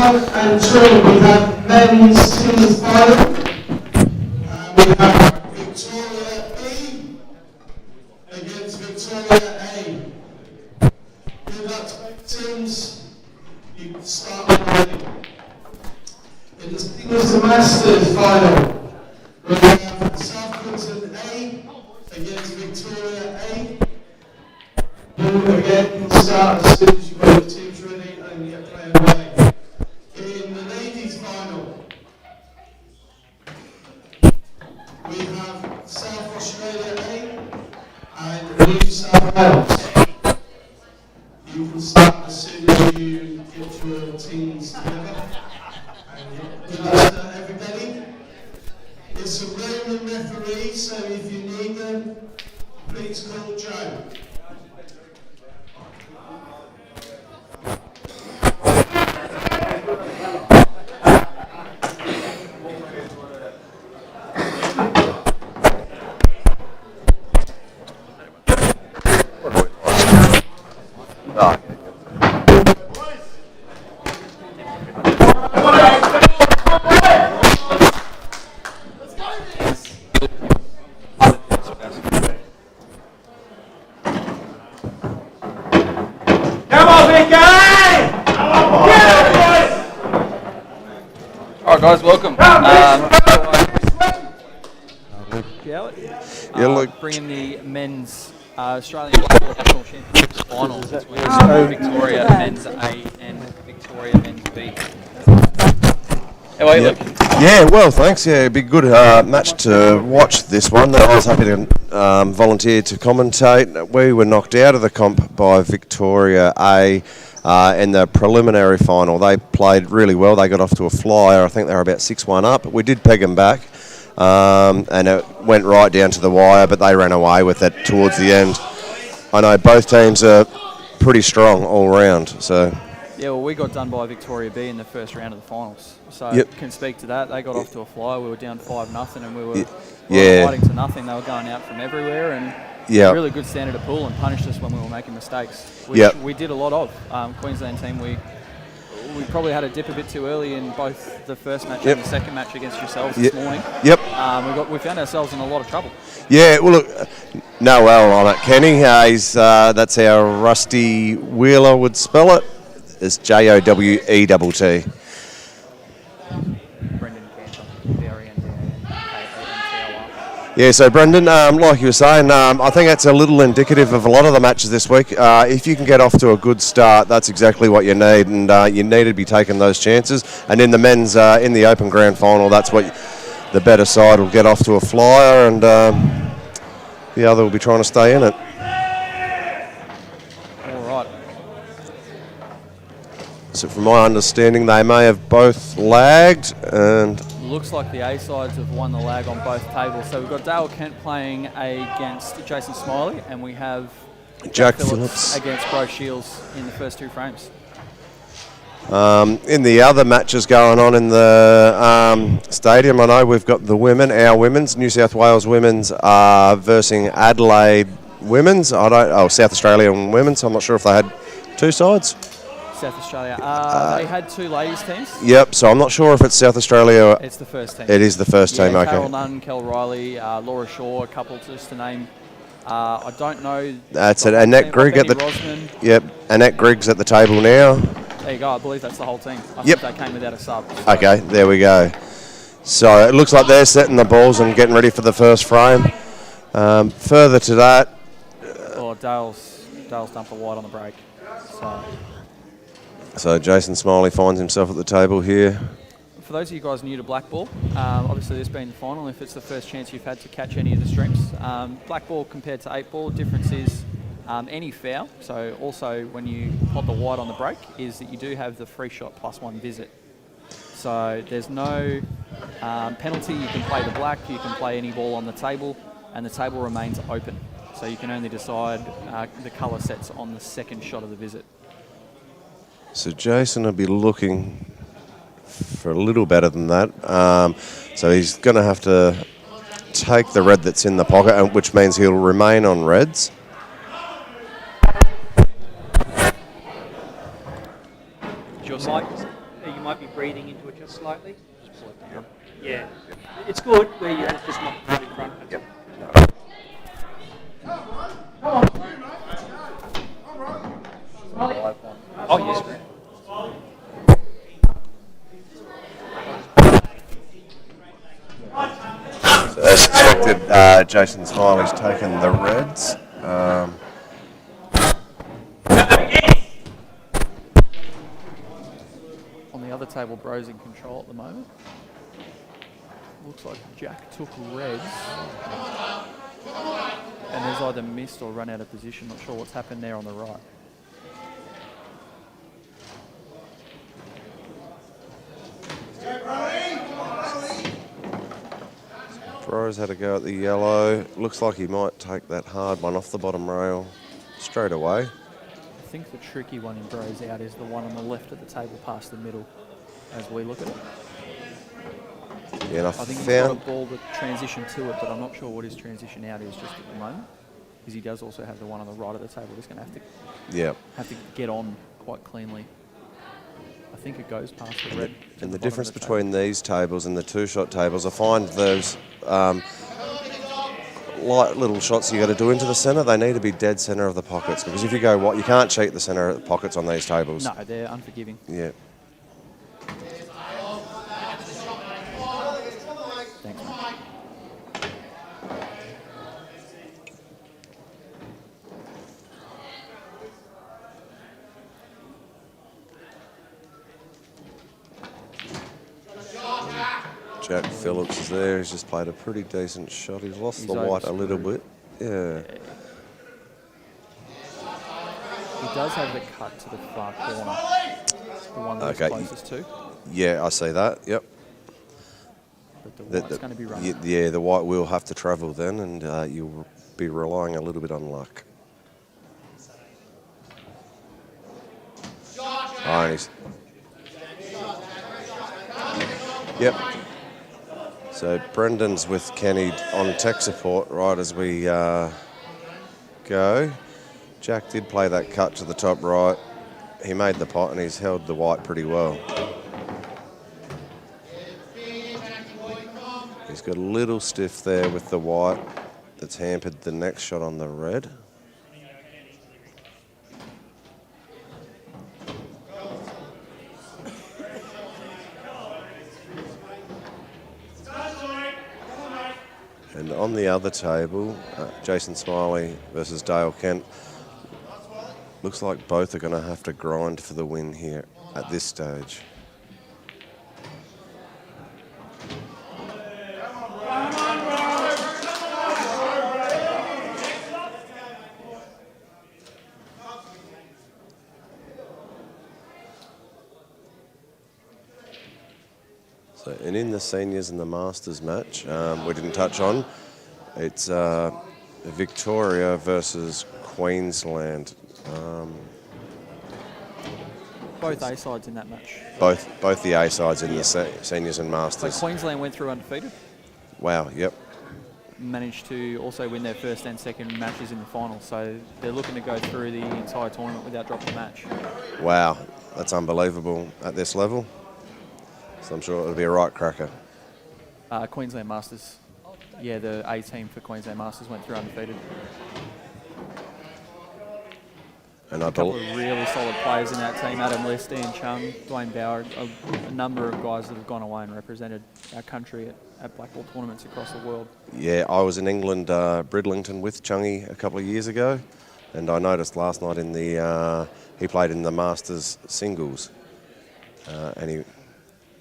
1 and 2, we have men's teams final. We have Victoria B against Victoria A. Good luck to both teams. You can start already. In the singles and masters final, we have South Queensland A against Victoria A. You again can start as soon as you've got your teams ready and get playing away. In the ladies final, we have South Australia A and New South Wales. You can start as soon as you get your teams together. And good luck to everybody. It's a Roman referee, so if you need them, please call Joe. Guys, welcome. Jowett, bringing the men's Australian Blackball National Championships finals this week. Victoria men's A and Victoria men's B. How are you, Luke? Yeah, well, thanks. Yeah, it'd be a good match to watch this one. I was happy to volunteer to commentate. We were knocked out of the comp by Victoria A. In the preliminary final. They played really well. They got off to a flyer. I think they were about 6-1 up. We did peg them back, and it went right down to the wire, but they ran away with it towards the end. I know both teams are pretty strong all round. So yeah, well, we got done by Victoria B in the first round of the finals. So can speak to that. They got off to a flyer. We were down 5-0, and we were fighting to nothing. They were going out from everywhere, and really good standard of pool, and punished us when we were making mistakes, which we did a lot of. Queensland team, we probably had a dip a bit too early in both the first match and the second match against yourselves this morning. We found ourselves in a lot of trouble. Yeah, well, look, Noel on it, Kenny. That's how Rusty Wheeler would spell it. It's Jowett. Yeah, so Brendan, like you were saying, I think that's a little indicative of a lot of the matches this week. If you can get off to a good start, that's exactly what you need, and you need to be taking those chances. And in the men's, in the Open Grand Final, that's what the better side will get off to a flyer, and the other will be trying to stay in it. All right. So from my understanding, they may have both lagged, and looks like the A sides have won the lag on both tables. So we've got Dale Kent playing against Jason Smiley, and we have Jack Phillips against Bro Shields in the first two frames. In the other matches going on in the stadium, I know we've got the women, our women's, New South Wales women's versus Adelaide women's. South Australian women's. I'm not sure if they had two sides. South Australia. They had two ladies teams. Yep, so I'm not sure if it's South Australia. It's the first team. It is the first team, okay. Carol Nunn, Kel Riley, Laura Shaw, a couple just to name. I don't know. That's it. Annette Grigg at the Rosman. Yep, Annette Grigg's at the table now. There you go. I believe that's the whole team. I think they came without a sub. So. Okay, there we go. So it looks like they're setting the balls and getting ready for the first frame. Further to that. Dale's done for wide on the break. So Jason Smiley finds himself at the table here. For those of you guys new to Blackball, obviously this being the final, if it's the first chance you've had to catch any of the streams, Blackball compared to 8-ball, difference is any foul. So also when you pot the wide on the break is that you do have the free shot plus one visit. So there's no penalty. You can play the black, you can play any ball on the table, and the table remains open. So you can only decide the colour sets on the second shot of the visit. So Jason will be looking for a little better than that. So he's going to have to take the red that's in the pocket, which means he'll remain on reds. Your side? you might be breathing into it just slightly. Just pull it down. Yeah. It's good where you're just not really front. Yep. Oh, yes. So as expected, Jason Smiley's taken the reds. On the other table, Bro's in control at the moment. Looks like Jack took reds. And there's either missed or run out of position. Not sure what's happened there on the right. Bro's had a go at the yellow. Looks like he might take that hard one off the bottom rail straight away. I think the tricky one in Bro's out is the one on the left of the table past the middle as we look at it. Yeah, and I think he's got a found ball to transition to it, but I'm not sure what his transition out is just at the moment. Because he does also have the one on the right of the table. He's going to have to get on quite cleanly. I think it goes past the red. And the difference between these tables and the two-shot tables, I find those light little shots you got to do into the centre, they need to be dead centre of the pockets. Because if you go wide, you can't cheat the centre of the pockets on these tables. No, they're unforgiving. Yeah. Thanks, mate. Jack Phillips is there. He's just played a pretty decent shot. He's lost He's the white a little bit. Yeah. He does have the cut to the far corner. The one that's closest to. Yeah, I see that. Yep. But the white's going to be running. Yeah, the white will have to travel then, and you'll be relying a little bit on luck. Oh, yep. So Brendan's with Kenny on tech support right as we go. Jack did play that cut to the top right. He made the pot and he's held the white pretty well. He's got a little stiff there with the white that's hampered the next shot on the red. And on the other table, Jason Smiley versus Dale Kent. Looks like both are going to have to grind for the win here at this stage. So, and in the seniors and the masters match, we didn't touch on, it's Victoria versus Queensland. Both A sides in that match. Both the A sides in the seniors and masters. So Queensland went through undefeated. Wow, yep. Managed to also win their first and second matches in the final. So they're looking to go through the entire tournament without dropping a match. Wow, that's unbelievable at this level. So I'm sure it'll be a right cracker. Queensland Masters. Yeah, the A team for Queensland Masters went through undefeated. And a couple of really solid players in that team. Adam List, Ian Chung, Dwayne Bauer, a number of guys that have gone away and represented our country at Blackball tournaments across the world. Yeah, I was in England, Bridlington with Chungy a couple of years ago, and I noticed last night in the he played in the Masters singles, and he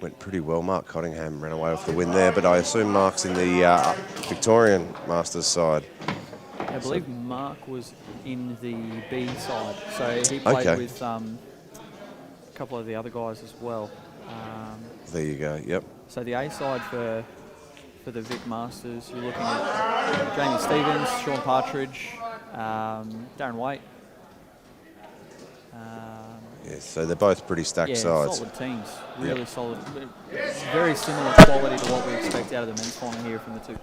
went pretty well. Mark Cottingham ran away with the win there, but I assume Mark's in the Victorian Masters side. I believe Mark was in the B side, so he played with a couple of the other guys as well. There you go, yep. So the A side for the VIC Masters, you're looking at Jamie Stevens, Sean Partridge, Darren Waite. Yes, so they're both pretty stacked sides. Solid teams, really solid. Very similar quality to what we expect out of the men's final here from the two.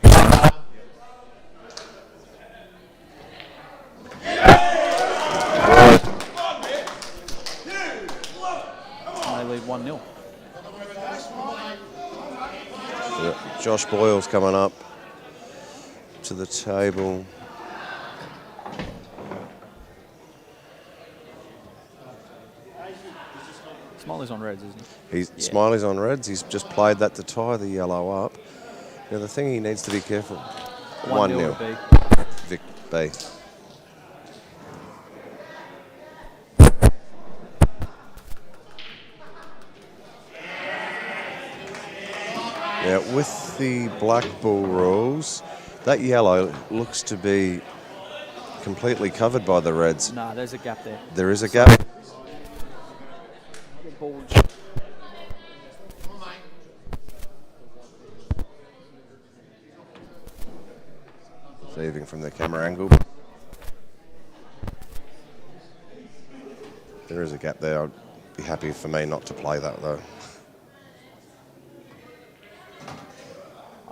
They lead 1-0. Josh Boyle's coming up to the table. Smiley's on reds, isn't he? Smiley's on reds. He's just played that to tie the yellow up. Now the thing he needs to be careful. 1-0. VIC B. Now with the Blackball rules, that yellow looks to be completely covered by the reds. Nah, there's a gap there. There is a gap. Saving from the camera angle. There is a gap there. I'd be happy for me not to play that though.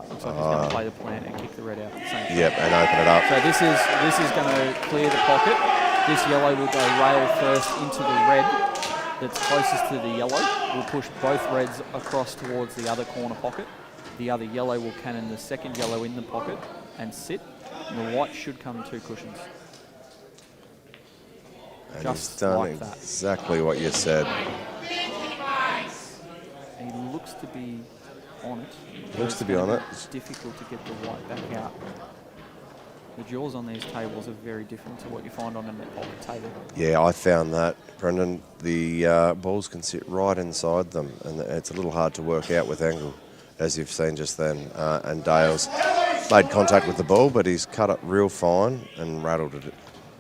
Looks like he's going to play the plant and kick the red out at the same time. Yep, and open it up. So this is going to clear the pocket. This yellow will go rail first into the red that's closest to the yellow. We'll push both reds across towards the other corner pocket. The other yellow will cannon the second yellow in the pocket and sit. And the white should come 2 cushions. And Just he's done like that. exactly what you said. He looks to be on it. Looks to be on it. It's difficult to get the white back out. The jaws on these tables are very different to what you find on a net pocket table. Yeah, I found that, Brendan. The balls can sit right inside them, and it's a little hard to work out with angle, as you've seen just then. And Dale's made contact with the ball, but he's cut it real fine and rattled it.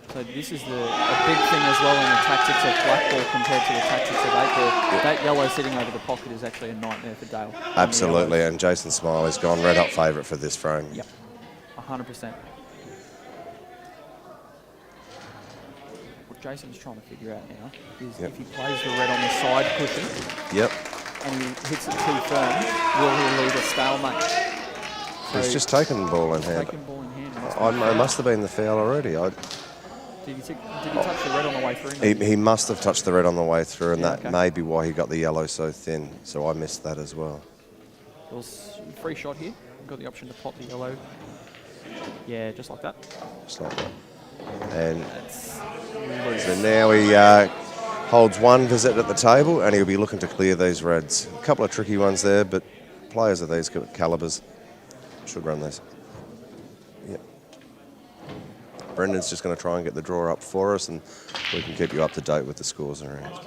So this is a big thing as well in the tactics of Blackball compared to the tactics of 8-ball. That yellow sitting over the pocket is actually a nightmare for Dale. Absolutely, and Jason Smiley's gone red hot favourite for this frame. Yep, 100%. What Jason's trying to figure out now is if he plays the red on the side cushion and he hits it too firm, will he leave a stalemate? So he's just taken the ball in hand. Taken ball in hand. It must have been the foul already. Did he touch the red on the way through? He must have touched the red on the way through, and that may be why he got the yellow so thin. So I missed that as well. It was a free shot here. Got the option to pop the yellow. Yeah, just like that. Just like that. And so now he holds one visit at the table, and he'll be looking to clear these reds. A couple of tricky ones there, but players of these calibers should run this. Yep. Brendan's just going to try and get the draw up for us, and we can keep you up to date with the scores around.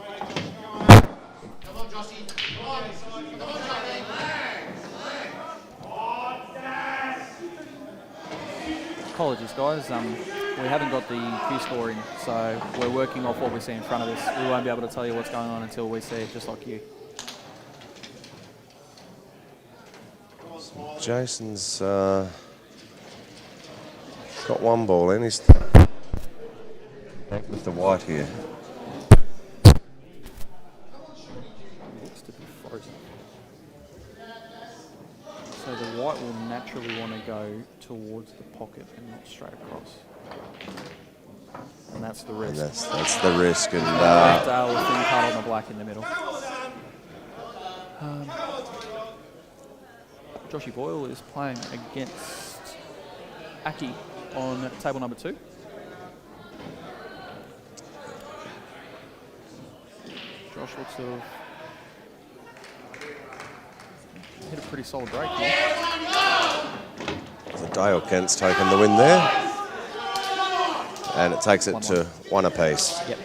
Apologies, guys. We haven't got the Q scoring, so we're working off what we see in front of us. We won't be able to tell you what's going on until we see it, just like you. Jason's got one ball in. He's with the white here. Looks to be frozen. So the white will naturally want to go towards the pocket and not straight across. And that's the risk. And that's the risk. And Dale with thin cut on the black in the middle. Joshy Boyle is playing against Aki on table number 2. Josh looks to have hit a pretty solid break here. So Dale Kent's taken the win there. And it takes it to 1 apiece. Yep.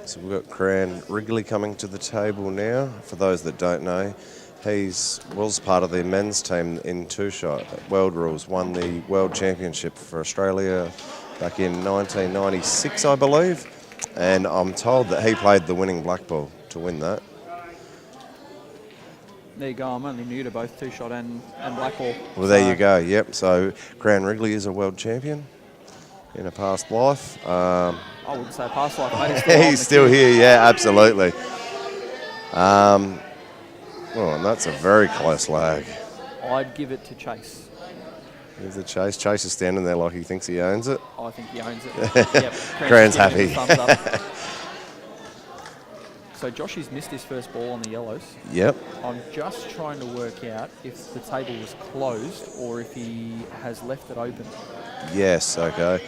So we've got Cran Wrigley coming to the table now. For those that don't know, he was part of the men's team in two-shot world rules, won the world championship for Australia back in 1996, I believe. And I'm told that he played the winning Blackball to win that. There you go. I'm only new to both two-shot and Blackball. Well, there you go. Yep. So Cran Wrigley is a world champion in a past life. I wouldn't say past life, mate. He's still here. Yeah, absolutely. Well, and that's a very close lag. I'd give it to Chase. Here's the Chase. Chase is standing there like he thinks he owns it. I I think he owns it. Yep, Grant's giving him happy. a thumbs up. So Joshy's missed his first ball on the yellows. Yep. I'm just trying to work out if the table was closed or if he has left it open. Yes, okay.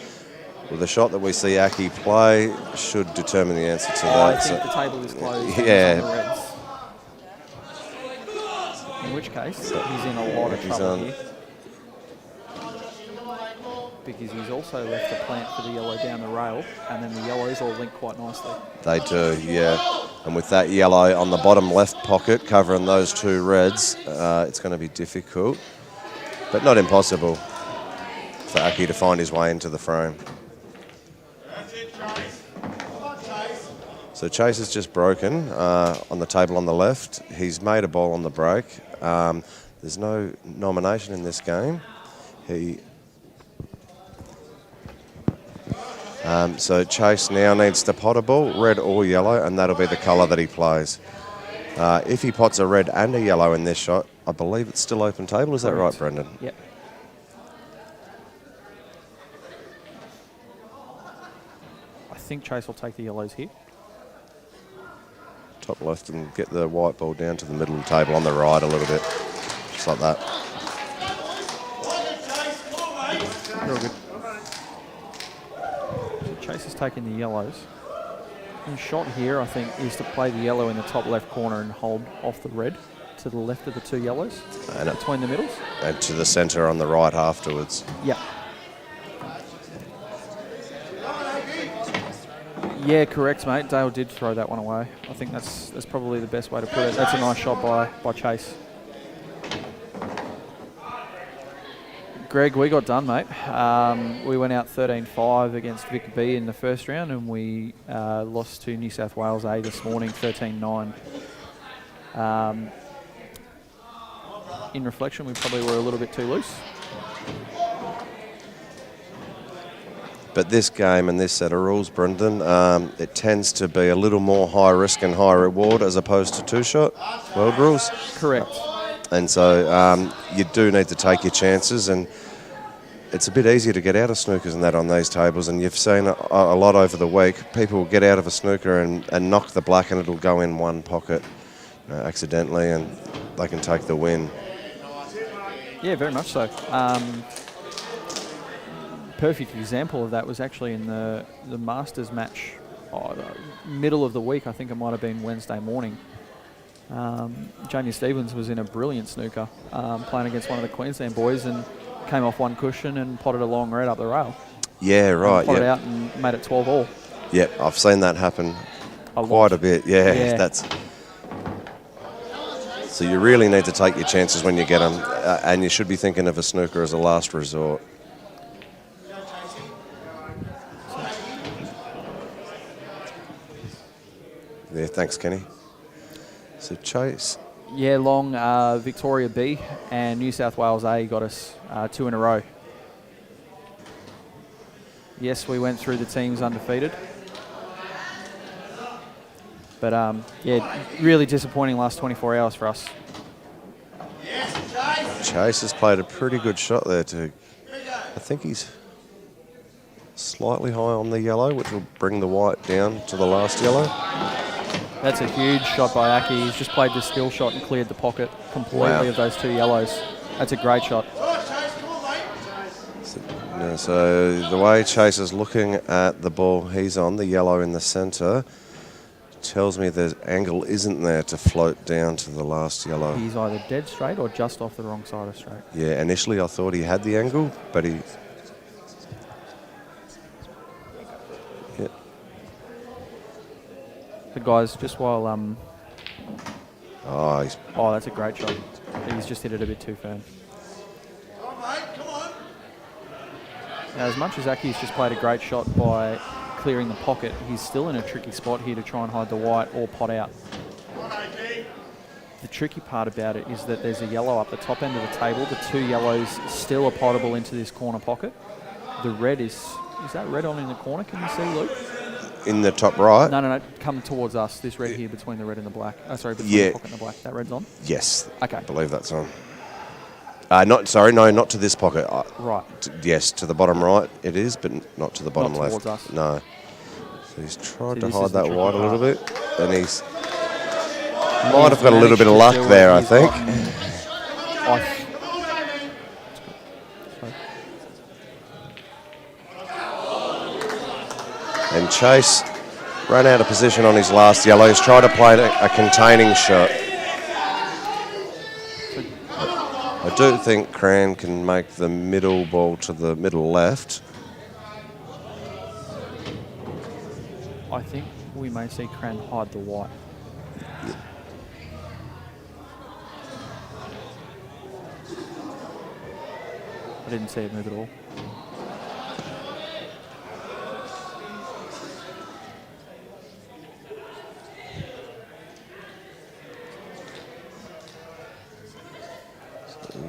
Well, the shot that we see Aki play should determine the answer to I that. think the table is closed. Yeah. And it's on the reds. In which case, he's in a lot of He's trouble on. here. Because he's also left the plant for the yellow down the rail, and then the yellows all link quite nicely. They do, yeah. And with that yellow on the bottom left pocket covering those two reds, it's going to be difficult, but not impossible for Aki to find his way into the frame. So Chase has just broken on the table on the left. He's made a ball on the break. There's no nomination in this game. So Chase now needs to pot a ball, red or yellow, and that'll be the colour that he plays. If he pots a red and a yellow in this shot, I believe it's still open table. Is that right, Brendan? Yep. I think Chase will take the yellows here. Top left and get the white ball down to the middle of the table on the right a little bit. Just like that. Real good. So Chase is taking the yellows. The shot here, I think, is to play the yellow in the top left corner and hold off the red to the left of the two yellows And between the middles. And to the centre on the right afterwards. Yeah. Yeah, correct, mate. Dale did throw that one away. I think that's probably the best way to put it. That's a nice shot by Chase. Greg, we got done, mate. We went out 13-5 against VIC B in the first round, and we lost to New South Wales A this morning, 13-9. In reflection, we probably were a little bit too loose. But this game and this set of rules, Brendan, it tends to be a little more high risk and high reward as opposed to two-shot world rules. Correct. And so you do need to take your chances, and it's a bit easier to get out of snookers and that on these tables, and you've seen a lot over the week. People will get out of a snooker and knock the black, and it'll go in one pocket accidentally, and they can take the win. Yeah, very much so. Perfect example of that was actually in the Masters match, the middle of the week. I think it might have been Wednesday morning. Jamie Stevens was in a brilliant snooker playing against one of the Queensland boys and came off one cushion and potted a long red up the rail. Yeah, right. Potted out and made it 12 all. Yeah, I've seen that happen A lot. quite a bit. Yeah, Yeah. So you really need to take your chances when you get them, and you should be thinking of a snooker as a last resort. Yeah, thanks, Kenny. So Chase. Yeah, long Victoria B and New South Wales A got us 2 in a row. Yes, we went through the teams undefeated. But yeah, really disappointing last 24 hours for us. Chase has played a pretty good shot there too. I think he's slightly high on the yellow, which will bring the white down to the last yellow. That's a huge shot by Aki. He's just played the skill shot and cleared the pocket completely of those two yellows. That's a great shot. So the way Chase is looking at the ball he's on, the yellow in the centre, tells me the angle isn't there to float down to the last yellow. He's either dead straight or just off the wrong side of straight. Yeah, initially I thought he had the angle, but he... Yeah. The guys, just while... Oh, he's... Oh, that's a great shot. He's just hit it a bit too firm. Now, as much as Aki's just played a great shot by clearing the pocket, he's still in a tricky spot here to try and hide the white or pot out. The tricky part about it is that there's a yellow up the top end of the table. The two yellows still are potable into this corner pocket. The red is that red on in the corner? Can you see, Luke? In the top right? No, come towards us. This red here between the red and the black. Oh, sorry, between the pocket and the black. That red's on? Yes. Okay. I believe that's on. Not to this pocket. Right. Yes, to the bottom right it is, but not to the bottom Not left. towards us. No. So he's tried See, to this hide is the that tricky wide a little part. bit, and he's might have got a little bit of luck there, I think. And Chase ran out of position on his last yellow. He's tried to play a containing shot. I do think Cran can make the middle ball to the middle left. I think we may see Cran hide the white. I didn't see it move at all.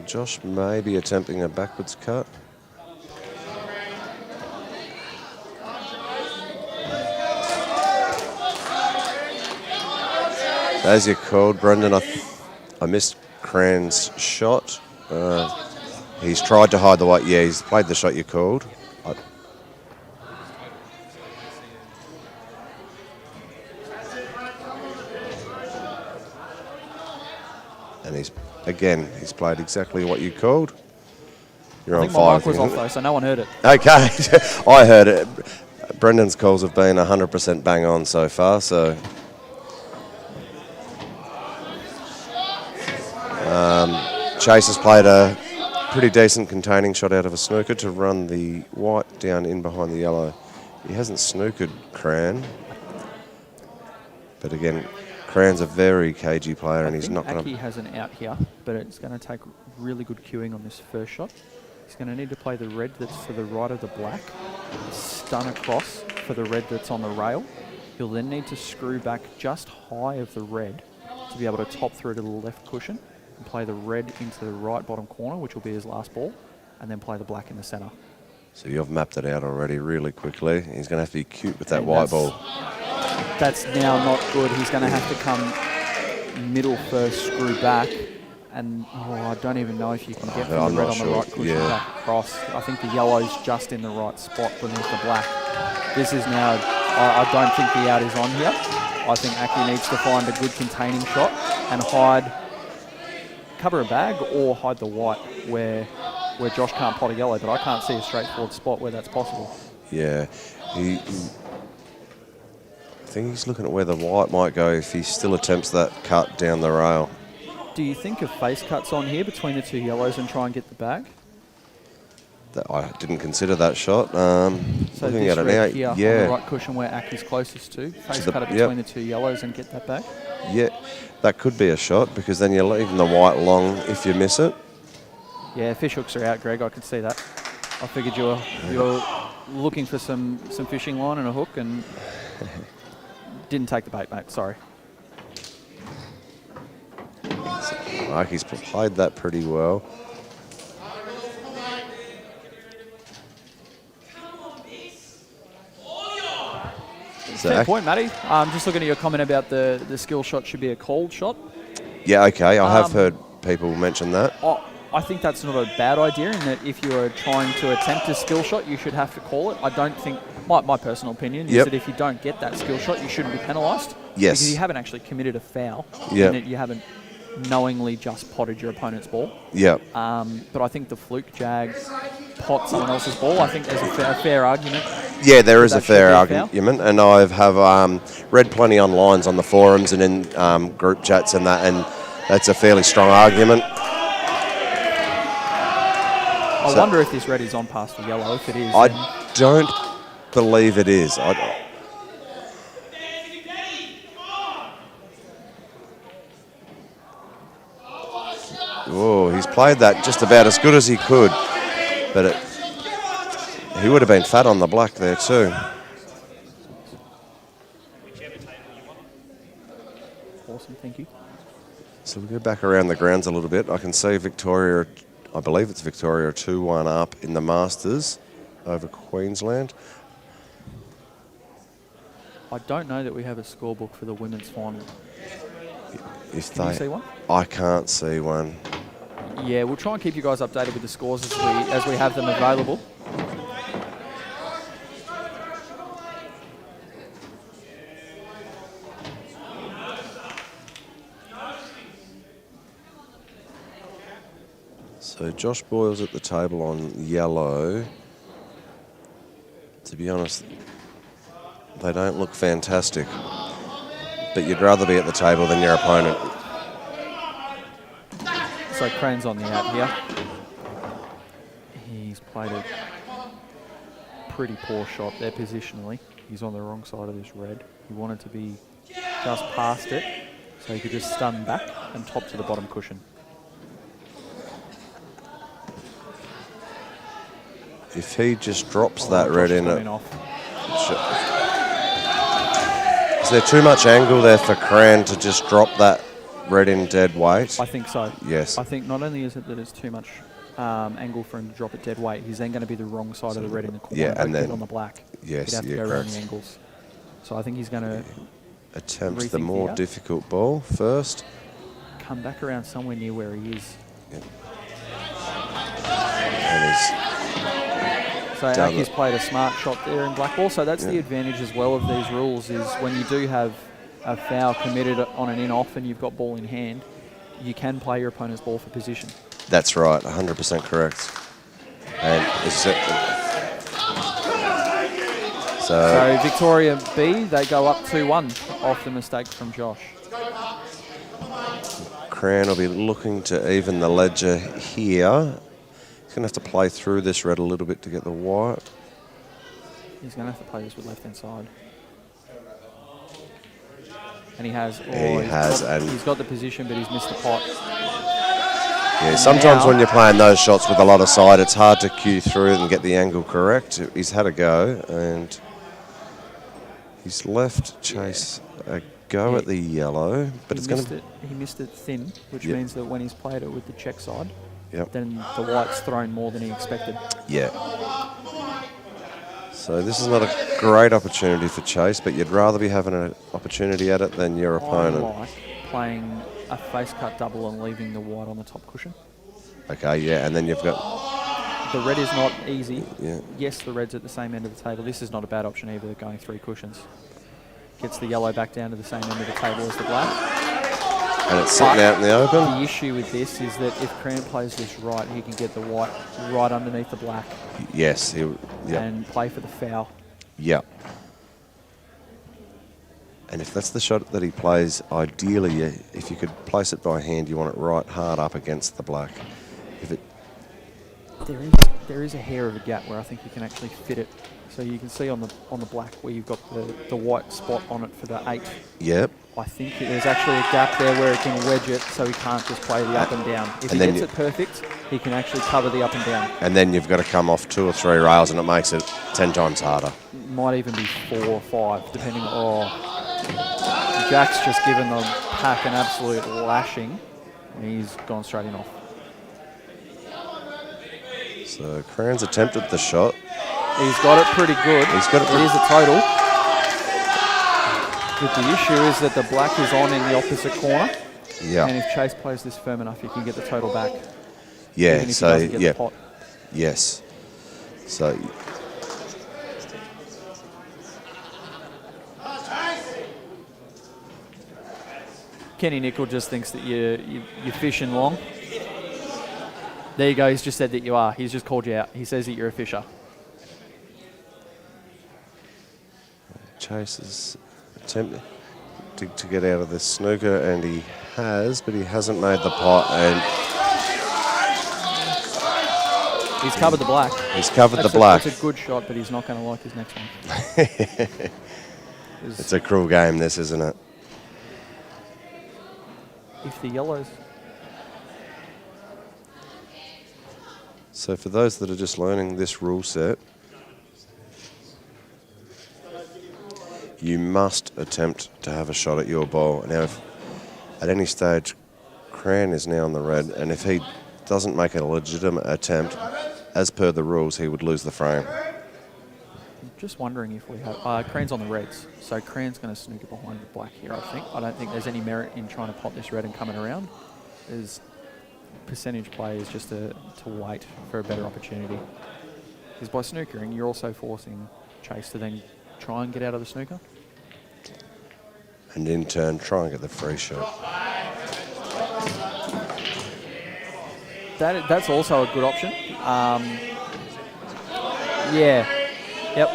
Josh may be attempting a backwards cut. As you called, Brendan, I missed Cran's shot. He's tried to hide the white. Yeah, he's played the shot you called. And he's played exactly what you called. You're on 5. My mic was off though, so no one heard it. Okay, I heard it. Brendan's calls have been 100% bang on so far, so. Chase has played a pretty decent containing shot out of a snooker to run the white down in behind the yellow. He hasn't snookered Cran. But again, Cran's a very cagey player and he's not going to... Aki has an out here, but it's going to take really good cueing on this first shot. He's going to need to play the red that's to the right of the black, stun across for the red that's on the rail. He'll then need to screw back just high of the red to be able to top through to the left cushion and play the red into the right bottom corner, which will be his last ball, and then play the black in the centre. So you've mapped it out already really quickly. He's going to have to be cute with that white ball. That's now not good. He's going to have to come middle first, screw back, and I don't even know if you can get from the red on the right cushion back across. I think the yellow's just in the right spot beneath the black. This is now, I don't think the out is on here. I think Aki needs to find a good containing shot and cover a bag or hide the white where Josh can't pot a yellow, but I can't see a straightforward spot where that's possible. Yeah, I think he's looking at where the white might go if he still attempts that cut down the rail. Do you think a face cut's on here between the two yellows and try and get the bag? I didn't consider that shot. So looking this at it red now, here on the right cushion where Aki's closest to, face cut it between the two yellows and get that back? Yeah, that could be a shot because then you're leaving the white long if you miss it. Yeah, fish hooks are out, Greg. I could see that. I figured you were looking for some fishing line and a hook and didn't take the bait, mate. Sorry. Aki's played that pretty well. Fair point, Matty. Just looking at your comment about the skill shot should be a called shot. Yeah, okay. I have heard people mention that. I think that's not a bad idea in that if you are trying to attempt a skill shot, you should have to call it. I don't think, my personal opinion is that if you don't get that skill shot, you shouldn't be penalised. Yes. Because you haven't actually committed a foul. Yep. And you haven't knowingly just potted your opponent's ball. Yeah. But I think the fluke jag pot someone else's ball. I think there's a fair argument. Yeah, there is a fair argument, and I have read plenty on lines on the forums and in group chats and that, and that's a fairly strong argument. I wonder if this red is on past the yellow. If it is, I don't believe it is. Oh, he's played that just about as good as he could, but he would have been fat on the black there too. Awesome, thank you. So we go back around the grounds a little bit. I can see Victoria, I believe it's Victoria 2-1 up in the Masters over Queensland. I don't know that we have a scorebook for the women's final. Can you see one? I can't see one. Yeah, we'll try and keep you guys updated with the scores as we have them available. So Josh Boyle's at the table on yellow. To be honest, they don't look fantastic. But you'd rather be at the table than your opponent. So Crane's on the out here. He's played a pretty poor shot there positionally. He's on the wrong side of this red. He wanted to be just past it, so he could just stun back and top to the bottom cushion. If he just drops that red in it. Is there too much angle there for Crane to just drop that red in dead weight? I think so. Yes. I think not only is it that it's too much angle for him to drop it dead weight, he's then going to be the wrong side of the red in the corner. Yeah, and then on the black. Yes, he'd have to go around the angles. So I think he's going to attempt the more difficult ball first. Come back around somewhere near where he is. Yep. And he's so Aki's played a smart shot there in Blackball. So that's the advantage as well of these rules, is when you do have a foul committed on an in-off and you've got ball in hand, you can play your opponent's ball for position. That's right, 100% correct. And so Victoria B, they go up 2-1 off the mistake from Josh. Cran will be looking to even the ledger here. He's going to have to play through this red a little bit to get the white. He's going to have to play this with left-hand side. And he has. He's got the position, but he's missed the pot. Yeah, sometimes when you're playing those shots with a lot of side, it's hard to cue through and get the angle correct. He's had a go, and he's left Chase a go at the yellow, but it's going to. He missed it thin, which means that when he's played it with the check side, Yep. then the white's thrown more than he expected. Yeah. So this is not a great opportunity for Chase, but you'd rather be having an opportunity at it than your opponent. I like playing a face cut double and leaving the white on the top cushion. Okay, yeah, and then you've got... The red is not easy. Yeah. Yes, the red's at the same end of the table. This is not a bad option either, going 3 cushions. Gets the yellow back down to the same end of the table as the black. And it's sitting out in the open. The issue with this is that if Cran plays this right, he can get the white right underneath the black. Yes. And play for the foul. Yep. And if that's the shot that he plays, ideally, if you could place it by hand, you want it right hard up against the black. If it there is a hair of a gap where I think you can actually fit it. So you can see on the black where you've got the white spot on it for the 8. Yep. I think there's actually a gap there where it can wedge it, so he can't just play the up and down. If he gets it perfect, he can actually cover the up and down. And then you've got to come off 2 or 3 rails, and it makes it 10 times harder. Might even be 4 or 5, depending on... Jack's just given the pack an absolute lashing, and he's gone straight in off. So Cran's attempted the shot. He's got it pretty good. He's got it. It is a total. But the issue is that the black is on in the opposite corner. Yeah. And if Chase plays this firm enough, he can get the total back. Yeah. Even if he doesn't get the pot. Yes. So. Kenny Nickel just thinks that you're fishing long. There you go. He's just said that you are. He's just called you out. He says that you're a fisher. Chase is attempting to get out of this snooker, and he has, but he hasn't made the pot, and he's covered the black. He's covered the black. It's a good shot, but he's not going to like his next one. It's a cruel game, this, isn't it? If the yellows... So for those that are just learning this rule set, you must attempt to have a shot at your ball. Now, if at any stage, Cran is now on the red, and if he doesn't make a legitimate attempt, as per the rules, he would lose the frame. I'm just wondering if we have... Cran's on the reds, so Cran's going to snooker behind the black here, I think. I don't think there's any merit in trying to pot this red and coming around. percentage play is just to wait for a better opportunity. Because by snookering, you're also forcing Chase to then try and get out of the snooker. And in turn, try and get the free shot. That's also a good option. Yeah. Yep.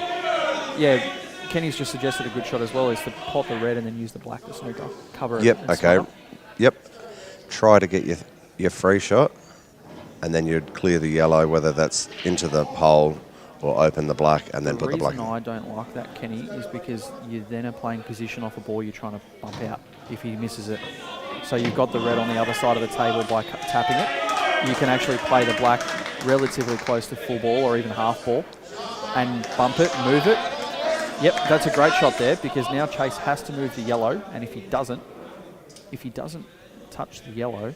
Yeah. Kenny's just suggested a good shot as well, is to pot the red and then use the black to snooker. Cover it. Yep, okay. Yep. Try to get your free shot, and then you'd clear the yellow, whether that's into the hole or open the black and then put the black in. The reason I don't like that, Kenny, is because you then are playing position off a ball you're trying to bump out if he misses it. So you've got the red on the other side of the table by tapping it. You can actually play the black relatively close to full ball or even half ball and bump it, move it. Yep, that's a great shot there, because now Chase has to move the yellow, and if he doesn't touch the yellow,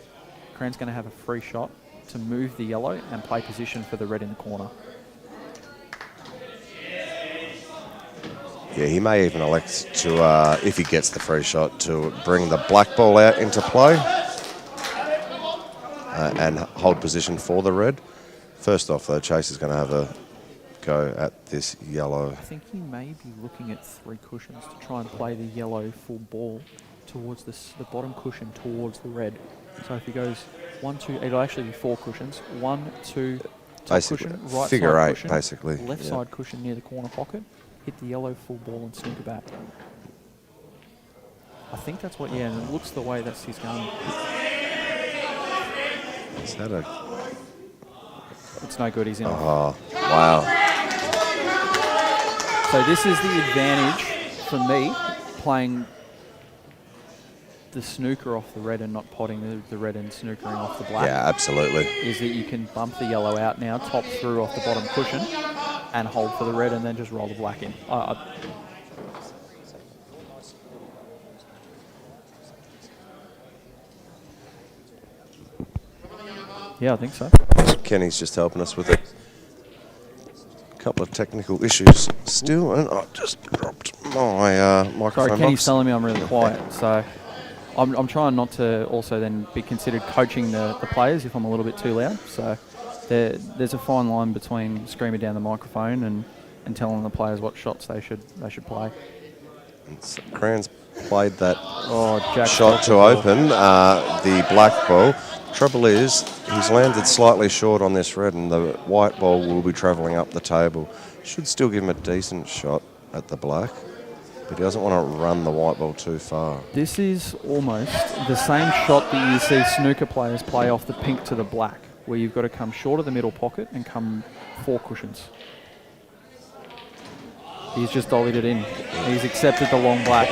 Cran's going to have a free shot to move the yellow and play position for the red in the corner. Yeah, he may even elect to, if he gets the free shot, to bring the black ball out into play and hold position for the red. First off, though, Chase is going to have a go at this yellow. I think he may be looking at 3 cushions to try and play the yellow full ball towards the bottom cushion towards the red. So if he goes 1, 2, it'll actually be 4 cushions. 1, 2, top basically, cushion, right figure side 8, cushion, basically. left side cushion near the corner pocket, hit the yellow full ball and snooker back. I think that's what, yeah, and it looks the way that's his game. Is that a... It's no good, he's in. Oh, wow. So this is the advantage for me, playing the snooker off the red and not potting the red and snookering off the black. Yeah, absolutely. Is that you can bump the yellow out now, top through off the bottom cushion, and hold for the red and then just roll the black in. Yeah, I think so. Kenny's just helping us with a couple of technical issues still, and I just dropped my microphone Sorry, Kenny's box. telling me I'm really quiet, so I'm trying not to also then be considered coaching the players if I'm a little bit too loud. So there's a fine line between screaming down the microphone and telling the players what shots they should play. Cran's played that Jack shot to open the black ball. Trouble is, he's landed slightly short on this red, and the white ball will be travelling up the table. Should still give him a decent shot at the black, but he doesn't want to run the white ball too far. This is almost the same shot that you see snooker players play off the pink to the black, where you've got to come short of the middle pocket and come 4 cushions. He's just dollied it in. He's accepted the long black.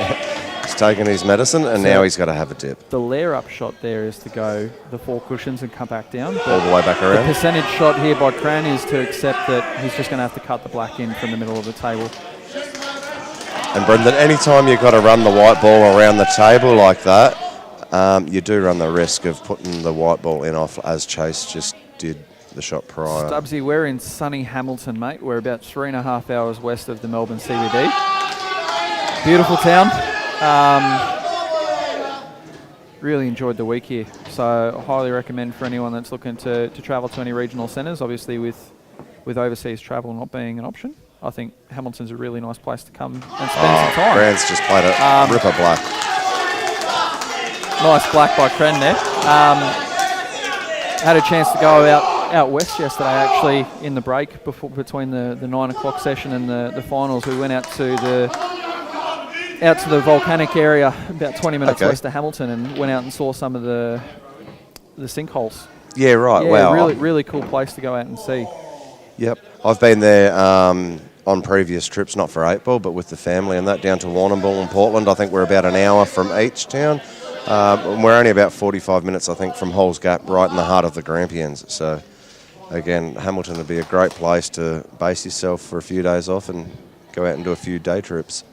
He's taken his medicine, and now he's got to have a dip. The layer-up shot there is to go the 4 cushions and come back down. All the way back around. The percentage shot here by Cran is to accept that he's just going to have to cut the black in from the middle of the table. And Brendan, anytime you've got to run the white ball around the table like that, you do run the risk of putting the white ball in off, as Chase just did the shot prior. Stubbsy, we're in sunny Hamilton, mate. We're about 3.5 hours west of the Melbourne CBD. Beautiful town. Really enjoyed the week here. So I highly recommend for anyone that's looking to travel to any regional centres, obviously with overseas travel not being an option. I think Hamilton's a really nice place to come and spend some time. Cran's just played a ripper black. Nice black by Cran there. Had a chance to go out west yesterday, actually, in the break between the 9 o'clock session and the finals. We went out to the volcanic area about 20 minutes west of Hamilton and went out and saw some of the sinkholes. Yeah, right. Yeah, wow. Really, really cool place to go out and see. Yep. I've been there on previous trips, not for 8 ball, but with the family and that, down to Warrnambool and Portland. I think we're about an hour from each town. We're only about 45 minutes, I think, from Halls Gap, right in the heart of the Grampians. So, again, Hamilton would be a great place to base yourself for a few days off and go out and do a few day trips.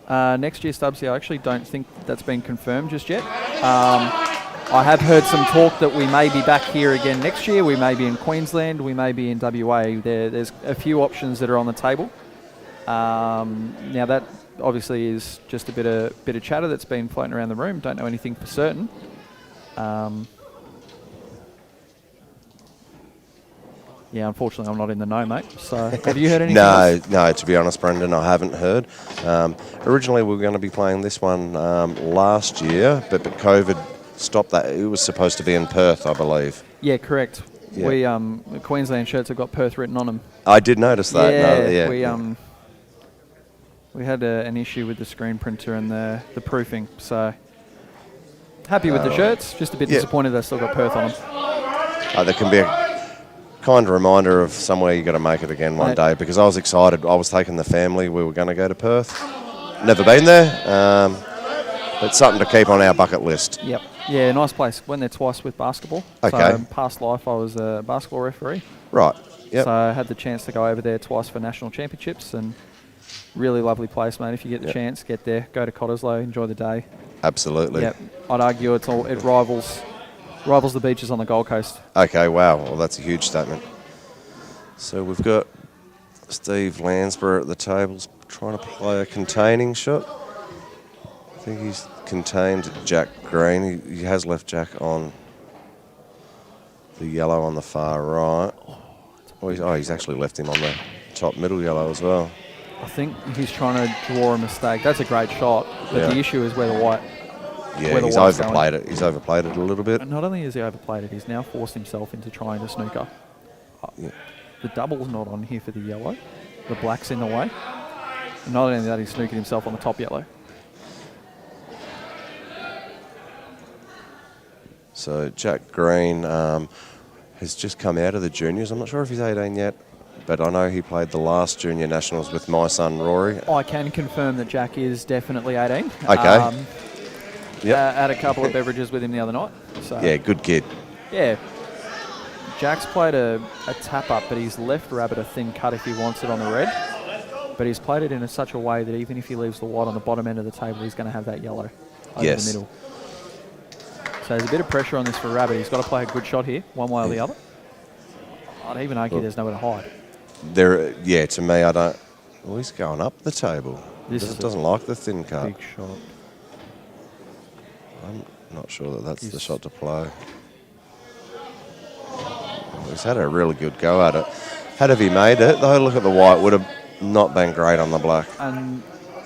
Next year, Stubbsy, I actually don't think that's been confirmed just yet. I have heard some talk that we may be back here again next year. We may be in Queensland. We may be in WA. There's a few options that are on the table. Now, that obviously is just a bit of chatter that's been floating around the room. Don't know anything for certain. Yeah, unfortunately, I'm not in the know, mate. So, have you heard anything else? No, to be honest, Brendan, I haven't heard. Originally, we were going to be playing this one last year, but COVID stopped that. It was supposed to be in Perth, I believe. Yeah, correct. Yeah. We the Queensland shirts have got Perth written on them. I did notice that. We had an issue with the screen printer and the proofing, so happy with the shirts. Just a bit disappointed they still got Perth on them. There can be a kind of reminder of somewhere you got to make it again one day, because I was excited. I was taking the family. We were going to go to Perth. Never been there, but something to keep on our bucket list. Yep. Yeah, nice place. Went there twice with basketball. Okay. So past life, I was a basketball referee. Right. Yep. So I had the chance to go over there twice for national championships, and really lovely place, mate. If you get the chance, get there. Go to Cottesloe, enjoy the day. Absolutely. Yep. I'd argue it rivals the beaches on the Gold Coast. Okay, wow. Well, that's a huge statement. So we've got Steve Lansborough at the tables trying to play a containing shot. I think he's contained Jack Green. He has left Jack on the yellow on the far right. He's actually left him on the top middle yellow as well. I think he's trying to draw a mistake. That's a great shot, but the issue is where the white. Yeah, he's overplayed it. He's overplayed it a little bit. And not only has he overplayed it, he's now forced himself into trying to snooker. The double's not on here for the yellow. The black's in the way. And not only that, he's snookered himself on the top yellow. So Jack Green has just come out of the juniors. I'm not sure if he's 18 yet, but I know he played the last junior nationals with my son Rory. I can confirm that Jack is definitely 18. Okay. Had a couple of beverages with him the other night. So yeah, good kid. Yeah. Jack's played a tap up, but he's left rabbit a thin cut if he wants it on the red. But he's played it in such a way that even if he leaves the white on the bottom end of the table, he's going to have that yellow over the middle. So there's a bit of pressure on this for rabbit. He's got to play a good shot here, one way or the other. I'd even argue there's nowhere to hide. To me, I don't. Well, he's going up the table. This doesn't like the thin cut. Big shot. I'm not sure that that's the shot to play. He's had a really good go at it. Had he made it, though, look at the white, would have not been great on the black. And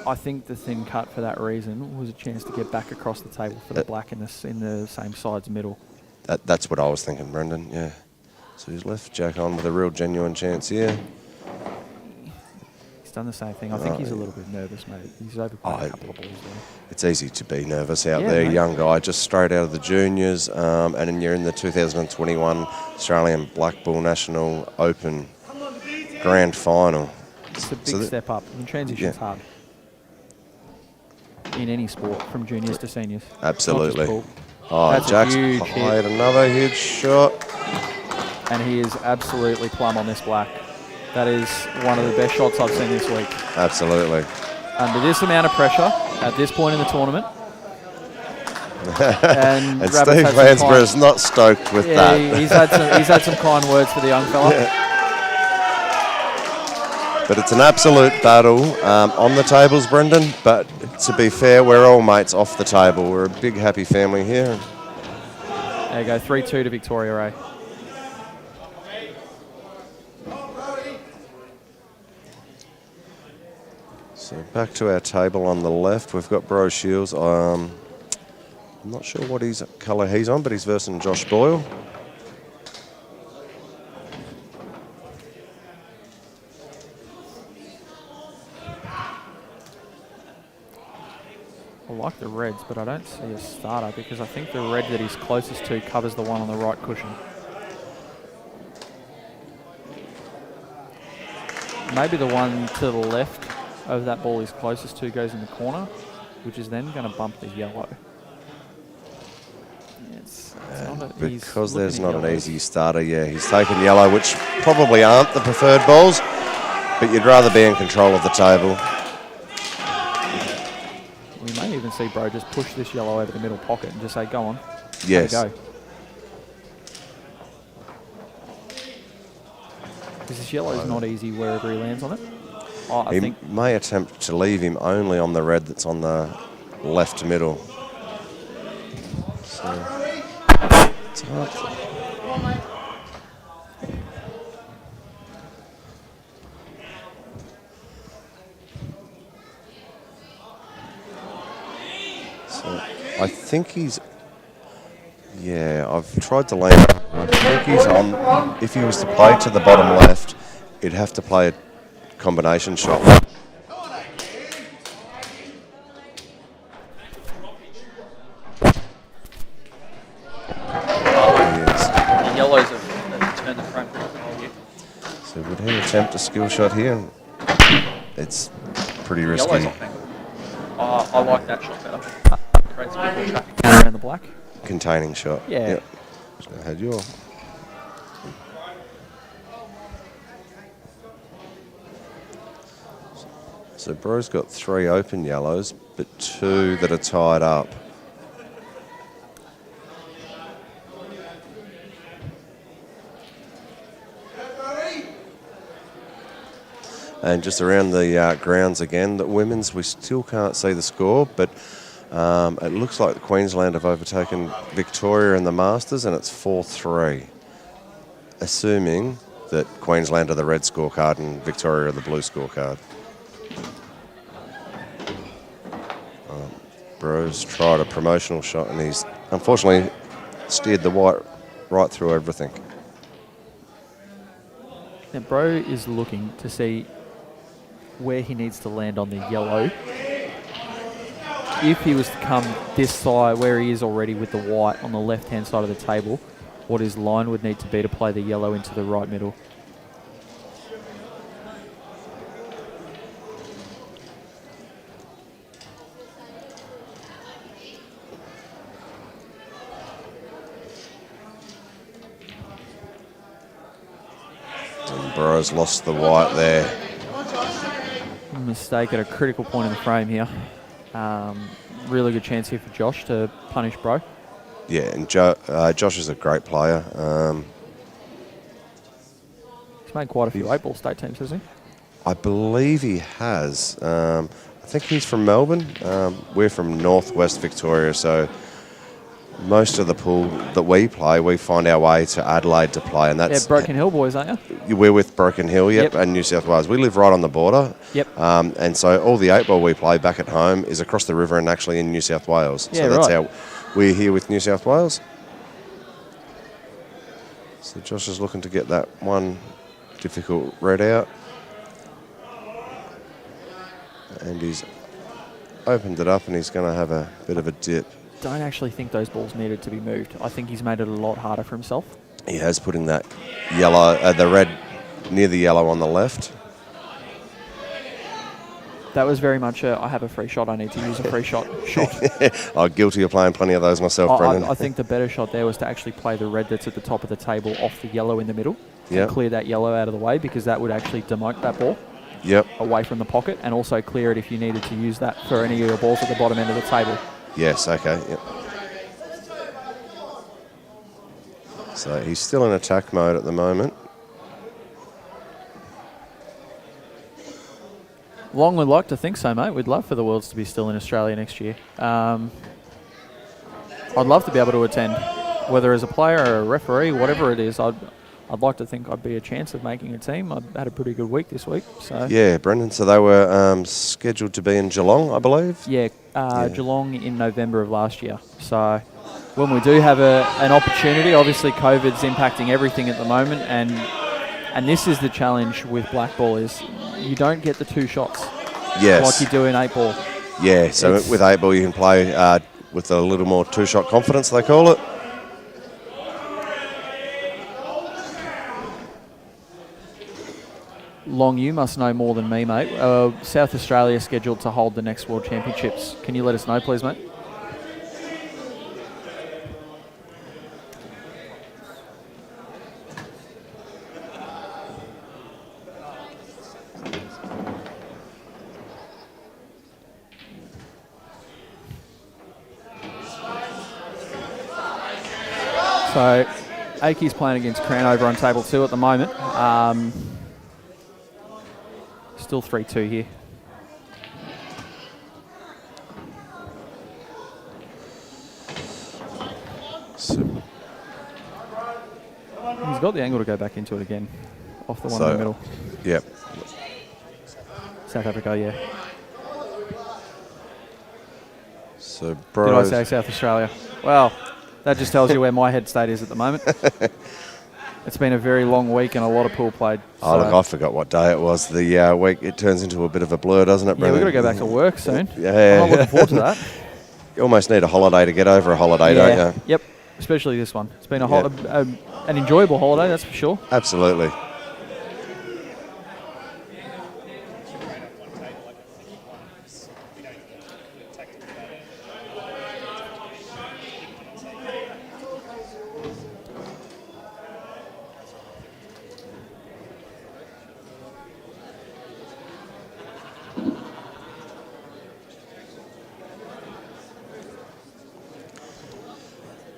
I think the thin cut for that reason was a chance to get back across the table for the black in the same side's middle. That's what I was thinking, Brendan, yeah. So he's left Jack on with a real genuine chance here. He's done the same thing. I think he's a little bit nervous, mate. He's overplayed a couple of balls there. It's easy to be nervous out there, mate. Young guy, just straight out of the juniors, and then you're in the 2021 Australian Blackball National Open Grand Final. It's a big step up, and transition's hard. In any sport, from juniors to seniors. Absolutely. Jack's played another huge shot. And he is absolutely plumb on this black. That is one of the best shots I've seen this week. Absolutely. Under this amount of pressure, at this point in the tournament. and Steve Lansborough is not stoked with that. He's had some kind words for the young fella. Yeah. But it's an absolute battle on the tables, Brendan. But to be fair, we're all mates off the table. We're a big, happy family here. There you go, 3-2 to Victoria A. So back to our table on the left. We've got Bro Shields. I'm not sure what colour he's on, but he's versing Josh Boyle. I like the reds, but I don't see a starter because I think the red that he's closest to covers the one on the right cushion. Maybe the one to the left of that ball he's closest to goes in the corner, which is then going to bump the yellow. Because there's not an easy starter, he's taken yellow, which probably aren't the preferred balls, but you'd rather be in control of the table. We may even see Bro just push this yellow over the middle pocket and just say, go on, yes. Go. Because this yellow is not easy wherever he lands on it. I He think may attempt to leave him only on the red that's on the left middle. So, it's hard. So, I think he's... Yeah, I've tried to land. I think he's on... If he was to play to the bottom left, he'd have to play a combination shot. the yellows have turned the front pretty well here. So would he attempt a skill shot here? It's pretty risky. Yellows, I think. I like that shot better. Creates a bit more traffic down around the black. Containing shot. Yeah. Yep. Just go ahead, your. So Bro's got 3 open yellows, but 2 that are tied up. And just around the grounds again, the women's, we still can't see the score, but it looks like Queensland have overtaken Victoria in the Masters, and it's 4-3. Assuming that Queensland are the red scorecard and Victoria are the blue scorecard. Bro's tried a promotional shot, and he's unfortunately steered the white right through everything. Now, Bro is looking to see where he needs to land on the yellow. If he was to come this side, where he is already with the white on the left-hand side of the table, what his line would need to be to play the yellow into the right middle. And Bro's lost the white there. Mistake at a critical point in the frame here. Really good chance here for Josh to punish Bro. Yeah, and Josh is a great player. He's made quite a few 8-ball state teams, hasn't he? I believe he has. I think he's from Melbourne. We're from northwest Victoria, so most of the pool that we play, we find our way to Adelaide to play, and that's Broken Hill boys, aren't you? We're with Broken Hill, Yep. and New South Wales. We live right on the border. Yep. And so all the 8-ball we play back at home is across the river and actually in New South Wales. Yeah, so that's right. how we're here with New South Wales. So Josh is looking to get that one difficult red out. And he's opened it up, and he's going to have a bit of a dip. Don't actually think those balls needed to be moved. I think he's made it a lot harder for himself. He has putting that yellow, the red near the yellow on the left. That was very much a, I have a free shot, I need to use a free shot. I'm guilty of playing plenty of those myself, Brendan. I think the better shot there was to actually play the red that's at the top of the table off the yellow in the middle. Yep. And clear that yellow out of the way, because that would actually demote that ball Yep. away from the pocket, and also clear it if you needed to use that for any of your balls at the bottom end of the table. Yes, okay. Yep. So he's still in attack mode at the moment. Long would like to think so, mate. We'd love for the Worlds to be still in Australia next year. I'd love to be able to attend, whether as a player or a referee, whatever it is. I'd like to think I'd be a chance of making a team. I've had a pretty good week this week. So Yeah, Brendan. So they were scheduled to be in Geelong, I believe. Yeah, Geelong in November of last year. So when we do have an opportunity, obviously COVID's impacting everything at the moment, and this is the challenge with Blackball is you don't get the 2 shots Yes. like you do in 8-ball. Yeah, so with 8-ball you can play with a little more 2-shot confidence, they call it. Long, you must know more than me, mate. South Australia scheduled to hold the next World Championships. Can you let us know, please, mate? So, Akey's playing against Crown over on table 2 at the moment. Still 3-2 here. So, He's got the angle to go back into it again. Off the one in the middle. Yep. South Africa, yeah. So, Did I Bros. say South Australia? Well, that just tells you where my head state is at the moment. It's been a very long week and a lot of pool played. Oh, look, I forgot what day it was. The week, it turns into a bit of a blur, doesn't it, Yeah, Brendan? we've got to go back to work soon. Yeah. I'm not looking forward to that. You almost need a holiday to get over a holiday, don't you? Yep, especially this one. It's been an enjoyable holiday, that's for sure. Absolutely.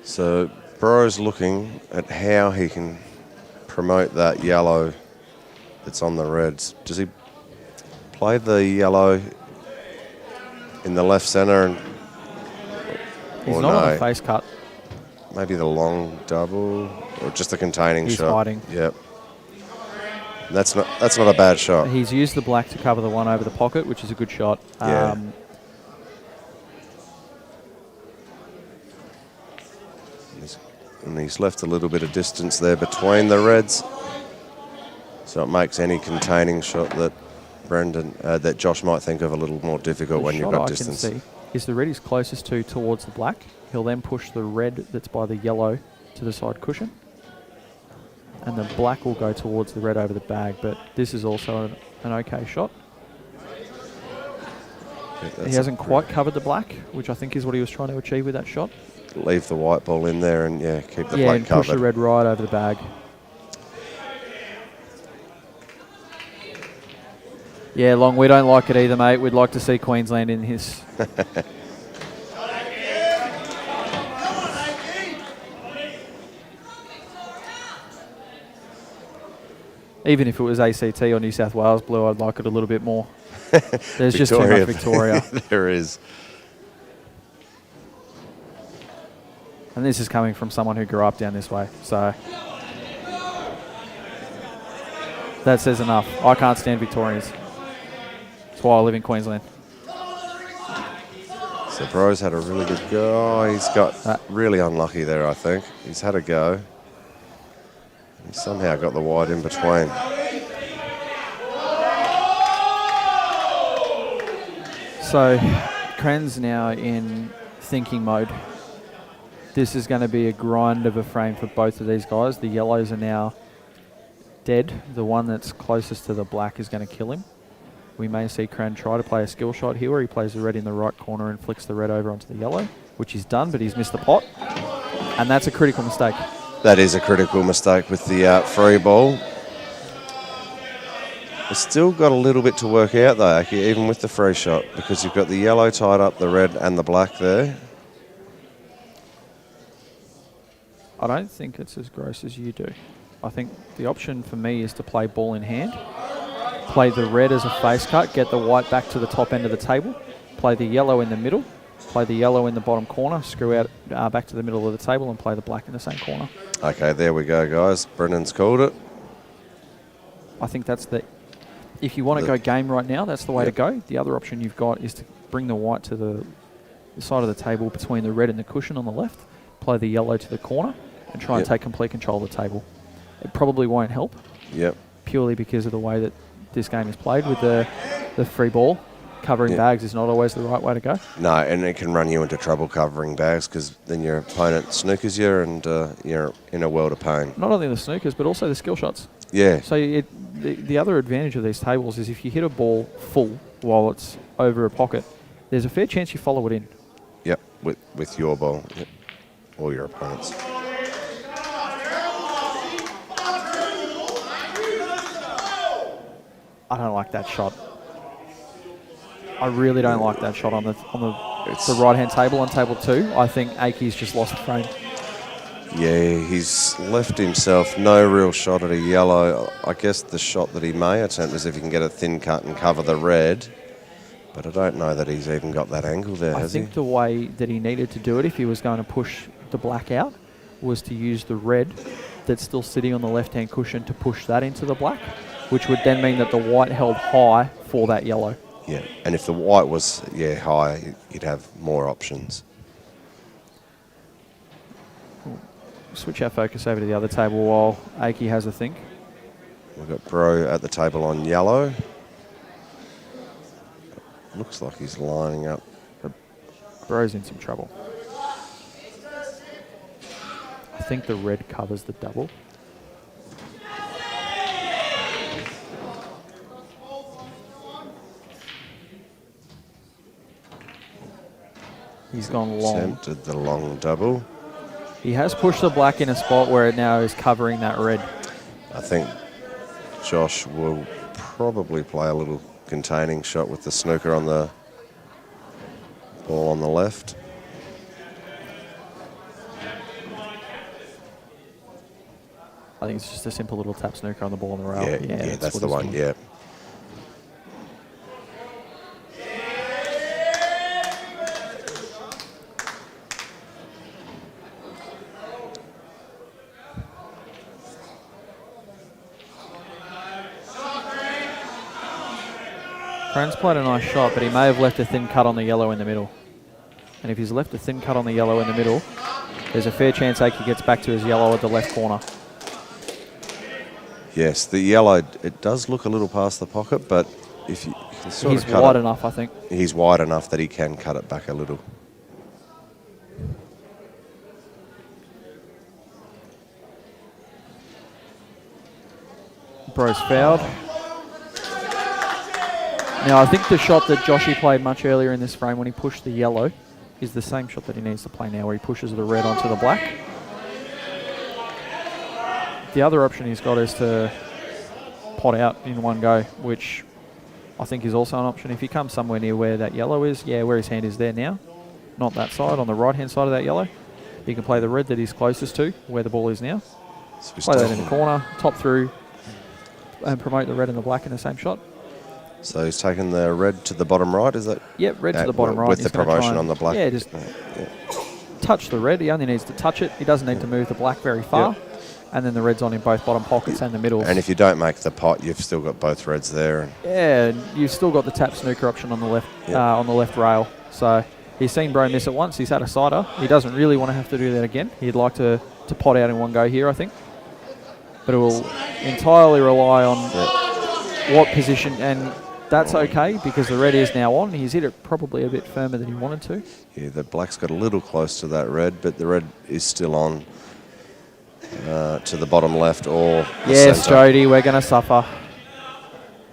So, Bro's looking at how he can promote that yellow that's on the reds. Does he play the yellow in the left centre? And He's or not on no? a face cut. Maybe the long double or just the containing He's shot. hiding. Yep. That's not a bad shot. He's used the black to cover the one over the pocket, which is a good shot. Yeah. And he's left a little bit of distance there between the reds, so it makes any containing shot that that Josh might think of a little more difficult when you've got distance. The shot I can see is the red he's closest to towards the black. He'll then push the red that's by the yellow to the side cushion, and the black will go towards the red over the bag. But this is also an okay shot. Yeah, He hasn't quite covered the black, which I think is what he was trying to achieve with that shot. Leave the white ball in there and keep the Yeah, black and covered. push the red right over the bag. Yeah, Long, we don't like it either, mate. We'd like to see Queensland in his. Even if it was ACT or New South Wales blue, I'd like it a little bit more. There's just too much Victoria. There is. And this is coming from someone who grew up down this way, so that says enough. I can't stand Victorians. That's why I live in Queensland. So Bro's had a really good go. Oh, he's got really unlucky there, I think. He's had a go. He somehow got the wide in between. So Cran's now in thinking mode. This is going to be a grind of a frame for both of these guys. The yellows are now dead. The one that's closest to the black is going to kill him. We may see Cran try to play a skill shot here where he plays the red in the right corner and flicks the red over onto the yellow, which he's done, but he's missed the pot. And that's a critical mistake. That is a critical mistake with the free ball. It's still got a little bit to work out though, Aki, even with the free shot, because you've got the yellow tied up, the red and the black there. I don't think it's as gross as you do. I think the option for me is to play ball in hand, play the red as a face cut, get the white back to the top end of the table, play the yellow in the middle, play the yellow in the bottom corner, screw out back to the middle of the table and play the black in the same corner. Okay, there we go, guys. Brendan's called it. I think that's the... If you want to go game right now, that's the way to go. The other option you've got is to bring the white to the side of the table between the red and the cushion on the left, play the yellow to the corner, and try and take complete control of the table. It probably won't help. Yep. Purely because of the way that this game is played with the free ball. Covering bags is not always the right way to go. No, and it can run you into trouble covering bags because then your opponent snookers you and you're in a world of pain. Not only the snookers, but also the skill shots. Yeah. So the other advantage of these tables is if you hit a ball full while it's over a pocket, there's a fair chance you follow it in. Yep, with your ball. Yep. Or your opponent's. I don't like that shot. I really don't like that shot on the right hand table on table 2. I think Aki's just lost the frame. Yeah, he's left himself no real shot at a yellow. I guess the shot that he may attempt is if he can get a thin cut and cover the red. But I don't know that he's even got that angle there, has he? I think the way that he needed to do it, if he was going to push the black out, was to use the red that's still sitting on the left-hand cushion to push that into the black, which would then mean that the white held high for that yellow. Yeah, and if the white was, high, you'd have more options. Switch our focus over to the other table while Aki has a think. We've got Bro at the table on yellow. Looks like he's lining up. Bro's in some trouble. I think the red covers the double. He's gone long. Attempted the long double. He has pushed the black in a spot where it now is covering that red. I think Josh will probably play a little containing shot with the snooker on the ball on the left. I think it's just a simple little tap snooker on the ball on the rail. Yeah, that's the what one, he's yeah. doing. Crane's played a nice shot, but he may have left a thin cut on the yellow in the middle. And if he's left a thin cut on the yellow in the middle, there's a fair chance Aki gets back to his yellow at the left corner. Yes, the yellow, it does look a little past the pocket, but if you can sort He's of cut wide it, enough, I think. he's wide enough that he can cut it back a little. Bro's fouled. Now, I think the shot that Joshy played much earlier in this frame when he pushed the yellow is the same shot that he needs to play now, where he pushes the red onto the black. The other option he's got is to pot out in one go, which I think is also an option. If he comes somewhere near where that yellow is, where his hand is there now, not that side, on the right-hand side of that yellow, he can play the red that he's closest to, where the ball is now. So Play that in the corner, top through, and promote the red and the black in the same shot. So he's taken the red to the bottom right, is that? Yep, red to the bottom right. With He's the gonna try promotion and- on the black. Yeah, just touch the red. He only needs to touch it. He doesn't need to move the black very far. Yep. And then the red's on in both bottom pockets and the middle. And if you don't make the pot, you've still got both reds there. Yeah, you've still got the tap snooker option on the left on the left rail. So he's seen Bro miss it once. He's had a sider. He doesn't really want to have to do that again. He'd like to pot out in one go here, I think. But it will entirely rely on what position, and that's okay because the red is now on. He's hit it probably a bit firmer than he wanted to. Yeah, the black's got a little close to that red, but the red is still on to the bottom left or the Yes, centre. Jody, we're going to suffer.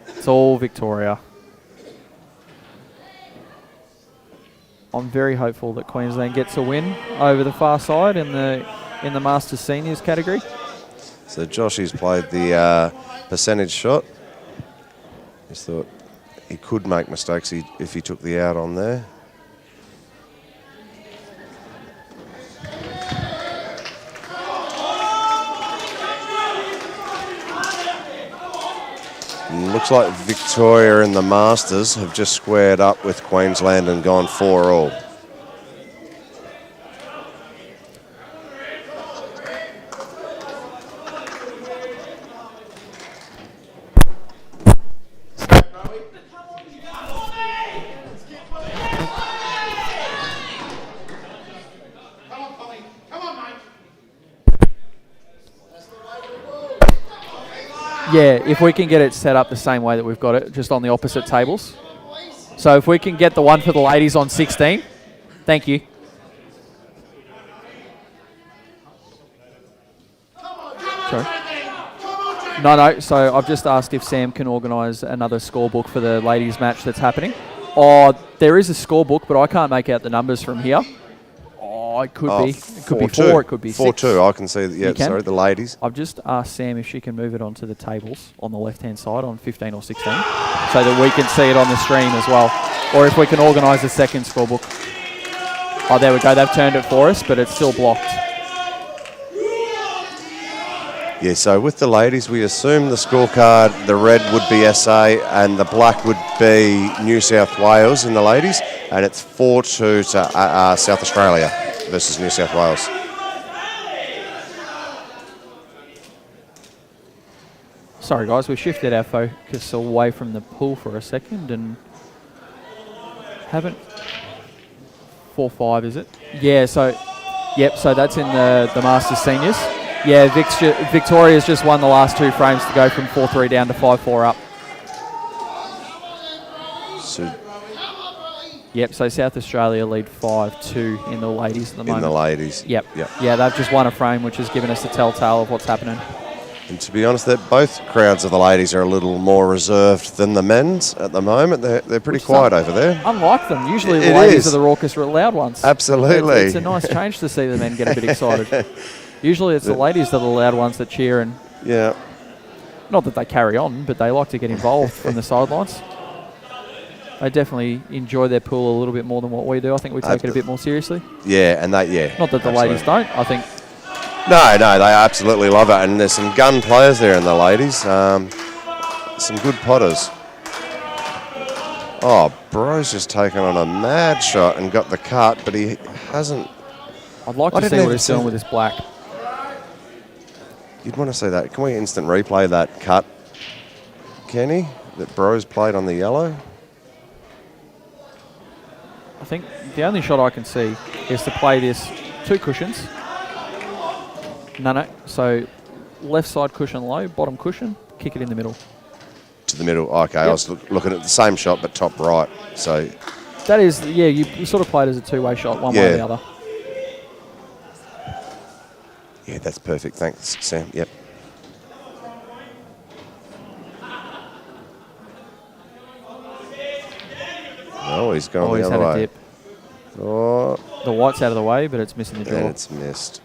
It's all Victoria. I'm very hopeful that Queensland gets a win over the far side in the Masters Seniors category. So Joshy's played the percentage shot. Just thought he could make mistakes if he took the out on there. And looks like Victoria and the Masters have just squared up with Queensland and gone 4-all. Yeah, if we can get it set up the same way that we've got it, just on the opposite tables. So if we can get the one for the ladies on 16, thank you. Sorry. No, so I've just asked if Sam can organise another scorebook for the ladies match that's happening. Oh, there is a scorebook, but I can't make out the numbers from here. Oh, it could be. It could be 4, it could be 6. 4-2, I can see that. Yeah, You can? sorry, the ladies. I've just asked Sam if she can move it onto the tables on the left-hand side on 15 or 16 so that we can see it on the stream as well. Or if we can organise a second scorebook. Oh, there we go. They've turned it for us, but it's still blocked. Yeah, so with the ladies, we assume the scorecard, the red would be SA and the black would be New South Wales in the ladies, and it's 4-2 to South Australia versus New South Wales. Sorry, guys, we shifted our focus away from the pool for a second and haven't... 4-5, is it? Yeah, so... Yep, so that's in the Masters Seniors. Yeah, Victoria's just won the last 2 frames to go from 4-3 down to 5-4 up. So, yep, so South Australia lead 5-2 in the ladies at the moment. in the ladies. Yep. Yep. Yeah, they've just won a frame, which has given us the telltale of what's happening. And to be honest, that both crowds of the ladies are a little more reserved than the men's at the moment. They're pretty quiet over there. Unlike them, usually the It ladies is. are the raucous, loud ones. Absolutely. It's a nice change to see the men get a bit excited. Usually it's the ladies that are the loud ones that cheer, and Yeah. not that they carry on, but they like to get involved from the sidelines. They definitely enjoy their pool a little bit more than what we do. I think we take it a bit more seriously. Yeah, and that, yeah. Not that the ladies don't. I think No, they absolutely love it. And there's some gun players there in the ladies. Some good potters. Oh, Bro's just taken on a mad shot and got the cut, but he hasn't. I'd like I to didn't see what even he's see doing that. with this black. You'd want to see that. Can we instant replay that cut, Kenny, that Bro's played on the yellow? I think the only shot I can see is to play this 2 cushions. No. So left side cushion low, bottom cushion, kick it in the middle. To the middle. Okay, I was looking at the same shot, but top right. So That is, yeah, you sort of play it as a 2-way shot, one way or the other. yeah, that's perfect. Thanks, Sam. Yep. Oh, he's going Oh, the he's other had a way. dip. Oh, The white's out of the way, but it's missing the draw. and it's missed.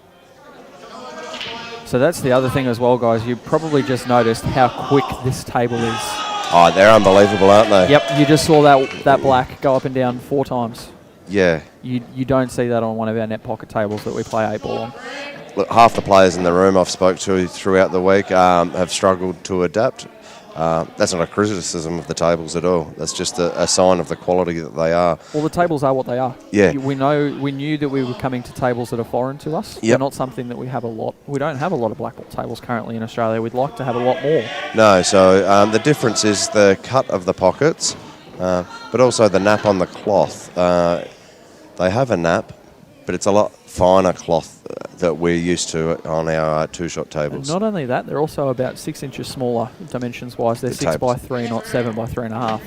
So that's the other thing as well, guys. You probably just noticed how quick this table is. Oh, they're unbelievable, aren't they? Yep, you just saw that black go up and down 4 times. Yeah. You don't see that on one of our net pocket tables that we play 8-ball on. Look, half the players in the room I've spoke to throughout the week have struggled to adapt. That's not a criticism of the tables at all. That's just a sign of the quality that they are. Well, the tables are what they are. Yeah. We knew that we were coming to tables that are foreign to us. Yep. They're not something that we have a lot. We don't have a lot of black ball tables currently in Australia. We'd like to have a lot more. No, so the difference is the cut of the pockets, but also the nap on the cloth. They have a nap, but it's a lot finer cloth that we're used to on our 2-shot tables. And not only that, they're also about 6 inches smaller dimensions-wise. They're The 6 tables. by 3, not 7 by 3.5.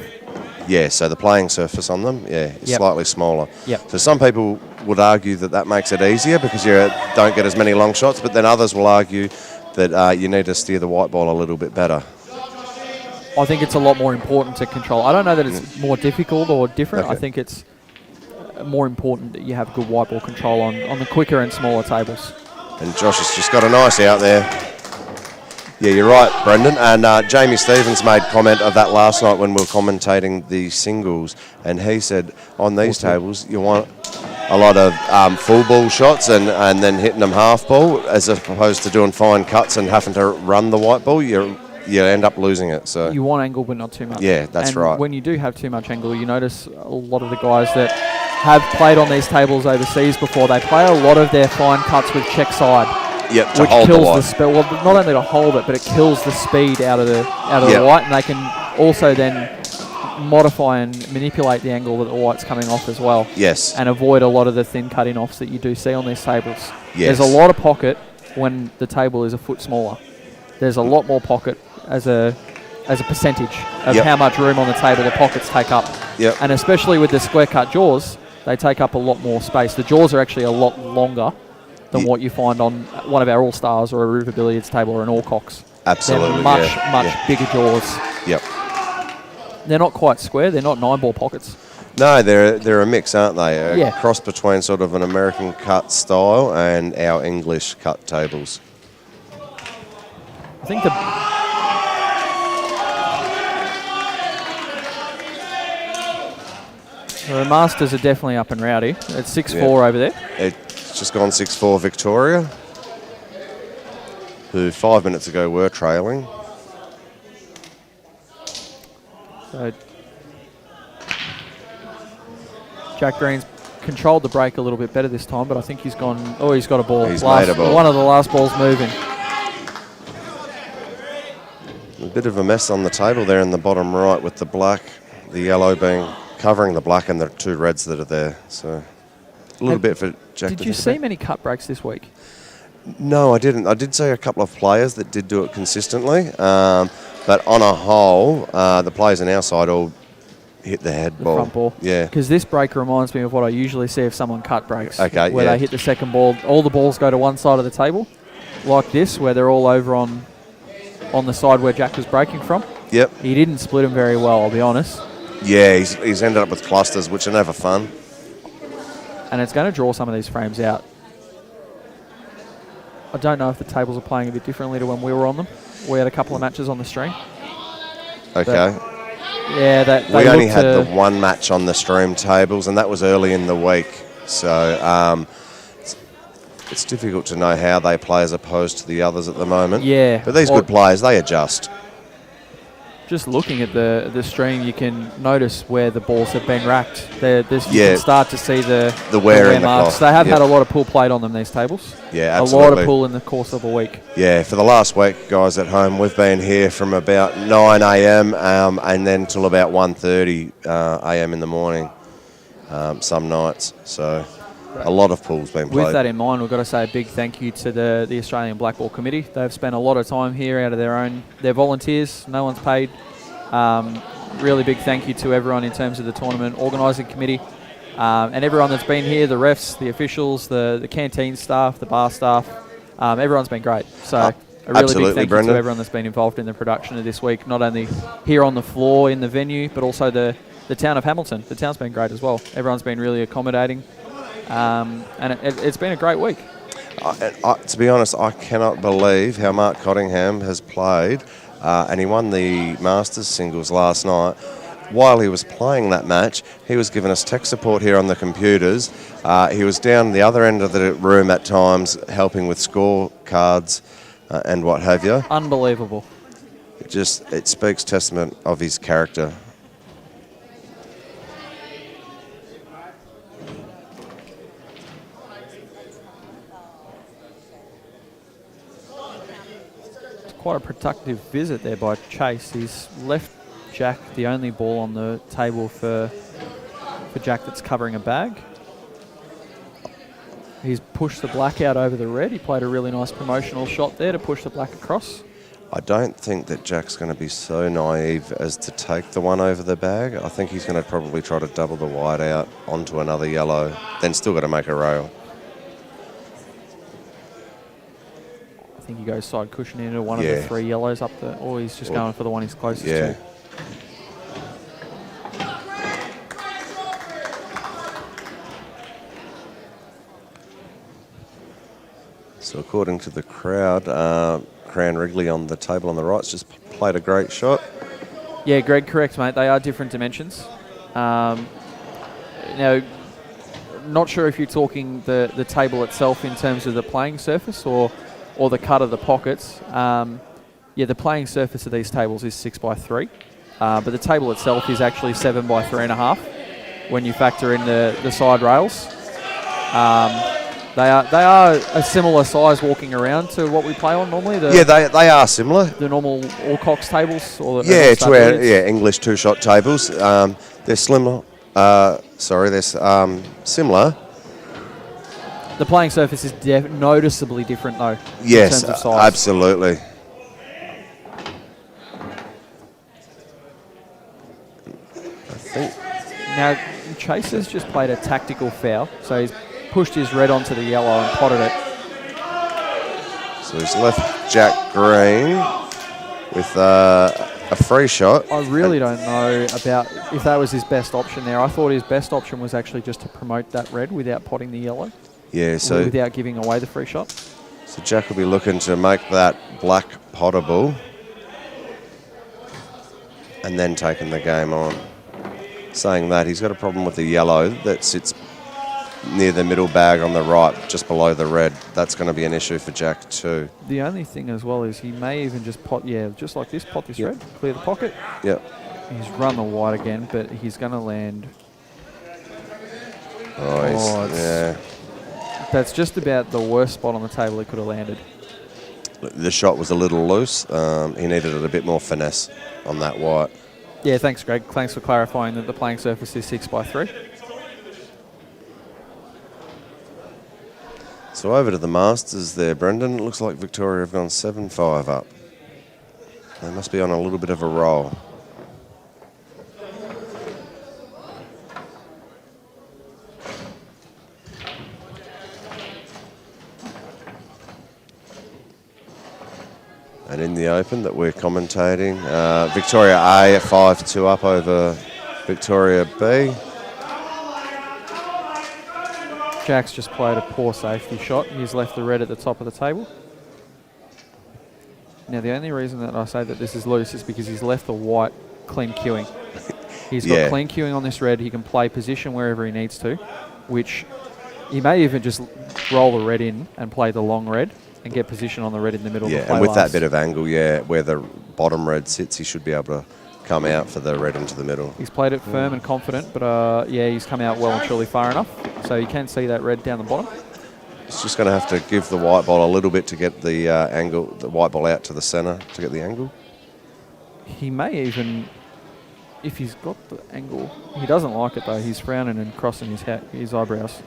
Yeah, so the playing surface on them, is Yep. slightly smaller. Yep. So some people would argue that makes it easier because you don't get as many long shots, but then others will argue that you need to steer the white ball a little bit better. I think it's a lot more important to control. I don't know that it's more difficult or different. Okay. I think it's more important that you have good white ball control on the quicker and smaller tables. And Josh has just got a nice out there. Yeah, you're right, Brendan. And Jamie Stevens made comment of that last night when we were commentating the singles, and he said on these tables you want a lot of full ball shots and then hitting them half ball, as opposed to doing fine cuts and having to run the white ball. You end up losing it. So You want angle, but not too much. Yeah, that's and right. When you do have too much angle, you notice a lot of the guys that have played on these tables overseas before, they play a lot of their fine cuts with check side. Yep, to which hold the kills white. the speed. Well, not only to hold it, but it kills the speed out of the white, and they can also then modify and manipulate the angle that the white's coming off as well. Yes. And avoid a lot of the thin cutting offs that you do see on these tables. Yes. There's a lot of pocket when the table is a foot smaller. There's a lot more pocket as a percentage of Yep. how much room on the table the pockets take up. Yep. And especially with the square cut jaws, they take up a lot more space. The jaws are actually a lot longer than what you find on one of our All-Stars or a River Billiards table or an All-Cox. Absolutely. They're much bigger jaws. Yep. They're not quite square. They're not 9-ball pockets. No, they're a mix, aren't they? A Yeah. cross between sort of an American cut style and our English cut tables. I think the Masters are definitely up and rowdy. It's 6-4 over there. It's just gone 6-4 Victoria. who 5 minutes ago were trailing. So Jack Green's controlled the break a little bit better this time, but I think he's gone. Oh, he's got a ball. He's made a ball. One of the last balls moving. A bit of a mess on the table there in the bottom right with the black, the yellow being covering the black and the 2 reds that are there. So a little bit for Jack. Did you see many cut breaks this week? No, I didn't. I did see a couple of players that did do it consistently, but on a whole, the players on our side all hit the head ball. Front ball. Yeah. Because this break reminds me of what I usually see if someone cut breaks. Okay, where they hit the second ball, all the balls go to one side of the table, like this, where they're all over on the side where Jack was breaking from. Yep. He didn't split them very well, I'll be honest. Yeah, he's ended up with clusters, which are never fun. And it's going to draw some of these frames out. I don't know if the tables are playing a bit differently to when we were on them. We had a couple of matches on the stream. Okay. Yeah, they we only had the one match on the stream tables, and that was early in the week. So it's difficult to know how they play as opposed to the others at the moment. Yeah. But these good players, they adjust. Just looking at the stream, you can notice where the balls have been racked. You can start to see the wear in the marks. cloth. They have had a lot of pull played on them, these tables. Yeah, absolutely. A lot of pull in the course of a week. Yeah, for the last week, guys at home, we've been here from about 9 a.m. And then till about 1:30 a.m. in the morning, some nights. So a lot of pools being played. With that in mind, we've got to say a big thank you to the Australian Blackball Committee. They've spent a lot of time here out of their volunteers. No one's paid. Really big thank you to everyone in terms of the tournament organising committee and everyone that's been here, the refs, the officials, the canteen staff, the bar staff. Everyone's been great. So a really big thank you to everyone that's been involved in the production of this week, not only here on the floor in the venue, but also the town of Hamilton. The town's been great as well. Everyone's been really accommodating. And it's been a great week. To be honest, I cannot believe how Mark Cottingham has played, and he won the Masters singles last night. While he was playing that match, he was giving us tech support here on the computers. He was down the other end of the room at times, helping with scorecards and what have you. Unbelievable. It speaks testament of his character. Quite a productive visit there by Chase. He's left Jack the only ball on the table for Jack that's covering a bag. He's pushed the black out over the red. He played a really nice promotional shot there to push the black across. I don't think that Jack's going to be so naive as to take the one over the bag. I think he's going to probably try to double the white out onto another yellow, then still got to make a rail. I think he goes side cushioning into one of the 3 yellows up there, or he's just going for the one he's closest to. So according to the crowd, Cran Wrigley on the table on the right's just played a great shot. Yeah, Greg, correct, mate. They are different dimensions. Now, not sure if you're talking the table itself in terms of the playing surface or the cut of the pockets. The playing surface of these tables is 6x3, but the table itself is actually 7x3.5 when you factor in the side rails. They are a similar size walking around to what we play on normally. They are similar. The normal All-Cox tables? Or English 2-shot tables. They're similar. Similar. The playing surface is noticeably different, though. Yes, in terms of size. Absolutely. Now, Chase has just played a tactical foul, so he's pushed his red onto the yellow and potted it. So he's left Jack Green with a free shot. I really don't know about if that was his best option there. I thought his best option was actually just to promote that red without potting the yellow. Yeah, so without giving away the free shot. So Jack will be looking to make that black pottable and then taking the game on. Saying that, he's got a problem with the yellow that sits near the middle bag on the right, just below the red. That's going to be an issue for Jack too. The only thing as well is he may even just pot, just like this, pot this red, clear the pocket. Yep. He's run the white again, but he's going to land. Yeah. That's just about the worst spot on the table he could have landed. The shot was a little loose. He needed a bit more finesse on that white. Yeah, thanks, Greg. Thanks for clarifying that the playing surface is 6x3. So over to the Masters there, Brendan. It looks like Victoria have gone 7-5 up. They must be on a little bit of a roll. And in the Open that we're commentating, Victoria A at 5-2 up over Victoria B. Jack's just played a poor safety shot. He's left the red at the top of the table. Now, the only reason that I say that this is loose is because he's left the white clean queuing. He's got clean queuing on this red. He can play position wherever he needs to, which he may even just roll the red in and play the long red and get position on the red in the middle. Yeah, and with that bit of angle, where the bottom red sits, he should be able to come out for the red into the middle. He's played it firm and confident, but he's come out well and truly far enough. So you can see that red down the bottom. He's just going to have to give the white ball a little bit to get the angle, the white ball out to the centre to get the angle. He may even, if he's got the angle, he doesn't like it though. He's frowning and crossing his eyebrows.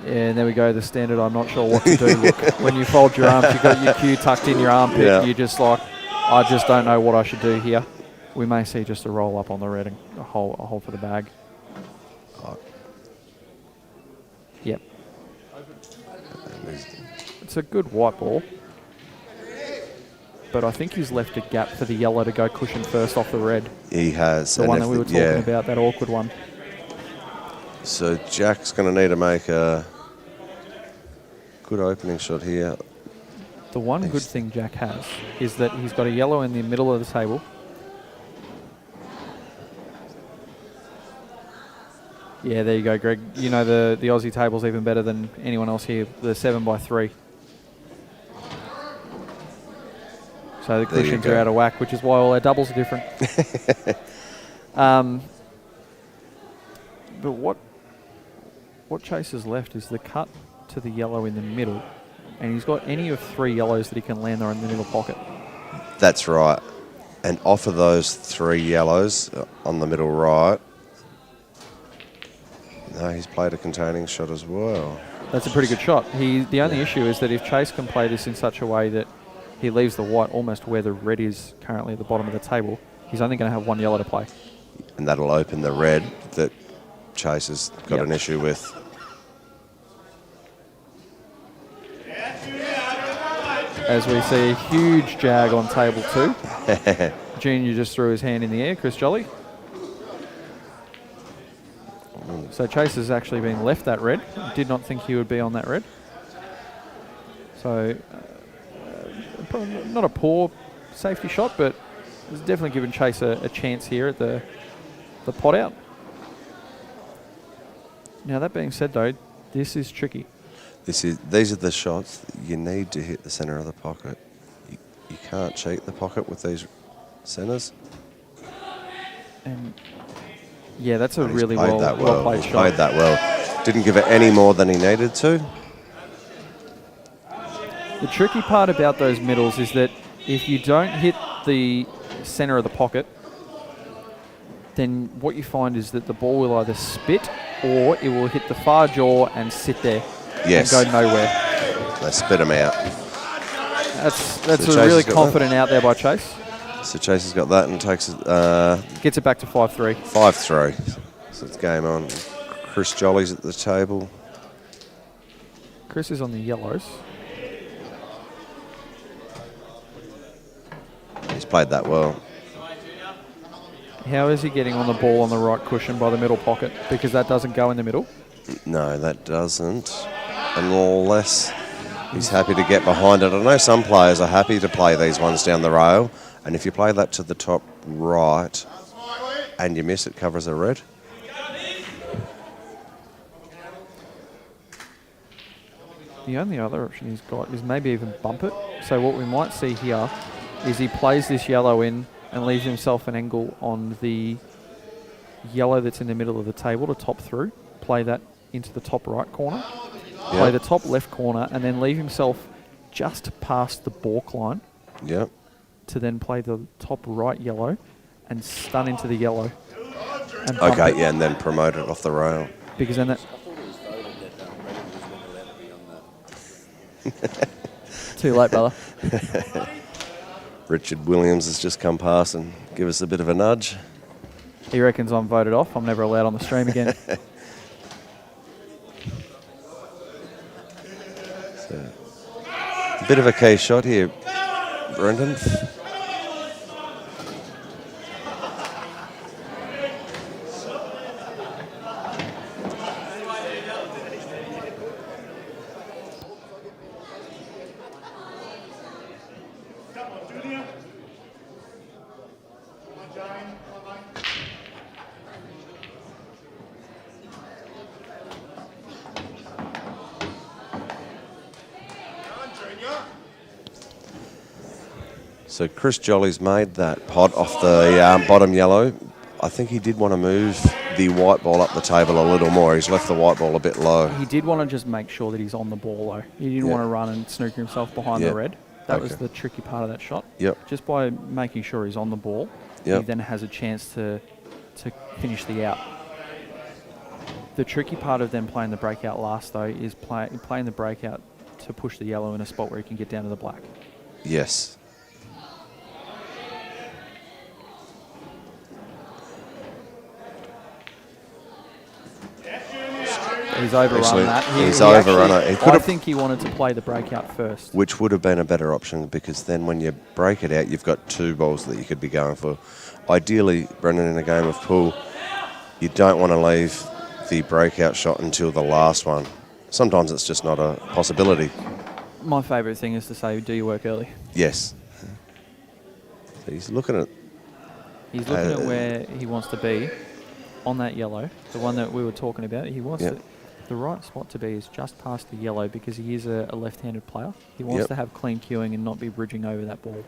Yeah, and there we go, the standard I'm not sure what to do. Look, when you fold your arms, you've got your cue tucked in your armpit, you're just like, I just don't know what I should do here. We may see just a roll up on the red and a hole for the bag. Yep. It's a good white ball. But I think he's left a gap for the yellow to go cushion first off the red. He has. The one that we were talking about, that awkward one. So Jack's going to need to make a good opening shot here. The one good thing Jack has is that he's got a yellow in the middle of the table. Yeah, there you go, Greg. You know the Aussie table's even better than anyone else here, the 7x3. So the cushions are out of whack, which is why all our doubles are different. But what Chase has left is the cut to the yellow in the middle, and he's got any of 3 yellows that he can land there in the middle pocket. That's right. And off of those 3 yellows on the middle right, no, he's played a containing shot as well. That's a pretty good shot. The only issue is that if Chase can play this in such a way that he leaves the white almost where the red is currently at the bottom of the table, he's only going to have 1 yellow to play. And that'll open the red that Chase has got an issue with. As we see a huge jag on table 2. Junior just threw his hand in the air, Chris Jolly. So Chase has actually been left that red. Did not think he would be on that red. So not a poor safety shot, but it's definitely given Chase a chance here at the pot out. Now that being said though, this is tricky. These are the shots that you need to hit the centre of the pocket. You can't cheat the pocket with these centres. And yeah, that's a really well played shot. shot. Played that well. Didn't give it any more than he needed to. The tricky part about those middles is that if you don't hit the centre of the pocket, then what you find is that the ball will either spit or it will hit the far jaw and sit there and go nowhere. They spit them out. That's a really confident out there by Chase. So Chase has got that and takes it. Gets it back to 5-3. 5-3. So it's game on. Chris Jolly's at the table. Chris is on the yellows. He's played that well. How is he getting on the ball on the right cushion by the middle pocket? Because that doesn't go in the middle. No, that doesn't. Unless he's happy to get behind it. I know some players are happy to play these ones down the rail. And if you play that to the top right and you miss, it covers a red. The only other option he's got is maybe even bump it. So what we might see here is he plays this yellow in and leaves himself an angle on the yellow that's in the middle of the table to top through. Play that into the top right corner. Yep. Play the top left corner and then leave himself just past the balk line. Yep. To then play the top right yellow and stun into the yellow. And bump Okay, it. yeah, and then promote it off the rail. Because then that... Too late, brother. Richard Williams has just come past and give us a bit of a nudge. He reckons I'm voted off. I'm never allowed on the stream again. So, a bit of a key shot here, Brendan. So Chris Jolly's made that pot off the bottom yellow. I think he did want to move the white ball up the table a little more. He's left the white ball a bit low. He did want to just make sure that he's on the ball, though. He didn't want to run and snooker himself behind the red. That was the tricky part of that shot. Yep. Just by making sure he's on the ball, he then has a chance to finish the out. The tricky part of them playing the breakout last, though, is playing the breakout to push the yellow in a spot where he can get down to the black. Yes. He's overrun that. He's overrun it. I think he wanted to play the breakout first. Which would have been a better option, because then when you break it out, you've got two balls that you could be going for. Ideally, Brendan, in a game of pool, you don't want to leave the breakout shot until the last one. Sometimes it's just not a possibility. My favourite thing is to say, do your work early. Yes. So he's looking at... He's looking at where he wants to be on that yellow, the one that we were talking about. He wants the right spot to be is just past the yellow, because he is a left-handed player. He wants to have clean queuing and not be bridging over that ball.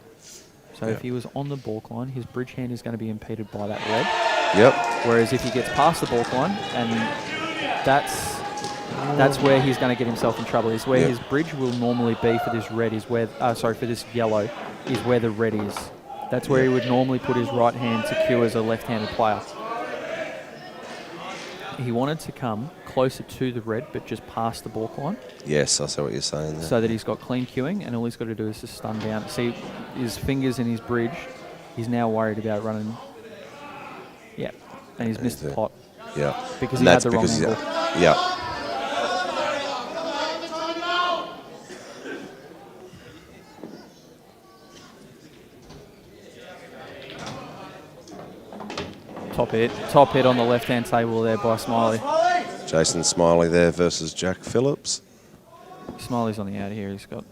So if he was on the balk line, his bridge hand is going to be impeded by that red. Yep. Whereas if he gets past the balk line, and that's where he's going to get himself in trouble. Is where his bridge will normally be for this red is where for this yellow is where the red is. That's where he would normally put his right hand to cue as a left-handed player. He wanted to come closer to the red, but just past the balk line. Yes, I see what you're saying there. So that he's got clean queuing, and all he's got to do is just stun down. See, his fingers in his bridge, he's now worried about running. Yeah, and he's missed the pot. Yeah. Because he had the wrong angle. Yeah. Top hit on the left-hand table there by Smiley. Jason Smiley there versus Jack Phillips. Smiley's on the out here. He's got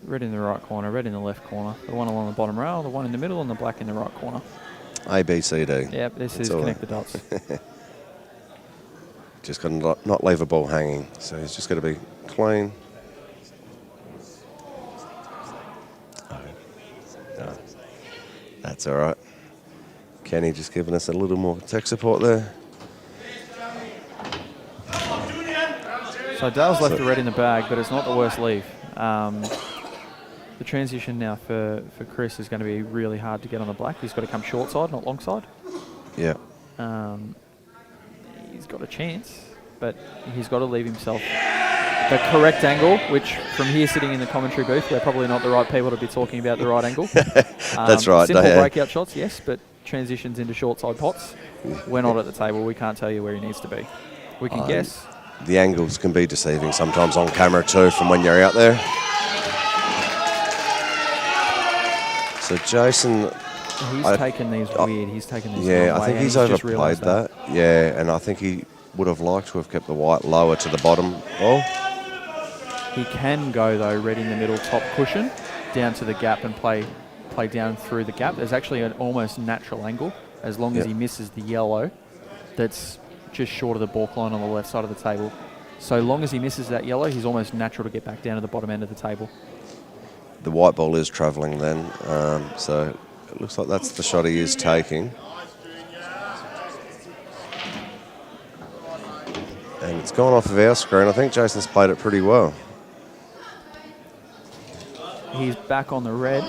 red in the right corner, red in the left corner, the one along the bottom rail, the one in the middle, and the black in the right corner. A, B, C, D. Yep, this is connect the dots. Just got to not leave a ball hanging. So he's just got to be clean. No, that's all right. Kenny just giving us a little more tech support there. So Dale's left the red in the bag, but it's not the worst leave. The transition now for Chris is going to be really hard to get on the black. He's got to come short side, not long side. Yeah. He's got a chance, but he's got to leave himself the correct angle, which from here sitting in the commentary booth, we're probably not the right people to be talking about the right angle. That's right. Simple breakout shots, yes, but transitions into short side pots, we're not at the table. We can't tell you where he needs to be. We can guess. The angles can be deceiving sometimes on camera too from when you're out there. So Jason... He's taken these weird. He's taken these I think he's overplayed that. Yeah, and I think he would have liked to have kept the white lower to the bottom ball. He can go, though, red in the middle, top cushion, down to the gap and play down through the gap. There's actually an almost natural angle, as long as he misses the yellow that's just short of the balk line on the left side of the table. So long as he misses that yellow, he's almost natural to get back down to the bottom end of the table. The white ball is travelling then, so it looks like that's the shot he is taking. And it's gone off of our screen. I think Jason's played it pretty well. He's back on the red.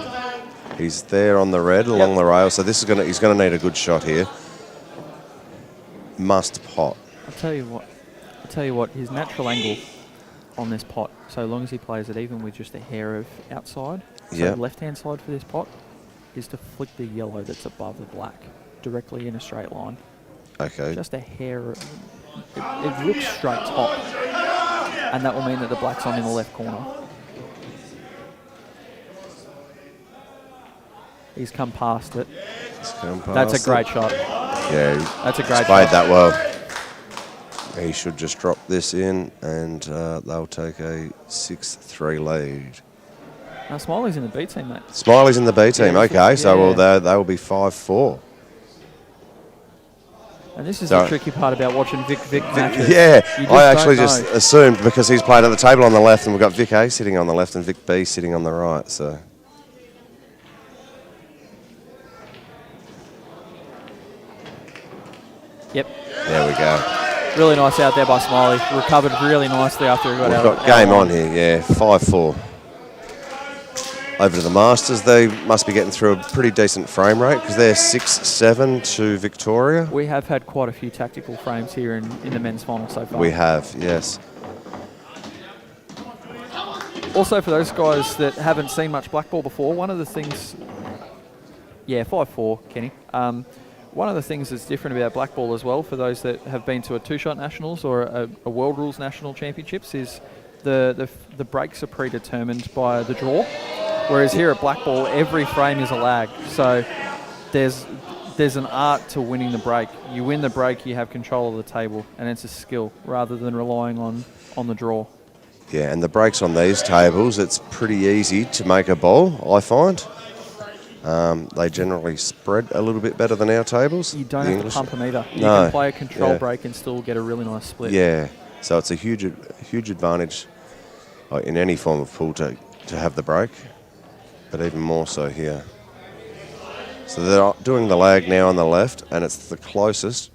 He's there on the red along the rail, so this is he's gonna need a good shot here. Must pot. I'll tell you what, his natural angle on this pot, so long as he plays it even with just a hair of outside, so left-hand side for this pot, is to flick the yellow that's above the black directly in a straight line. Okay. Just a hair. It looks straight top, and that will mean that the black's on in the left corner. He's come past it. That's a great shot. Yeah, that's a great shot. Played that well. He should just drop this in, and they'll take a 6-3 lead. Now Smiley's in the B team, mate. Smiley's in the B team. Okay, so they will be 5-4. And this is the tricky part about watching VIC matches. Yeah, I actually just assumed because he's played at the table on the left, and we've got VIC A sitting on the left and VIC B sitting on the right. So. Yep. There we go. Really nice out there by Smiley. Recovered really nicely after he got out. We've got game on here, yeah, 5-4. Over to the Masters, they must be getting through a pretty decent frame rate because they're 6-7 to Victoria. We have had quite a few tactical frames here in the men's final so far. We have, yes. Also, for those guys that haven't seen much blackball before, one of the things... Yeah, 5-4, Kenny. One of the things that's different about blackball as well, for those that have been to a two-shot nationals or a World Rules National Championships, is the breaks are predetermined by the draw. Whereas here at blackball, every frame is a lag. So there's an art to winning the break. You win the break, you have control of the table, and it's a skill rather than relying on the draw. Yeah, and the breaks on these tables, it's pretty easy to make a bowl, I find. They generally spread a little bit better than our tables. You don't have to pump them either. You can play a control break and still get a really nice split. Yeah, so it's a huge advantage in any form of pool to have the break, but even more so here. So they're doing the lag now on the left, and it's the closest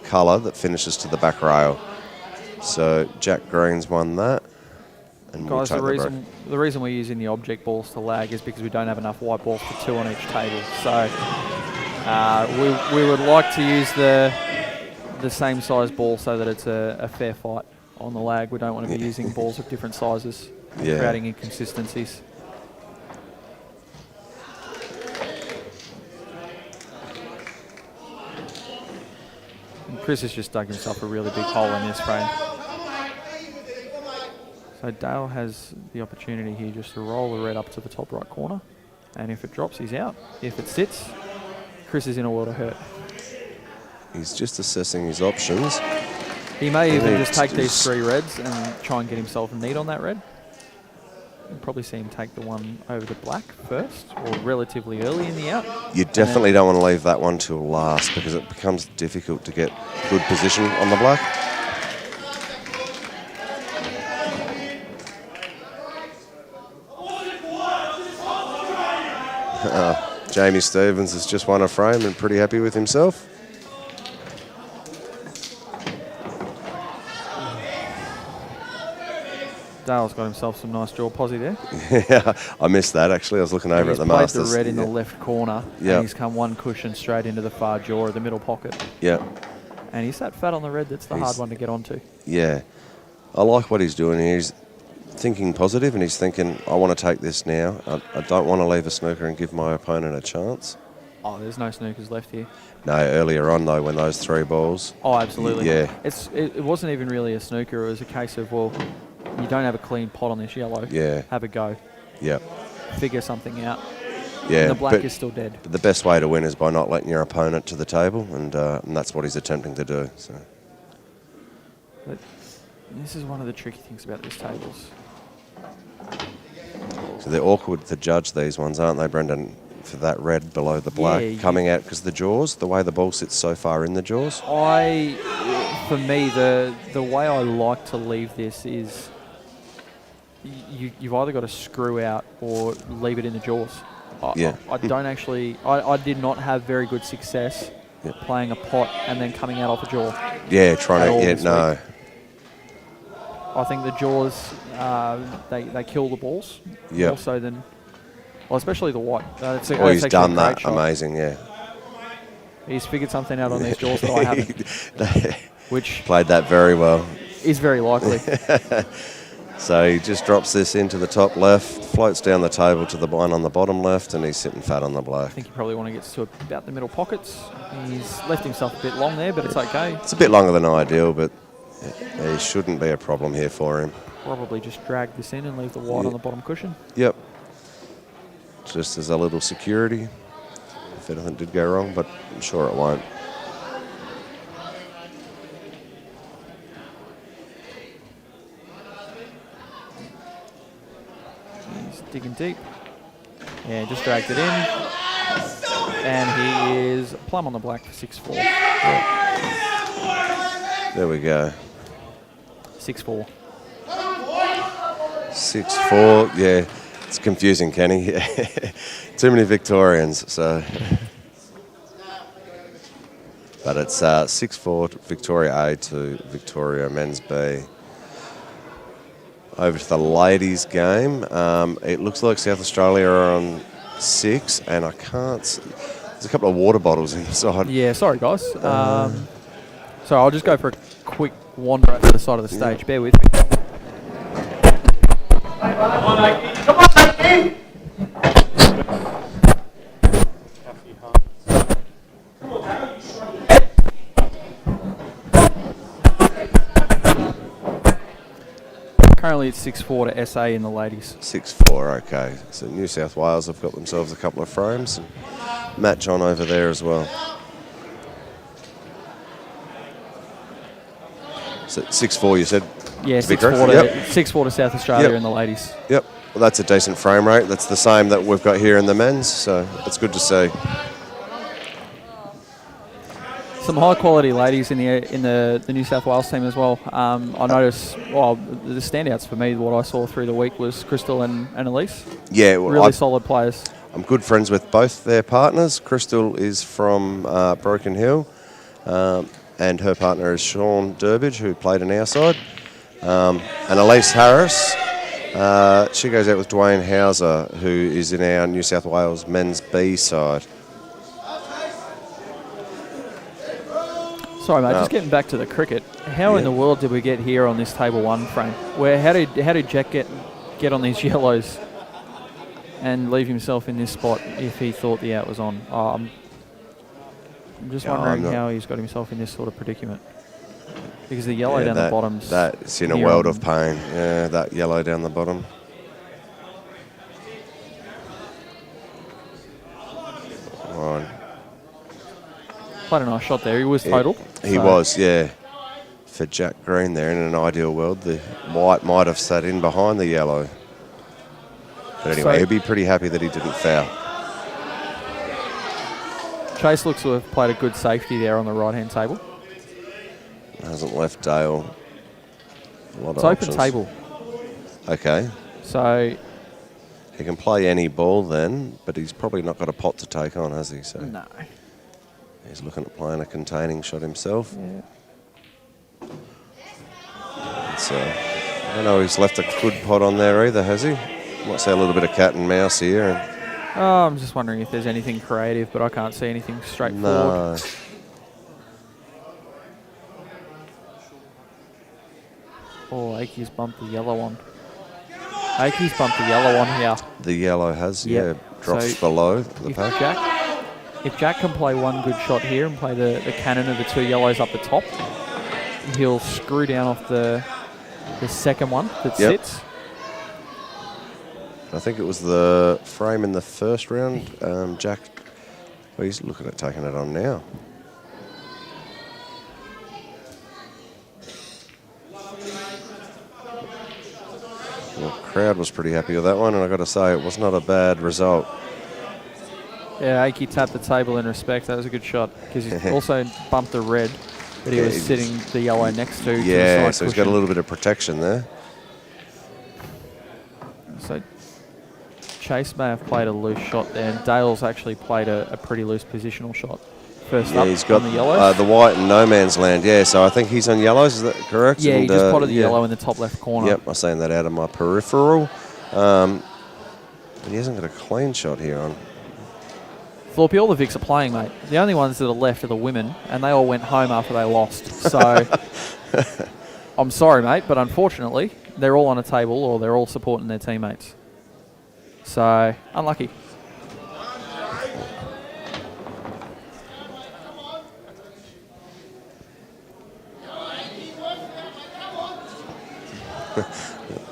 colour that finishes to the back rail. So Jack Green's won that. And guys, the reason we're using the object balls to lag is because we don't have enough white balls for 2 on each table. So we would like to use the same size ball so that it's a fair fight on the lag. We don't want to be using balls of different sizes, creating inconsistencies. And Chris has just dug himself a really big hole in this frame. So Dale has the opportunity here just to roll the red up to the top right corner. And if it drops, he's out. If it sits, Chris is in a world of hurt. He's just assessing his options. He may even just take these 3 reds and try and get himself a need on that red. You'll probably see him take the one over the black first, or relatively early in the out. You definitely don't want to leave that one till last because it becomes difficult to get good position on the black. Jamie Stevens has just won a frame and pretty happy with himself. Dale's got himself some nice draw posse there. Yeah, I missed that actually. I was looking over at the Masters. He's played the red in the left corner, and he's come one cushion straight into the far jaw of the middle pocket. Yeah. And he's that fat on the red that's the hard one to get onto. Yeah. I like what he's doing here. He's thinking positive, and he's thinking, I want to take this now. I don't want to leave a snooker and give my opponent a chance. Oh, there's no snookers left here. No, earlier on, though, when those 3 balls. Oh, absolutely. Yeah. It wasn't even really a snooker. It was a case of, well, you don't have a clean pot on this yellow. Yeah. Have a go. Yeah. Figure something out. Yeah. And the black is still dead. But the best way to win is by not letting your opponent to the table, and that's what he's attempting to do. So. But this is one of the tricky things about these tables. So they're awkward to judge these ones, aren't they, Brendan? for that red below the black Yeah, coming out because the jaws, the way the ball sits so far in the jaws. For me, the way I like to leave this is you've either got to screw out or leave it in the jaws. I don't actually. I did not have very good success playing a pot and then coming out off a jaw. Yeah, trying to. Yeah, no. I think the jaws they kill the balls more so than, well, especially the white. He's done that. Amazing, yeah. He's figured something out on these jaws that I haven't. Which played that very well. Is very likely. So he just drops this into the top left, floats down the table to the one on the bottom left, and he's sitting fat on the black. I think he probably want to get to about the middle pockets. He's left himself a bit long there, but it's okay. It's a bit longer than ideal, but it shouldn't be a problem here for him. Probably just drag this in and leave the white on the bottom cushion. Yep. Just as a little security, if anything did go wrong, but I'm sure it won't. Digging deep. Yeah, just dragged it in. And he is plumb on the black for 6-4. Yeah. There we go. 6-4. 6-4, yeah. It's confusing, Kenny. Too many Victorians, so. But it's 6-4 Victoria A to Victoria Men's B. Over to the ladies' game. It looks like South Australia are on 6, and I can't see. There's a couple of water bottles inside. Yeah, sorry, guys. So I'll just go for a quick wander over to the side of the stage. Bear with me. Come on, Nike. Come on, Nike. Currently it's 6-4 to SA in the ladies. 6-4, okay. So New South Wales have got themselves a couple of frames. And match on over there as well. So 6-4, you said? Yeah, 6-4 to South Australia in the ladies. Yep. Well, that's a decent frame rate. That's the same that we've got here in the men's, so it's good to see. Some high quality ladies in the New South Wales team as well. I noticed, well, the standouts for me, what I saw through the week was Crystal and Elise. Yeah, well, really solid players. I'm good friends with both their partners. Crystal is from Broken Hill, and her partner is Sean Durbidge, who played in our side. And Elise Harris, she goes out with Dwayne Hauser, who is in our New South Wales men's B side. Sorry, mate. Just getting back to the cricket. How in the world did we get here on this table one frame? How did Jack get on these yellows and leave himself in this spot if he thought the out was on? I'm just wondering how he's got himself in this sort of predicament. Because the yellow down the bottom's that's in a world of pain. Yeah, that yellow down the bottom. Right. Played a nice shot there. He was total. He was, yeah. For Jack Green there, in an ideal world, the white might have sat in behind the yellow. But anyway, he'd be pretty happy that he didn't foul. Chase looks to have played a good safety there on the right-hand table. Hasn't left Dale a lot of options. It's open table. Okay. So he can play any ball then, but he's probably not got a pot to take on, has he? So no. He's looking at playing a containing shot himself. Yeah. It's, I don't know he's left a good pot on there either, has he? Might see a little bit of cat and mouse here. And I'm just wondering if there's anything creative, but I can't see anything straightforward. No. Oh, Akey's bumped the yellow one. Akey's bumped the yellow one here. The yellow has, drops below the pack. If Jack can play one good shot here and play the cannon of the two yellows up the top, he'll screw down off the second one that sits. I think it was the frame in the first round. Jack, well, he's looking at taking it on now. Well, the crowd was pretty happy with that one, and I've got to say it was not a bad result. Yeah, Aki tapped the table in respect. That was a good shot because he also bumped the red, but he was sitting the yellow next to. Yeah, the side so he's got a cushion. little bit of protection there. So Chase may have played a loose shot there, and Dale's actually played a pretty loose positional shot. First Yeah, up he's got on the yellows. the white and no man's land. Yeah, so I think he's on yellows. Is that correct? Yeah, he And, just potted the yeah. yellow in the top left corner. Yep, I'm saying that out of my peripheral. But he hasn't got a clean shot here on. Thorpe, all the Vics are playing, mate. The only ones that are left are the women, and they all went home after they lost. So I'm sorry, mate, but unfortunately, they're all on a table or they're all supporting their teammates. So, unlucky.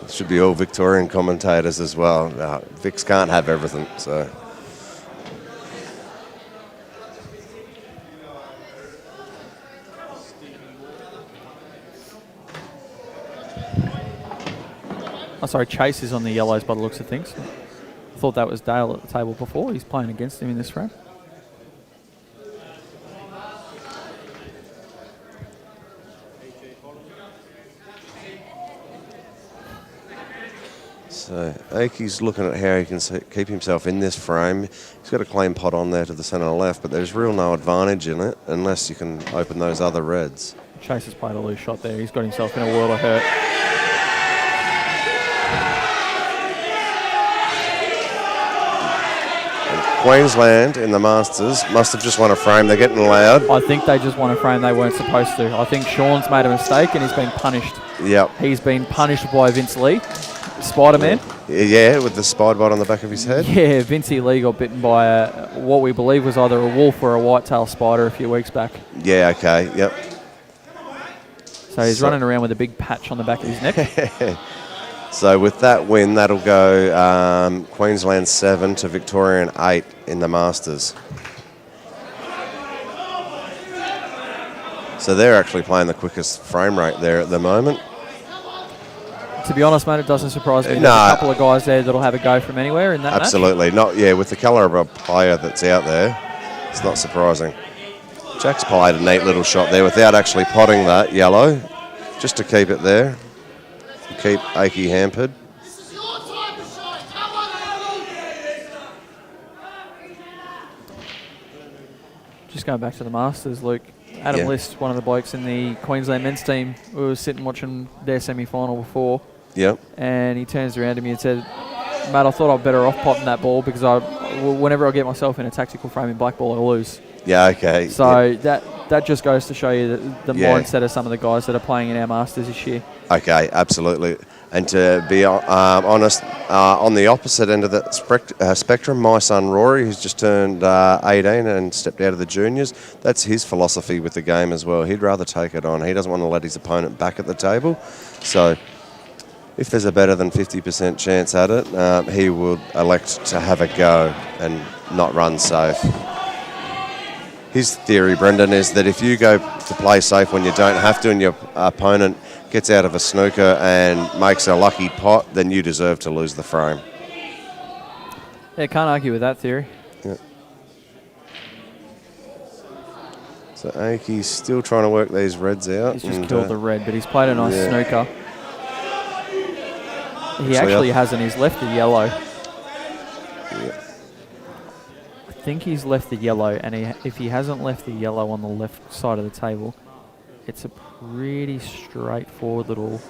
Should be all Victorian commentators as well. Vics can't have everything, so. Oh, sorry, Chase is on the yellows by the looks of things. I thought that was Dale at the table before. He's playing against him in this frame. So Aki's looking at how he can keep himself in this frame. He's got a clean pot on there to the centre left, but there's real no advantage in it unless you can open those other reds. Chase has played a loose shot there. He's got himself in a world of hurt. Queensland in the Masters must have just won a frame. They're getting loud. I think they just won a frame they weren't supposed to. I think Sean's made a mistake and he's been punished. Yep. He's been punished by Vince Lee, Spider-Man. Yeah, with the spider bite on the back of his head. Yeah, Vincey Lee got bitten by what we believe was either a wolf or a whitetail spider a few weeks back. Yeah, okay, yep. So he's running around with a big patch on the back of his neck. So with that win, that'll go Queensland 7 to Victorian 8 in the Masters. So they're actually playing the quickest frame rate there at the moment. To be honest, mate, it doesn't surprise me. No. There's a couple of guys there that'll have a go from anywhere in that match. Absolutely. Not, yeah, with the calibre of player that's out there, it's not surprising. Jack's played a neat little shot there without actually potting that yellow, just to keep it there. Keep Aki hampered. Just going back to the Masters, Luke. Adam List, one of the blokes in the Queensland men's team, we were sitting watching their semi-final before. Yep. And he turns around to me and said, "Mate, I thought I'd better off potting that ball because whenever I get myself in a tactical frame in Blackball, I lose." Yeah, okay. So that just goes to show you the mindset of some of the guys that are playing in our Masters this year. Okay, absolutely. And to be honest, on the opposite end of the spectrum, my son Rory, who's just turned 18 and stepped out of the juniors, that's his philosophy with the game as well. He'd rather take it on. He doesn't want to let his opponent back at the table. So if there's a better than 50% chance at it, he would elect to have a go and not run safe. His theory, Brendan, is that if you go to play safe when you don't have to and your opponent gets out of a snooker and makes a lucky pot, then you deserve to lose the frame. Yeah, can't argue with that theory. Yeah. So Aki's still trying to work these reds out. He's just killed the red, but he's played a nice snooker. He actually hasn't. He's left the yellow. Yeah. I think he's left the yellow, and if he hasn't left the yellow on the left side of the table, it's a pretty straightforward little,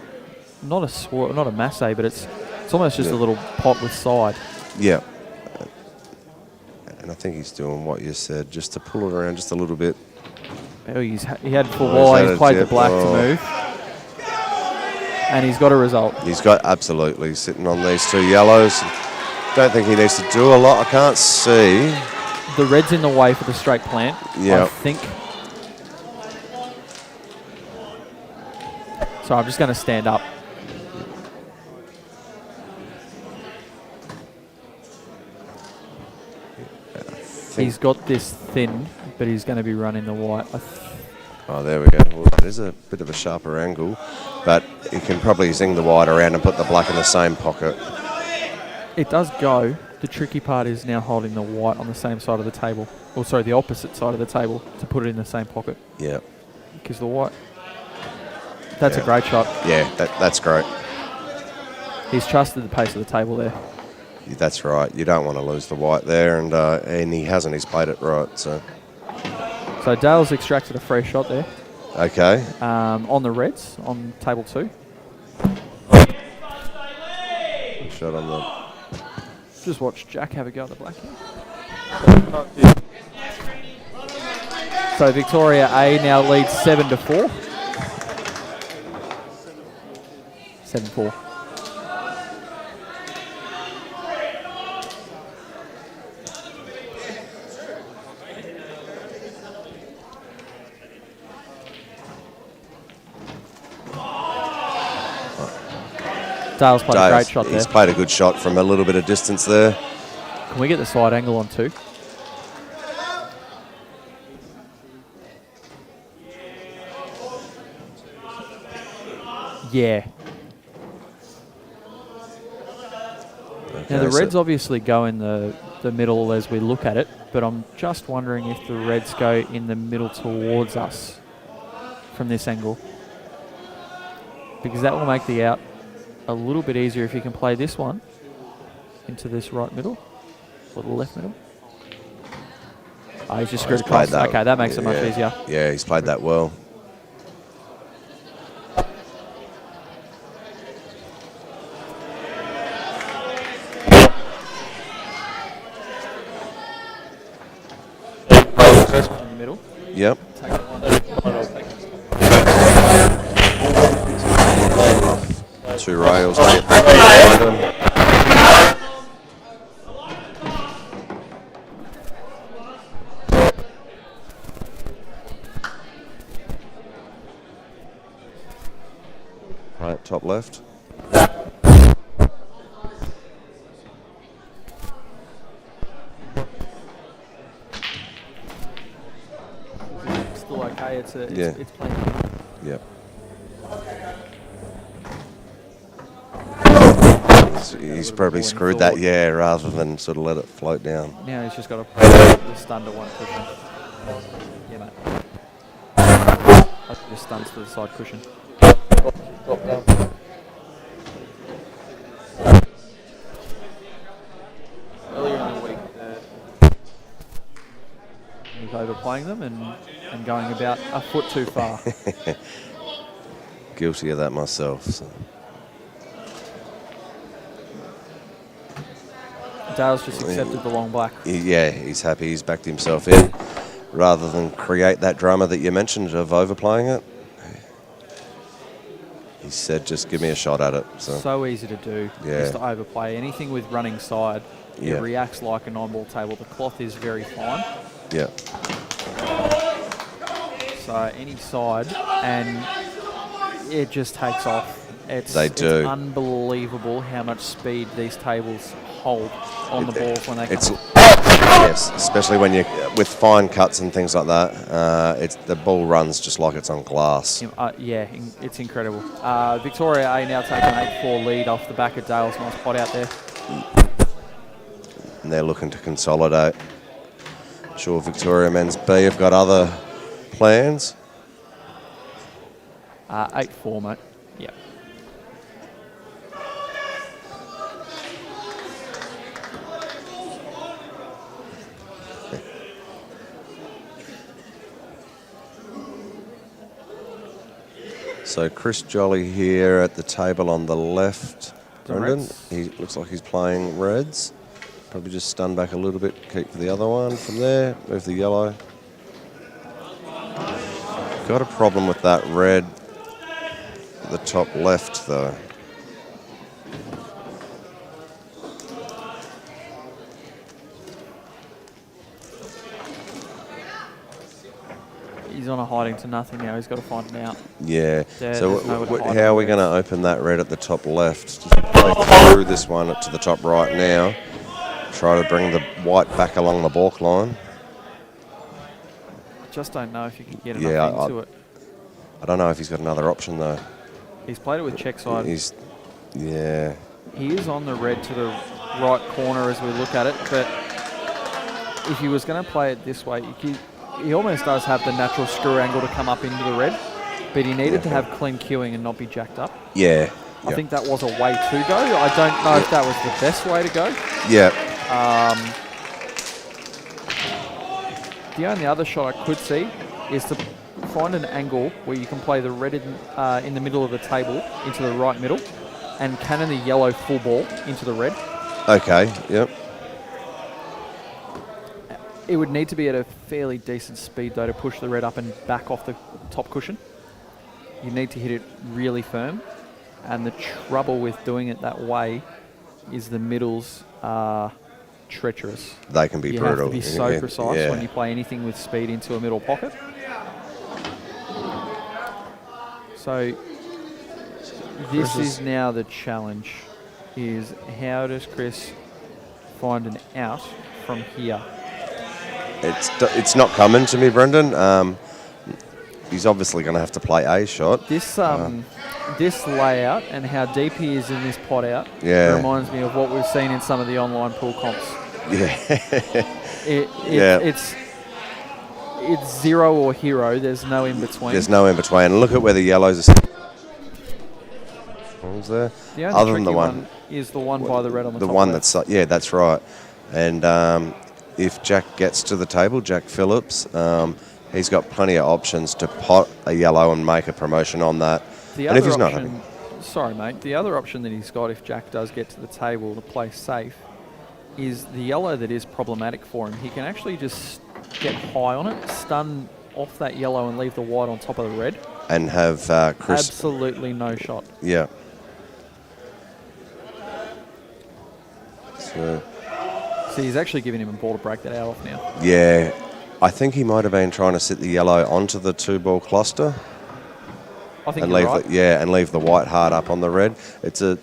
not a masse, but it's almost just a little pot with side. Yeah. And I think he's doing what you said, just to pull it around just a little bit. Oh, he had full wide. He's played the black to move, and he's got a result. He's got absolutely sitting on these two yellows. Don't think he needs to do a lot. I can't see. The red's in the way for the straight plant. Yeah. I think. So I'm just going to stand up. He's got this thin, but he's going to be running the white. Oh, there we go. Well, that is a bit of a sharper angle, but he can probably zing the white around and put the black in the same pocket. It does go, The tricky part is now holding the white on the same side of the table. Or sorry, the opposite side of the table to put it in the same pocket. Yeah. Because the white... That's a great shot. Yeah, that's great. He's trusted the pace of the table there. That's right. You don't want to lose the white there, and he hasn't. He's played it right. So Dale's extracted a fresh shot there. Okay. On the reds, on table 2. Shot on the... Just watch Jack have a go at the black here. So Victoria A now leads 7-4. 7-4. Dale's played a great shot there. He's played a good shot from a little bit of distance there. Can we get the side angle on 2? Yeah. Okay, Now the reds obviously go in the middle as we look at it, but I'm just wondering if the reds go in the middle towards us from this angle. Because that will make the out a little bit easier if you can play this one into this right middle, or the left middle. Oh, he's just screwed across. Okay, that makes it much easier. Yeah, he's played that well. In the middle. Yep. Take it on. 2 rails to get behind him. Right, top left. Still okay. It's playing. Yep. He's probably screwed that, rather than sort of let it float down. Now he's just got to press the stun to one cushion. Yeah, mate. Just stuns to the side cushion. Earlier in the week, he was overplaying them and going about a foot too far. Guilty of that myself. So. Dale's just accepted the long black. Yeah, he's happy. He's backed himself in. Rather than create that drama that you mentioned of overplaying it, he said, just give me a shot at it. So easy to do, just to overplay. Anything with running side, it reacts like a 9-ball table. The cloth is very fine. Yeah. So any side, and it just takes off. It's unbelievable how much speed these tables hold on the balls when they come. Yes, especially when you with fine cuts and things like that. The ball runs just like it's on glass. It's incredible. Victoria A now taking an 8-4 lead off the back of Dale's nice pot out there. And they're looking to consolidate. Sure, Victoria men's B have got other plans. 8-4, mate. Yep. So Chris Jolly here at the table on the left. Brendan, Reds. he looks like he's playing reds. Probably just stun back a little bit, keep the other one from there, move the yellow. Got a problem with that red at the top left though. He's on a hiding to nothing now. He's got to find an out. Yeah. So nowhere how are we going to open that red at the top left? Just play through this one to the top right now. Try to bring the white back along the balk line. I just don't know if you can get enough into it. I don't know if he's got another option though. He's played it with check side. Yeah. He is on the red to the right corner as we look at it, but if he was going to play it this way, he almost does have the natural screw angle to come up into the red, but he needed to have clean queuing and not be jacked up. Yeah. I think that was a way to go. I don't know if that was the best way to go. Yeah. The only other shot I could see is to find an angle where you can play the red in the middle of the table into the right middle and cannon the yellow full ball into the red. Okay, yep. It would need to be at a fairly decent speed, though, to push the red up and back off the top cushion. You need to hit it really firm. And the trouble with doing it that way is the middles are treacherous. They can be brutal. You have to be so precise when you play anything with speed into a middle pocket. So this is now the challenge, is how does Chris find an out from here? It's not coming to me, Brendan. He's obviously going to have to play a shot. This layout and how deep he is in this pot out reminds me of what we've seen in some of the online pool comps. Yeah. It's zero or hero. There's no in between. There's no in between. And look at where the yellows are. What was there? The only Other than the one is the one by the red on the top. The one that's that's right. And if Jack gets to the table, Jack Phillips, he's got plenty of options to pot a yellow and make a promotion on that. The other option, sorry mate, the other option that he's got if Jack does get to the table to play safe is the yellow that is problematic for him. He can actually just get high on it, stun off that yellow and leave the white on top of the red. And have Chris... Absolutely no shot. Yeah. So he's actually giving him a ball to break that out off now. Yeah. I think he might have been trying to sit the yellow onto the 2-ball cluster. I think and you're leave right. and leave the white hard up on the red. It's a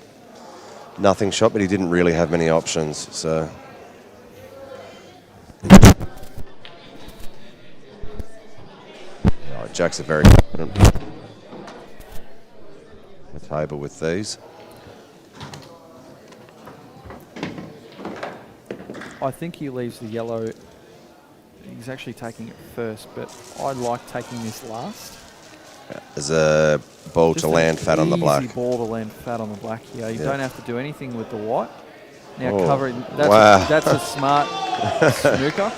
nothing shot, but he didn't really have many options. So Jack's a very confident the table with these. I think he leaves the yellow. He's actually taking it first, but I like taking this last. As a ball Just to land fat on the black. Easy ball to land fat on the black here. You don't have to do anything with the white. Now Oh, covering, wow. that's a smart snooker.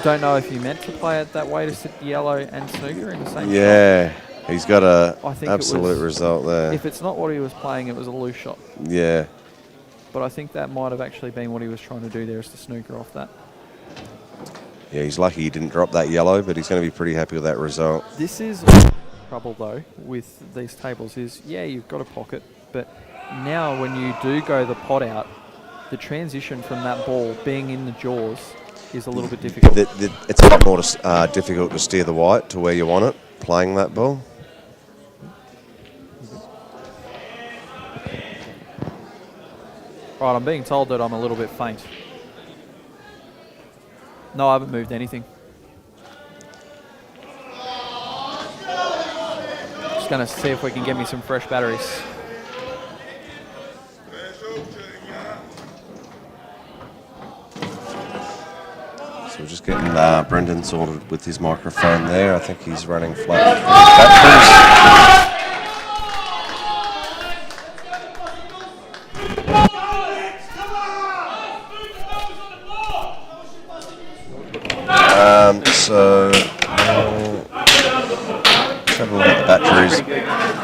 Don't know if he meant to play it that way to sit the yellow and snooker in the same shot. He's got a I think absolute result there. If it's not what he was playing, it was a loose shot. Yeah. But I think that might have actually been what he was trying to do there, is to snooker off that. Yeah, he's lucky he didn't drop that yellow, but he's going to be pretty happy with that result. This is trouble though with these tables is, you've got a pocket, but now when you do go the pot out, the transition from that ball being in the jaws is a little bit difficult. It's a lot more difficult to steer the white to where you want it, playing that ball. Right, I'm being told that I'm a little bit faint. No, I haven't moved anything. Just going to see if we can get me some fresh batteries. So we're just getting Brendan sorted with his microphone there. I think he's running flat. Batteries. Let's have a look at the batteries.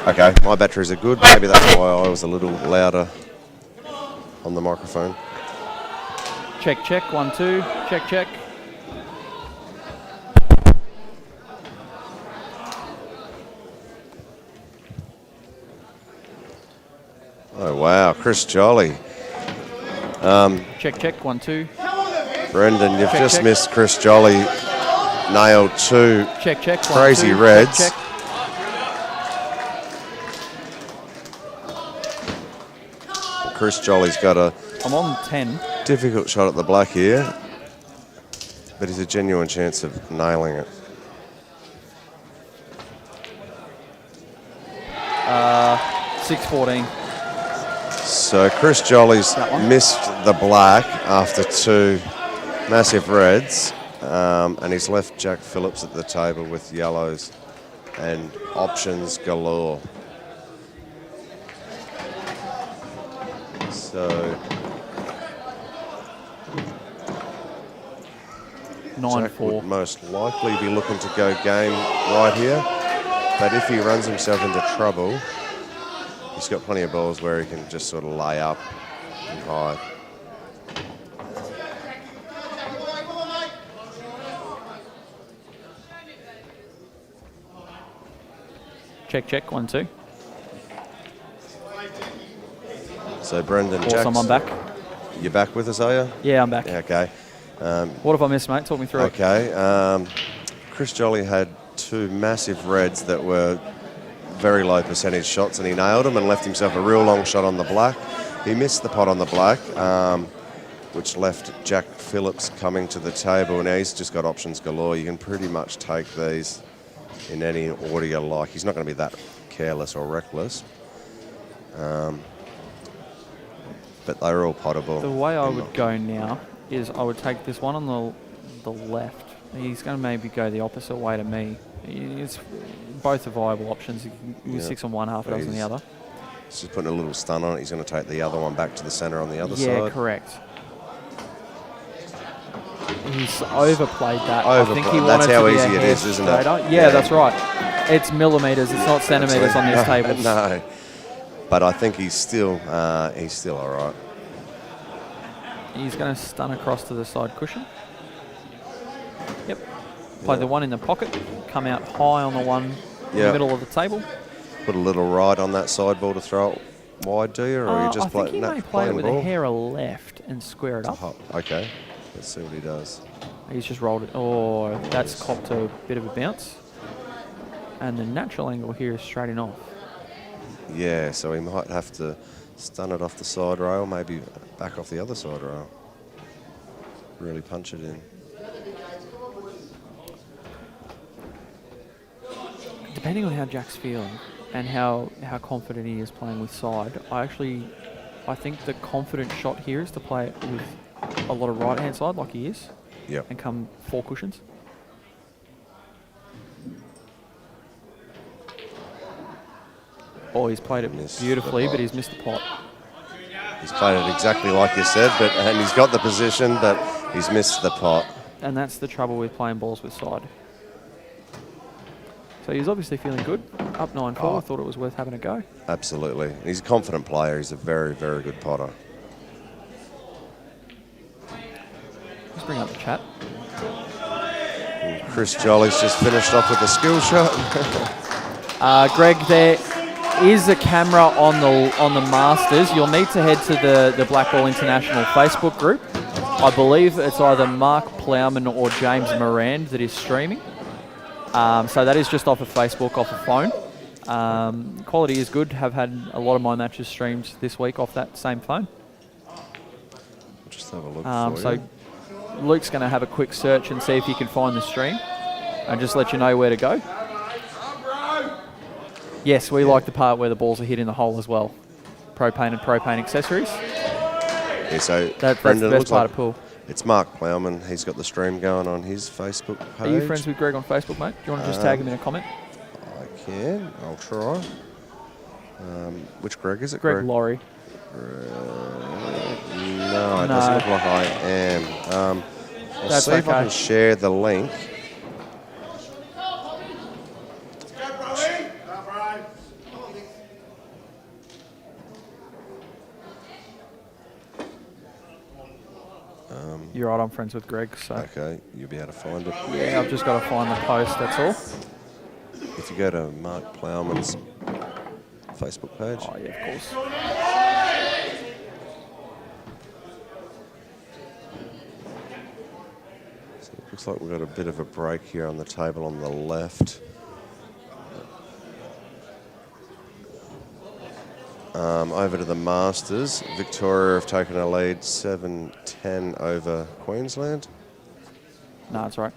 Okay, my batteries are good. Maybe that's why I was a little louder on the microphone. Check, check, 1, 2. Check, check. Oh, wow, Chris Jolly. Check, check, 1, 2. Brendan, you've Check, just check. missed Chris Jolly. Nailed 2 Check, check, 1, crazy 2. reds. Check, check. Chris Jolly's got a I'm on 10. difficult shot at the black here, but he's a genuine chance of nailing it. 6-14. So Chris Jolly's That one. missed the black after 2 massive reds, and he's left Jack Phillips at the table with yellows and options galore. So 9-4. Jack would most likely be looking to go game right here, but if he runs himself into trouble, he's got plenty of balls where he can just sort of lay up and hide. Check, 1-2. So Brendan Awesome, Jacks, I'm back. you're back with us, are you? Yeah, I'm back. Yeah, okay. What have I missed, mate? Talk me through it. Okay. Chris Jolly had 2 massive reds that were very low percentage shots, and he nailed them and left himself a real long shot on the black. He missed the pot on the black, which left Jack Phillips coming to the table. Now he's just got options galore. You can pretty much take these in any order you like. He's not going to be that careless or reckless. But they're all potable. The way I would go now is I would take this one on the left. He's going to maybe go the opposite way to me. It's both are viable options. You can use 6 on one, half a dozen on the other. He's just putting a little stun on it. He's going to take the other one back to the centre on the other side. Yeah, correct. He's overplayed that. I think he wanted That's how to be easy a it hair is, isn't it? straighter. Yeah, that's right. It's millimetres. It's not centimetres on these tables. No, but I think he's still all right. He's going to stun across to the side cushion. Yep. Play the one in the pocket. Come out high on the one in the middle of the table. Put a little ride on that sideball to throw it wide, do you? Or you just I think he may play it with a hair left and square it up. Okay. Let's see what he does. He's just rolled it. Oh, that's copped a bit of a bounce. And the natural angle here is straight in off. Yeah, so he might have to stun it off the side rail, maybe back off the other side rail. Really punch it in. Depending on how Jack's feeling and how confident he is playing with side, I think the confident shot here is to play it with a lot of right-hand side like he is. Yep. And come 4 cushions. Oh, he's played it beautifully, but he's missed the pot. He's played it exactly like you said, and he's got the position, but he's missed the pot. And that's the trouble with playing balls with side. So he's obviously feeling good. Up 9-4, I thought it was worth having a go. Absolutely. He's a confident player. He's a very, very good potter. Let's bring up the chat. And Chris Jolly's just finished off with a skill shot. Greg, there is a camera on the Masters. You'll need to head to the Blackball International Facebook group. I believe it's either Mark Plowman or James Moran that is streaming. So that is just off of Facebook, off a phone. Quality is good. Have had a lot of my matches streamed this week off that same phone. Just have a look So Luke's going to have a quick search and see if he can find the stream and just let you know where to go. Yes, we like the part where the balls are hit in the hole as well. Propane and propane accessories. Yeah, so That's Brendan, the best part of pool. It's Mark Plowman. He's got the stream going on his Facebook page. Are you friends with Greg on Facebook, mate? Do you want to just tag him in a comment? I can. I'll try. Which Greg is it? Greg Laurie. No, it doesn't look like I am. I'll see if I can share the link. You're right, I'm friends with Greg, so... Okay, you'll be able to find it. Yeah, I've just got to find the post, that's all. If you go to Mark Plowman's Facebook page. Oh, yeah, of course. So it looks like we've got a bit of a break here on the table on the left. Over to the Masters. Victoria have taken a lead 7-10 over Queensland. No, that's right.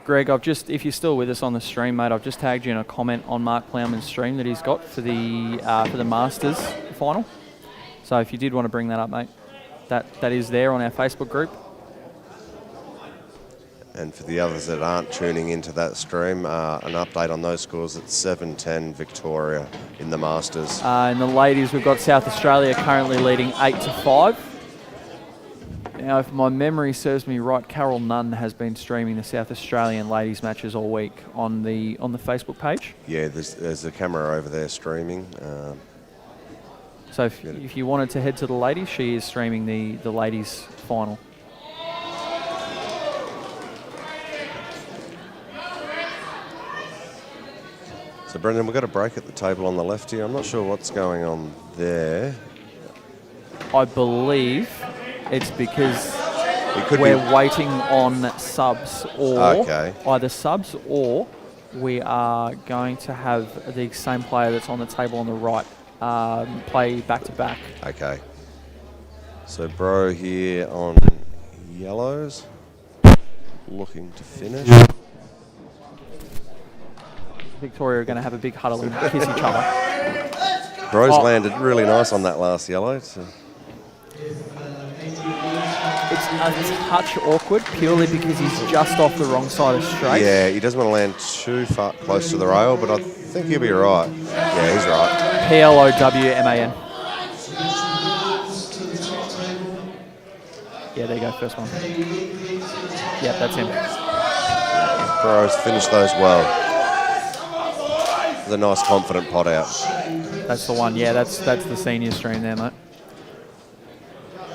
Greg, if you're still with us on the stream, mate, I've just tagged you in a comment on Mark Plowman's stream that he's got for the Masters final. So if you did want to bring that up, mate, that is there on our Facebook group. And for the others that aren't tuning into that stream, an update on those scores at 7-10 Victoria in the Masters. In the ladies, we've got South Australia currently leading 8-5. Now, if my memory serves me right, Carol Nunn has been streaming the South Australian ladies matches all week on the Facebook page. Yeah, there's a camera over there streaming. So if you wanted to head to the ladies, she is streaming the ladies final. So, Brendan, we've got a break at the table on the left here. I'm not sure what's going on there. I believe it's because It we're waiting on subs, or Okay. either subs, or we are going to have the same player that's on the table on the right play back-to-back. Okay. So, Bro here on yellows, looking to finish. Victoria are going to have a big huddle and kiss each other. Bro's landed really nice on that last yellow. So. It's a touch awkward purely because he's just off the wrong side of straight. Yeah, he doesn't want to land too far close to the rail, but I think he'll be right. Yeah, he's right. PLOWMAN. Yeah, there you go, first one. Yeah, that's him. Bro's finished those well. The nice confident pot out. That's the one. Yeah, that's the senior stream there, mate.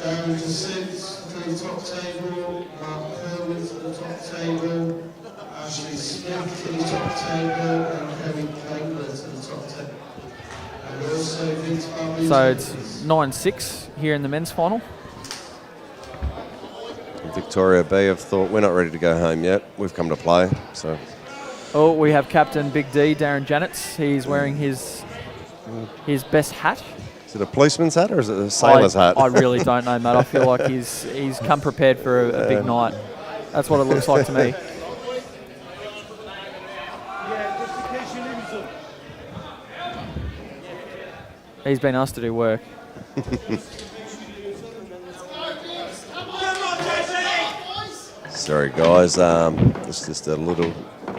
Darren Six to the top table, Mark Kerwin to the top table, Ashley Smith to the top table, and Kevin Klingler to the top table. And also Vince Bobby. So it's 9-6 here in the men's final. Victoria B have thought, we're not ready to go home yet. We've come to play. So. Oh, we have Captain Big D, Darren Janetz. He's wearing his best hat. Is it a policeman's hat or is it a sailor's hat? I really don't know, mate. I feel like he's come prepared for a big night. That's what it looks like to me. He's been asked to do work. Sorry, guys. There's just a little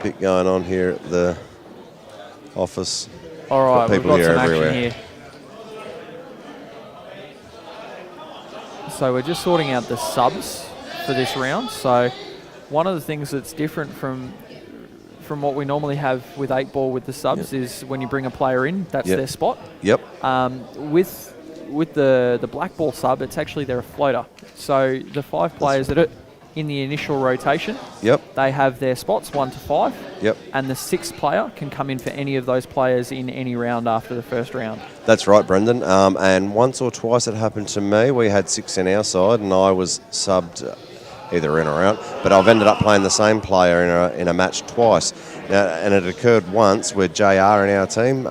bit going on here at the office. All right, we've got some everywhere. action here. So we're just sorting out the subs for this round. So one of the things that's different from what we normally have with 8-ball with the subs is when you bring a player in, that's their spot. Yep. With the Blackball sub, it's actually they're a floater. So the 5 players that are in the initial rotation, they have their spots 1 to 5. Yep. And the 6th player can come in for any of those players in any round after the first round. That's right, Brendan. And once or twice it happened to me. We had 6 in our side, and I was subbed either in or out. But I've ended up playing the same player in a match twice. Now, and it occurred once with JR in our team.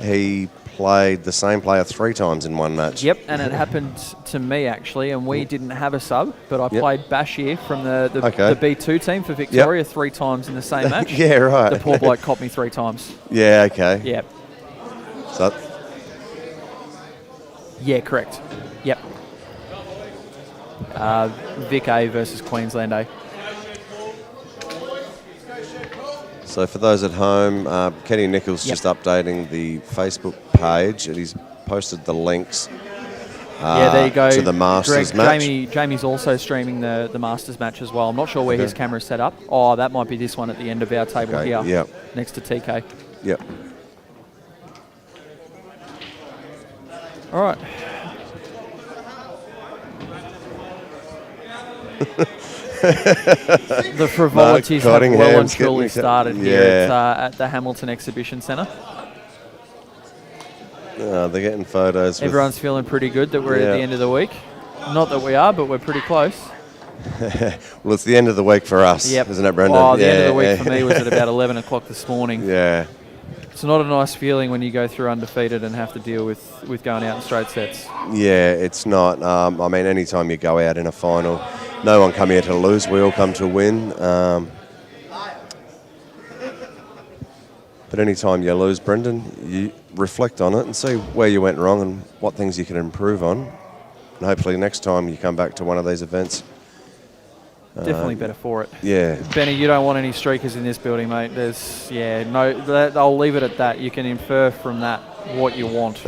He played the same player 3 times in one match. Yep, and it happened to me actually, and we didn't have a sub, but I played Bashir from the B2 team for Victoria 3 times in the same match. Yeah, right. The poor bloke copped me 3 times. Yeah, okay. Yep. So, yeah, correct. Yep. VIC A versus Queensland A. So for those at home, Kenny Nichols just updating the Facebook page, and he's posted the links there you go. to the Masters Greg, match. Jamie's also streaming the Masters match as well. I'm not sure where his camera's set up. Oh, that might be this one at the end of our table here, next to TK. Yep. All right. The frivolities have well and truly started here at the Hamilton Exhibition Centre. They're getting photos. Everyone's feeling pretty good that we're at the end of the week. Not that we are, but we're pretty close. Well, it's the end of the week for us, isn't it, Brendan? Oh, the end of the week for me was at about 11 o'clock this morning. Yeah. It's not a nice feeling when you go through undefeated and have to deal with going out in straight sets. Yeah, it's not. I mean, anytime you go out in a final, no one come here to lose. We all come to win. But any time you lose, Brendan, you reflect on it and see where you went wrong and what things you can improve on. And hopefully next time you come back to one of these events. Definitely better for it. Yeah. Benny, you don't want any streakers in this building, mate. There's, I'll leave it at that. You can infer from that what you want.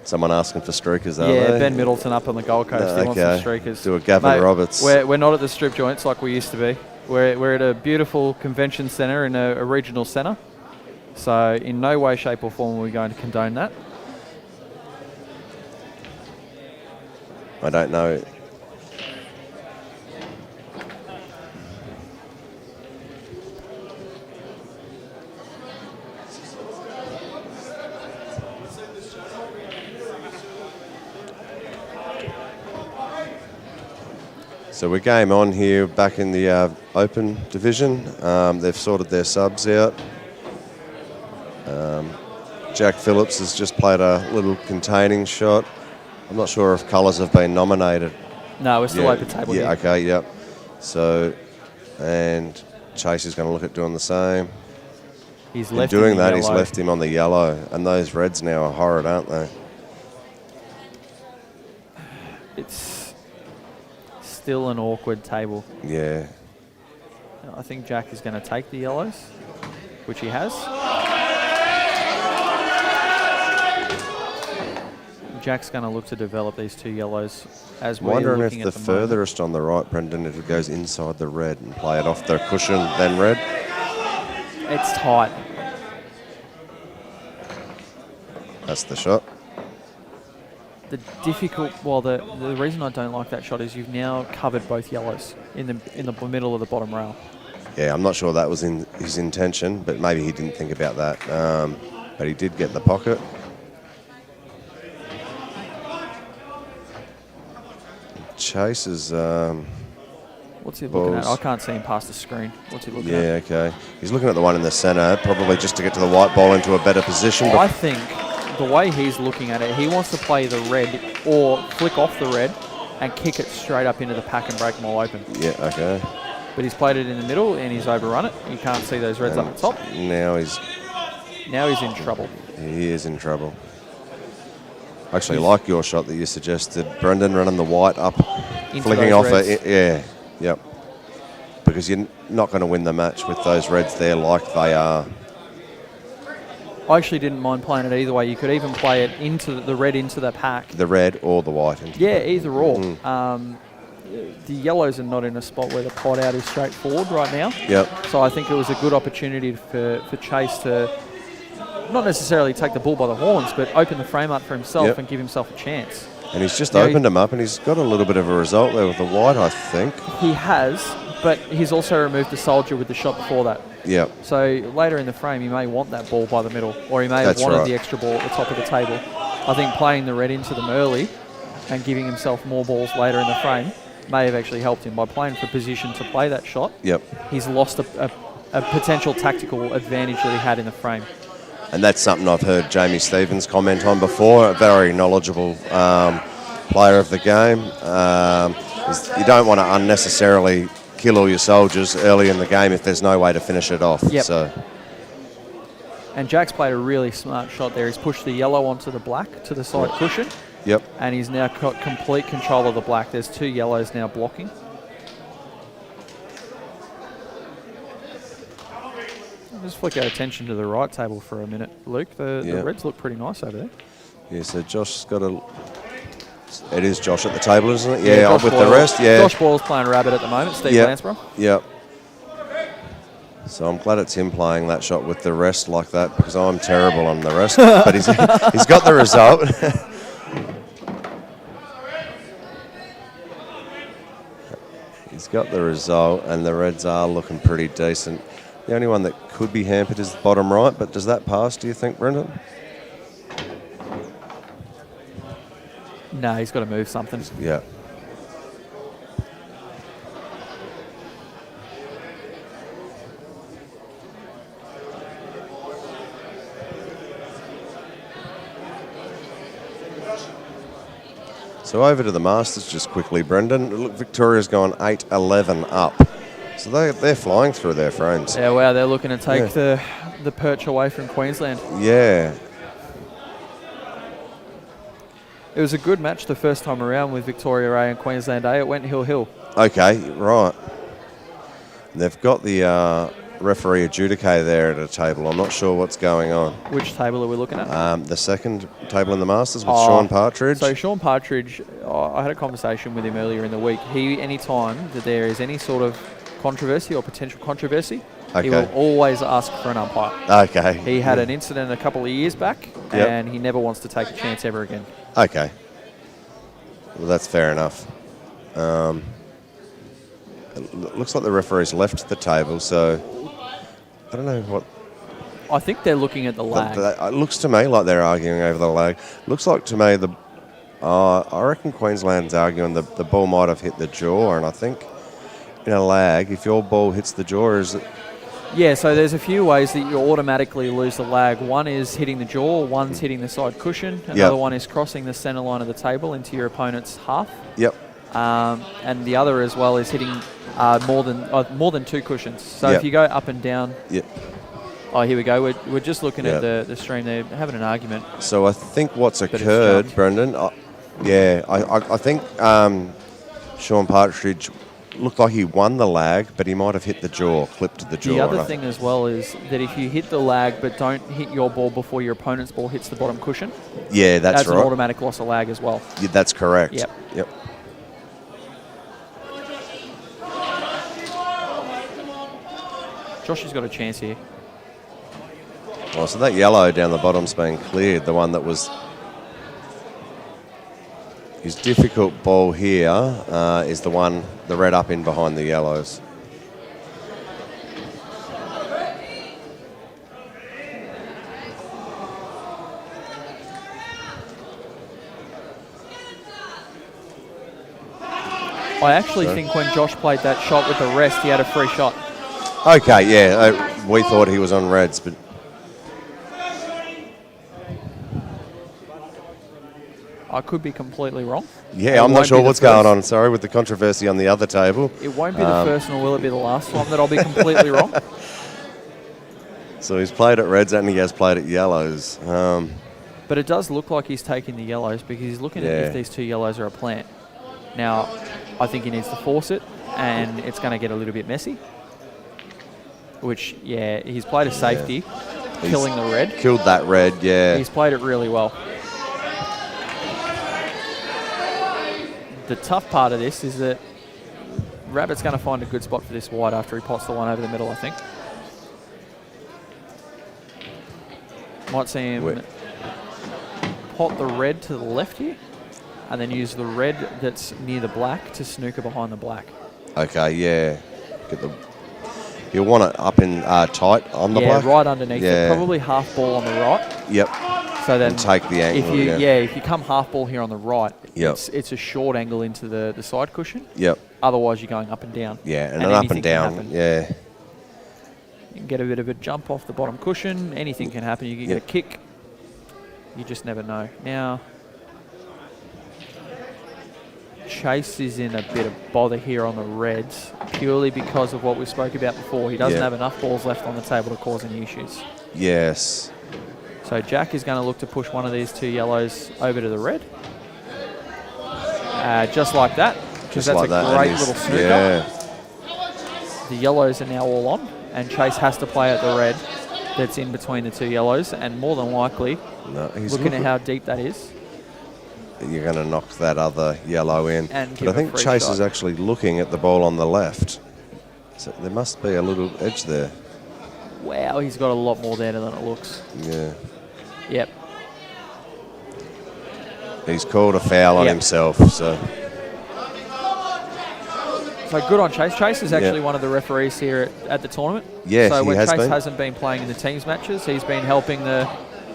Someone asking for streakers, are Yeah, they? Ben Middleton up on the Gold Coast. He wants some streakers. Do a Gavin Mate, Roberts. We're not at the strip joints like we used to be. We're at a beautiful convention centre in a regional centre. So in no way, shape or form are we going to condone that. I don't know. So we're game on here back in the open division. They've sorted their subs out. Jack Phillips has just played a little containing shot. I'm not sure if colours have been nominated. No, we're still open table Yeah, here. okay, yep. So, and Chase is going to look at doing the same. He's In left doing in the that, he's yellow. left him on the yellow. And those reds now are horrid, aren't they? It's still an awkward table. Yeah. I think Jack is going to take the yellows, which he has. Jack's going to look to develop these two yellows as we're Wondering looking if at the the moment. furthest on the right, Brendan, if it goes inside the red and play it off the cushion, then red. It's tight. That's the shot. The reason I don't like that shot is you've now covered both yellows in the middle of the bottom rail. Yeah, I'm not sure that was in his intention, but maybe he didn't think about that. But he did get the pocket. Chase is... What's he looking at? balls. I can't see him past the screen. What's he looking Yeah, at? okay. He's looking at the one in the centre, probably just to get to the white ball into a better position. I think the way he's looking at it, he wants to play the red or flick off the red and kick it straight up into the pack and break them all open. Yeah, okay. But he's played it in the middle and he's overrun it. You can't see those reds up the top. Now he's in trouble. He is in trouble. I actually like your shot that you suggested, Brendan, running the white up, Into flicking those off reds. it. Yeah, yep. Because you're not going to win the match with those reds there like they are. I actually didn't mind playing it either way. You could even play it into the red into the pack. The red or the white. Yeah, either or. The yellows are not in a spot where the pot out is straightforward right now. Yep. So I think it was a good opportunity for Chase to not necessarily take the bull by the horns, but open the frame up for himself Yep. and give himself a chance. And he's just Now opened them up, and he's got a little bit of a result there with the white, I think. He has, but he's also removed the soldier with the shot before that. Yep. So later in the frame, he may want that ball by the middle, or he may have That's wanted right. the extra ball at the top of the table. I think playing the red into them early and giving himself more balls later in the frame may have actually helped him by playing for position to play that shot. Yep. He's lost a potential tactical advantage that he had in the frame. And that's something I've heard Jamie Stevens comment on before, a very knowledgeable player of the game. You don't want to unnecessarily kill all your soldiers early in the game if there's no way to finish it off. Yep. So, And Jack's played a really smart shot there. He's pushed the yellow onto the black to the side cushion, yep. and he's now got complete control of the black. There's two yellows now blocking. Just flick our attention to the right table for a minute, Luke. The reds look pretty nice over there. Yeah, so Josh's got a... It is Josh at the table, isn't it? Yeah, Josh with Boyle. the rest, yeah. Josh Boyle's playing rabbit at the moment, Steve Yep. Lansborough. Yep. So I'm glad it's him playing that shot with the rest like that, because I'm terrible on the rest. But he's got the result. He's got the result, and the reds are looking pretty decent. The only one that could be hampered is the bottom right, but does that pass, do you think, Brendan? No, he's got to move something. Yeah. So over to the Masters just quickly, Brendan. Look, Victoria's gone 8-11 up. So they're flying through their frames. Yeah, wow, they're looking to take the perch away from Queensland. Yeah. It was a good match the first time around with Victoria A and Queensland A. It went hill-hill. Okay, right. They've got the referee adjudicator there at a table. I'm not sure what's going on. Which table are we looking at? The second table in the Masters with Sean Partridge. So Sean Partridge, I had a conversation with him earlier in the week. Any time that there is any sort of controversy or potential controversy, he will always ask for an umpire. Okay. He had an incident a couple of years back, and he never wants to take a chance ever again. Okay. Well, that's fair enough. It looks like the referee's left the table, so I don't know what... I think they're looking at the lag. It looks to me like they're arguing over the lag. Looks like to me I reckon Queensland's arguing the ball might have hit the jaw, and I think in a lag, if your ball hits the jaw, is it... Yeah, so there's a few ways that you automatically lose the lag. One is hitting the jaw, one's hitting the side cushion, another one is crossing the centre line of the table into your opponent's half. Yep. And the other as well is hitting more than two cushions. So if you go up and down... Yep. Oh, here we go. We're just looking at the stream. They're having an argument. So I think what's occurred, Brendan, I think Sean Partridge looked like he won the lag, but he might have hit the jaw, clipped the jaw. The other thing as well is that if you hit the lag but don't hit your ball before your opponent's ball hits the bottom cushion, that's right. An automatic loss of lag as well. Yeah, that's correct. Yep. Josh has got a chance here. Oh, so that yellow down the bottom's been cleared. The one that was his difficult ball here is the red up in behind the yellows. I actually think when Josh played that shot with the rest, he had a free shot. Okay, yeah, we thought he was on reds, but... I could be completely wrong. Yeah, I'm not sure what's going on, sorry, with the controversy on the other table. It won't be the first, nor will it be the last one that I'll be completely wrong. So he's played at reds and he has played at yellows. But it does look like he's taking the yellows because he's looking at if these two yellows are a plant. Now, I think he needs to force it, and it's going to get a little bit messy. Which, he's played a safety, killing the red. Killed that red, yeah. He's played it really well. The tough part of this is that Rabbit's going to find a good spot for this white after he pots the one over the middle, I think. Might see him pot the red to the left here, and then use the red that's near the black to snooker behind the black. Okay, yeah. You'll want it up in tight on the black? Yeah, right underneath it. Probably half ball on the right. Yep. So then and take the angle. If you come half ball here on the right, it's a short angle into the side cushion. Yep. Otherwise, you're going up and down. Yeah, and an up and down. Yeah. You can get a bit of a jump off the bottom cushion. Anything can happen. You can get a kick. You just never know. Now, Chase is in a bit of bother here on the reds, purely because of what we spoke about before. He doesn't have enough balls left on the table to cause any issues. Yes. So Jack is going to look to push one of these two yellows over to the red. Just like that, because that's a great little snooker. Yeah. The yellows are now all on, and Chase has to play at the red that's in between the two yellows, and more than likely, looking at how deep that is, you're going to knock that other yellow in. And but I think Chase is actually looking at the ball on the left. So there must be a little edge there. Wow, he's got a lot more there than it looks. Yeah. Yep. He's called a foul on himself, so good on Chase. Chase is actually one of the referees here at the tournament. Yeah, so when Chase been. hasn't been playing in the teams matches, he's been helping the...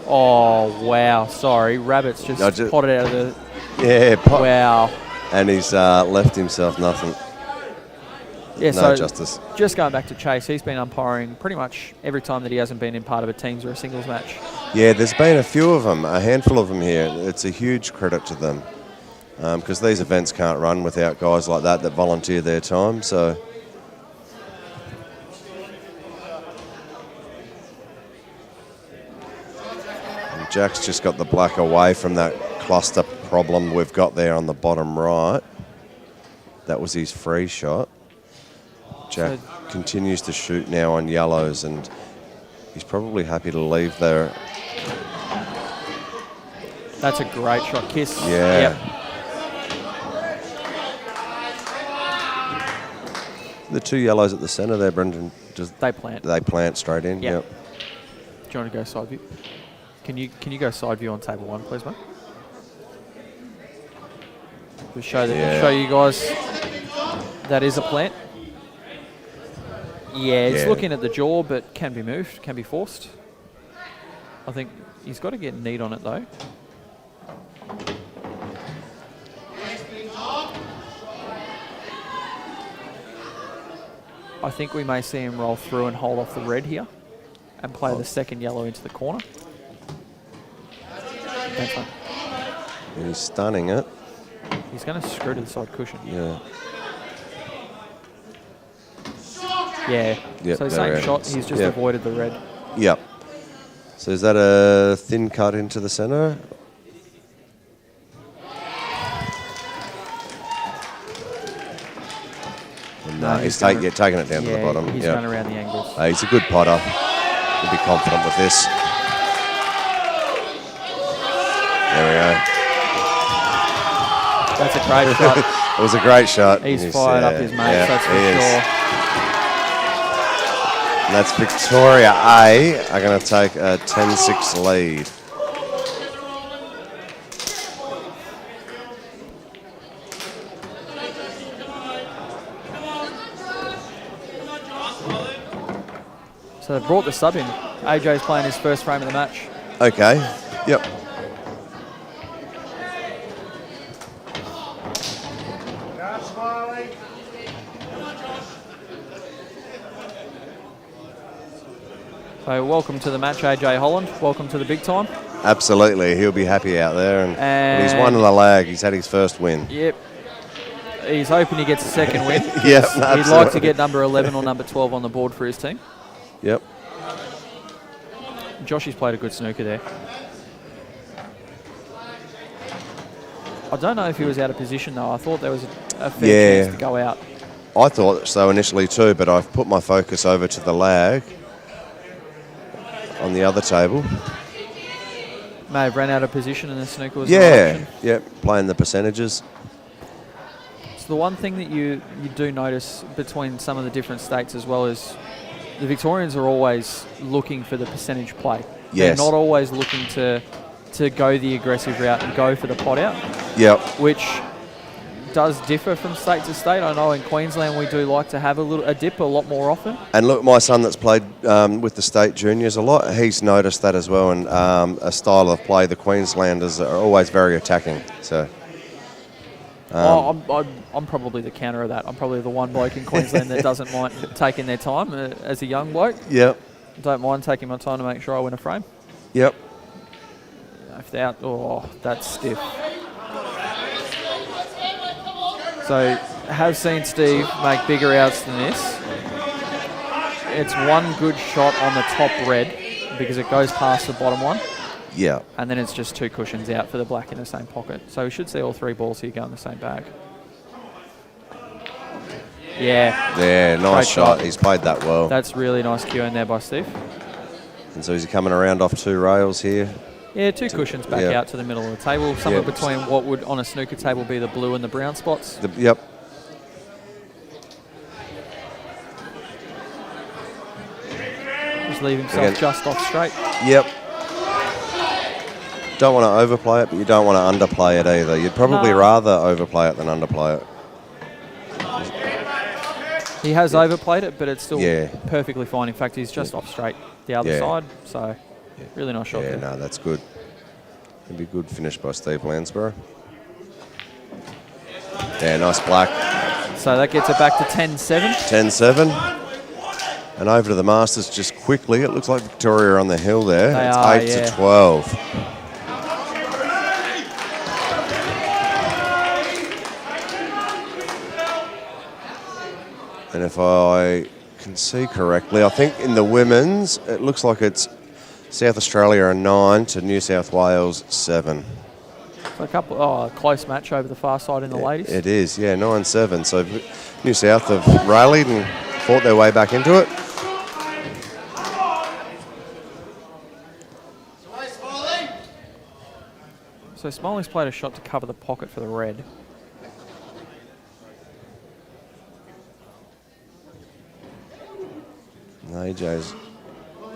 Oh, wow. Sorry. Rabbit's just potted out of the... Yeah, wow. And he's left himself nothing. Yeah, no justice. Just going back to Chase, he's been umpiring pretty much every time that he hasn't been in part of a teams or a singles match. Yeah, there's been a few of them, a handful of them here. It's a huge credit to them because these events can't run without guys like that volunteer their time. So Jack's just got the black away from that cluster problem we've got there on the bottom right. That was his free shot. Jack continues to shoot now on yellows, and he's probably happy to leave there. That's a great shot. Kiss. Yeah. Yep. The two yellows at the centre there, Brendan, They plant. they plant straight in. Yep. Yep. Do you want to go side view? Can you go side view on table 1, please, mate? Just show you guys that is a plant. Yeah, it's looking at the jaw, but can be moved, can be forced. I think he's got to get neat on it though. I think we may see him roll through and hold off the red here and play the second yellow into the corner. Thanks, mate. And he's stunning it. He's going to screw to the side cushion. Yeah. Yeah. Yep, So there same it shot, is. he's just Yep. avoided the red. Yep. So is that a thin cut into the centre? No, he's taking it down to the bottom. He's Yep. run around the angles. He's a good potter. He'll be confident with this. There we go. That's a great shot. It was a great shot. He's fired up his mates, that's for he is. sure. And that's Victoria A are going to take a 10-6 lead. So they've brought the sub in. AJ's playing his first frame of the match. Okay. Yep. So welcome to the match, AJ Holland. Welcome to the big time. Absolutely. He'll be happy out there. And he's won in the lag. He's had his first win. Yep. He's hoping he gets a second win. Yep, He'd like to absolutely. get number 11 or number 12 on the board for his team. Yep. Joshy's played a good snooker there. I don't know if he was out of position though. I thought there was a fair chance to go out. I thought so initially too, but I've put my focus over to the lag on the other table. May have ran out of position and the snooker was an option. Yep, playing the percentages. So the one thing that you do notice between some of the different states as well is the Victorians are always looking for the percentage play. Yes. They're not always looking to go the aggressive route and go for the pot out. Yep. Which does differ from state to state. I know in Queensland we do like to have a dip a lot more often. And look, my son that's played with the state juniors a lot, he's noticed that as well. And a style of play, the Queenslanders are always very attacking. So. I'm probably the counter of that. I'm probably the one bloke in Queensland that doesn't mind taking their time as a young bloke. Yep. Don't mind taking my time to make sure I win a frame. Yep. If they're out, that's stiff. So, have seen Steve make bigger outs than this. It's one good shot on the top red because it goes past the bottom one. Yeah. And then it's just two cushions out for the black in the same pocket. So we should see all three balls here go in the same bag. Yeah. Yeah, nice Great shot. He's played that well. That's really nice cue in there by Steve. And so he's coming around off two rails here. Yeah, two cushions back out to the middle of the table. Somewhere between what would on a snooker table be the blue and the brown spots. Yep. Just leave himself just off straight. Yep. Don't want to overplay it, but you don't want to underplay it either. You'd probably rather overplay it than underplay it. He has overplayed it, but it's still Yeah. perfectly fine. In fact, he's just off straight the other side. So, really nice shot Yeah, there. no, that's good. It'd be good finish by Steve Lansborough. Yeah, nice black. So that gets it back to 10-7. 10-7. And over to the Masters just quickly. It looks like Victoria on the hill there. They It's are, 8-12. And if I can see correctly, I think in the women's, it looks like it's South Australia a 9 to New South Wales 7. So a close match over the far side in the ladies. It is, yeah, 9-7. So New South have rallied and fought their way back into it. So Smiley's played a shot to cover the pocket for the red.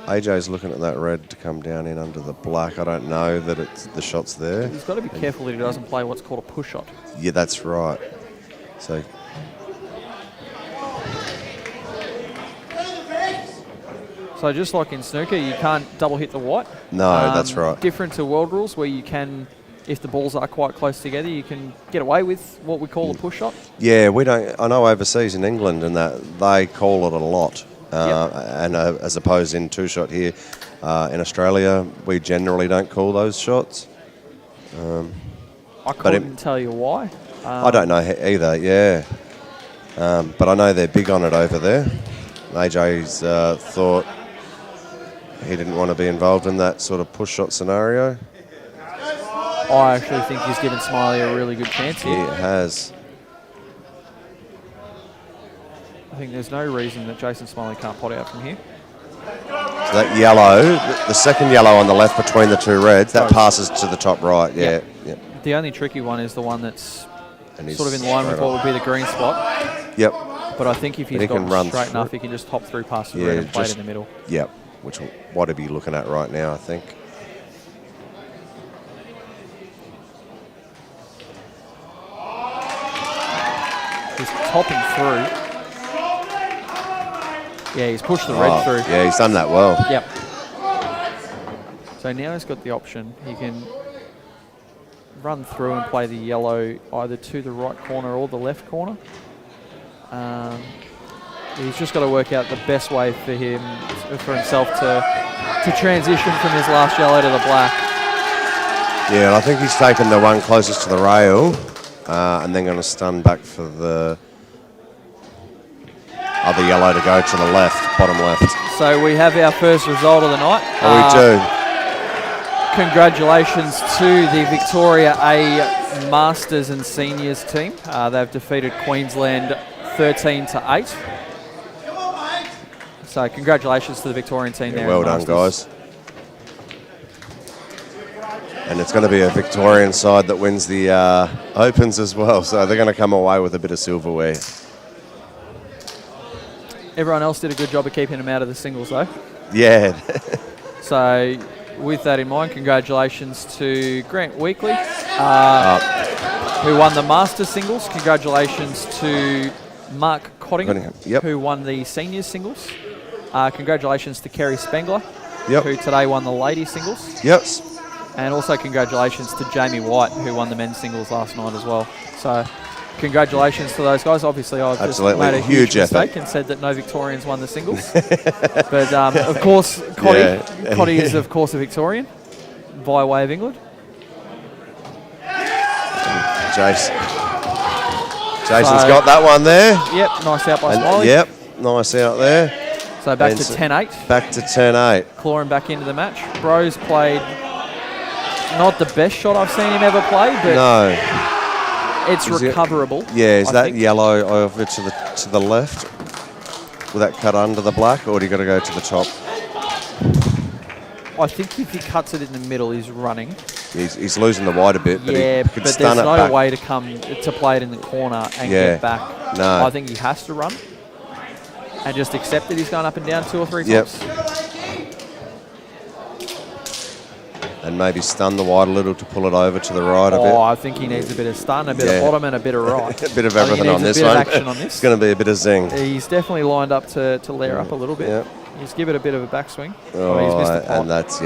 AJ's looking at that red to come down in under the black. I don't know that the shot's there. He's got to be careful that he doesn't play what's called a push shot. Yeah, that's right. So just like in snooker, you can't double hit the white. No, that's right. Different to world rules where you can, if the balls are quite close together, you can get away with what we call a push shot. Yeah, we don't. I know overseas in England and that they call it a lot, and as opposed in two shot here in Australia, we generally don't call those shots. I couldn't tell you why. I don't know either. Yeah, but I know they're big on it over there. AJ's thought he didn't want to be involved in that sort of push shot scenario. I actually think he's given Smiley a really good chance here. He has. I think there's no reason that Jason Smiley can't pot out from here. So that yellow, the second yellow on the left between the two reds, that passes to the top right. Yeah. The only tricky one is the one that's sort of in line with what would be the green spot. Yep. But I think if he's got straight enough, he can just hop through past the red and play it in the middle. Yep. Which what are we looking at right now, I think. He's topping through. Yeah, he's pushed the red through. Yeah, he's done that well. Yep. So now he's got the option. He can run through and play the yellow either to the right corner or the left corner. He's just got to work out the best way for himself to transition from his last yellow to the black. Yeah, and I think he's taken the one closest to the rail and then going to stun back for the other yellow to go to the left, bottom left. So we have our first result of the night. We do. Congratulations to the Victoria A Masters and Seniors team. They've defeated Queensland 13-8. So congratulations to the Victorian team there. Well done, guys. And it's going to be a Victorian side that wins the Opens as well, so they're going to come away with a bit of silverware. Everyone else did a good job of keeping them out of the singles, though. Yeah. So with that in mind, congratulations to Grant Weekly, who won the Masters singles. Congratulations to Mark Cottingham, who won the Seniors singles. Congratulations to Kerry Spengler, who today won the ladies singles. Yes. And also congratulations to Jamie White, who won the men's singles last night as well. So congratulations to those guys. Obviously, I've just made a huge mistake and said that no Victorians won the singles. But of course, Cotty is of course a Victorian by way of England. Jason's got that one there. Yep, nice out by Smiley. Yep, nice out there. So back to 10-8. Back to 10-8. Clawing back into the match. Bros played not the best shot I've seen him ever play, but no, it's recoverable. Is that yellow over to the left? Will that cut under the black, or do you got to go to the top? I think if he cuts it in the middle, he's running. He's losing the white a bit, but he could but stun there's it no back. way to play it in the corner and get back. No. I think he has to run and just accept that he's going up and down 2 or 3 times. And maybe stun the white a little to pull it over to the right a bit. Oh, I think he needs a bit of stun, a bit of bottom, and a bit of right. A bit of everything on this one. Action on this. It's going to be a bit of zing. He's definitely lined up to layer up a little bit. Yep. He's give it a bit of a backswing. Oh, he's missed the pot. And that's,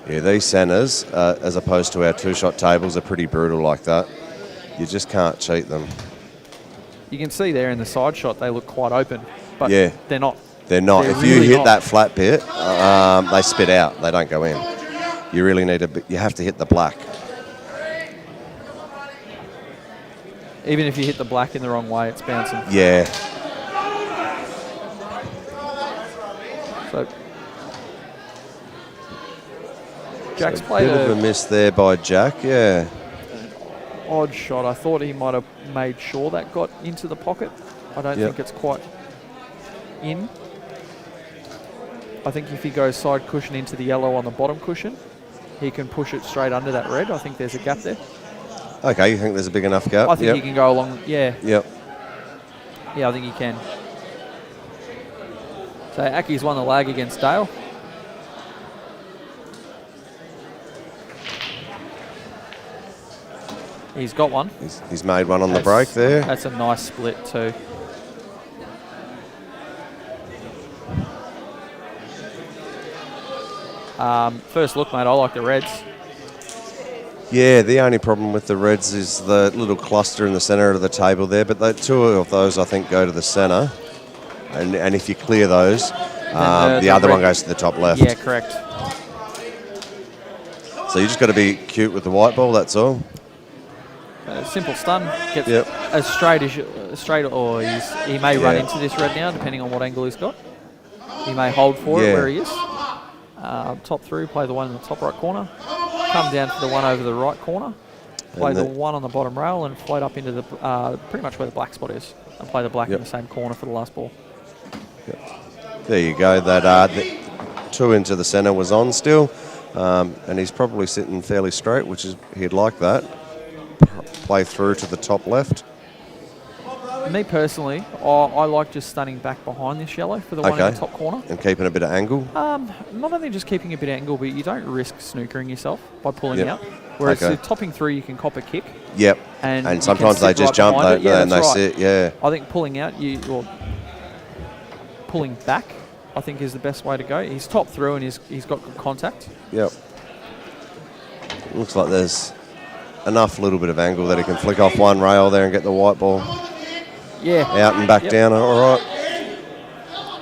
these centres, as opposed to our two-shot tables, are pretty brutal like that. You just can't cheat them. You can see there in the side shot, they look quite open, but they're not. They're not. They're if really you hit not. that flat bit, they spit out. They don't go in. You really need you have to hit the black. Even if you hit the black in the wrong way, it's bouncing. Yeah. So Jack's So played bit of a miss there by Jack, yeah. odd shot. I thought he might have made sure that got into the pocket. I don't think it's quite in. I think if he goes side cushion into the yellow on the bottom cushion, he can push it straight under that red. I think there's a gap there. Okay, you think there's a big enough gap? I think he can go along, yeah. Yep. Yeah, I think he can. So Aki's won the lag against Dale. He's got one. He's made one on the break there. That's a nice split too. First look, mate, I like the reds. Yeah, the only problem with the reds is the little cluster in the centre of the table there, but two of those I think go to the centre. And if you clear those, the other one goes to the top left. Yeah, correct. So you just got to be cute with the white ball, that's all. Simple stun, gets as straight as or he may run into this red now, depending on what angle he's got. He may hold for it where he is. Top through, play the one in the top right corner. Come down to the one over the right corner. Play the one on the bottom rail and float up into the pretty much where the black spot is, and play the black in the same corner for the last ball. There you go. That the two into the centre was on still, and he's probably sitting fairly straight, which is he'd like that. Play through to the top left. Me personally, I like just stunning back behind this yellow for the one in the top corner. And keeping a bit of angle? Not only just keeping a bit of angle, but you don't risk snookering yourself by pulling out. Whereas the topping through, you can cop a kick. Yep. And sometimes they just jump and they sit, I think pulling out, pulling back, I think is the best way to go. He's top through and he's got good contact. Yep. Looks like there's enough little bit of angle that he can flick off one rail there and get the white ball. Out and back down, all right.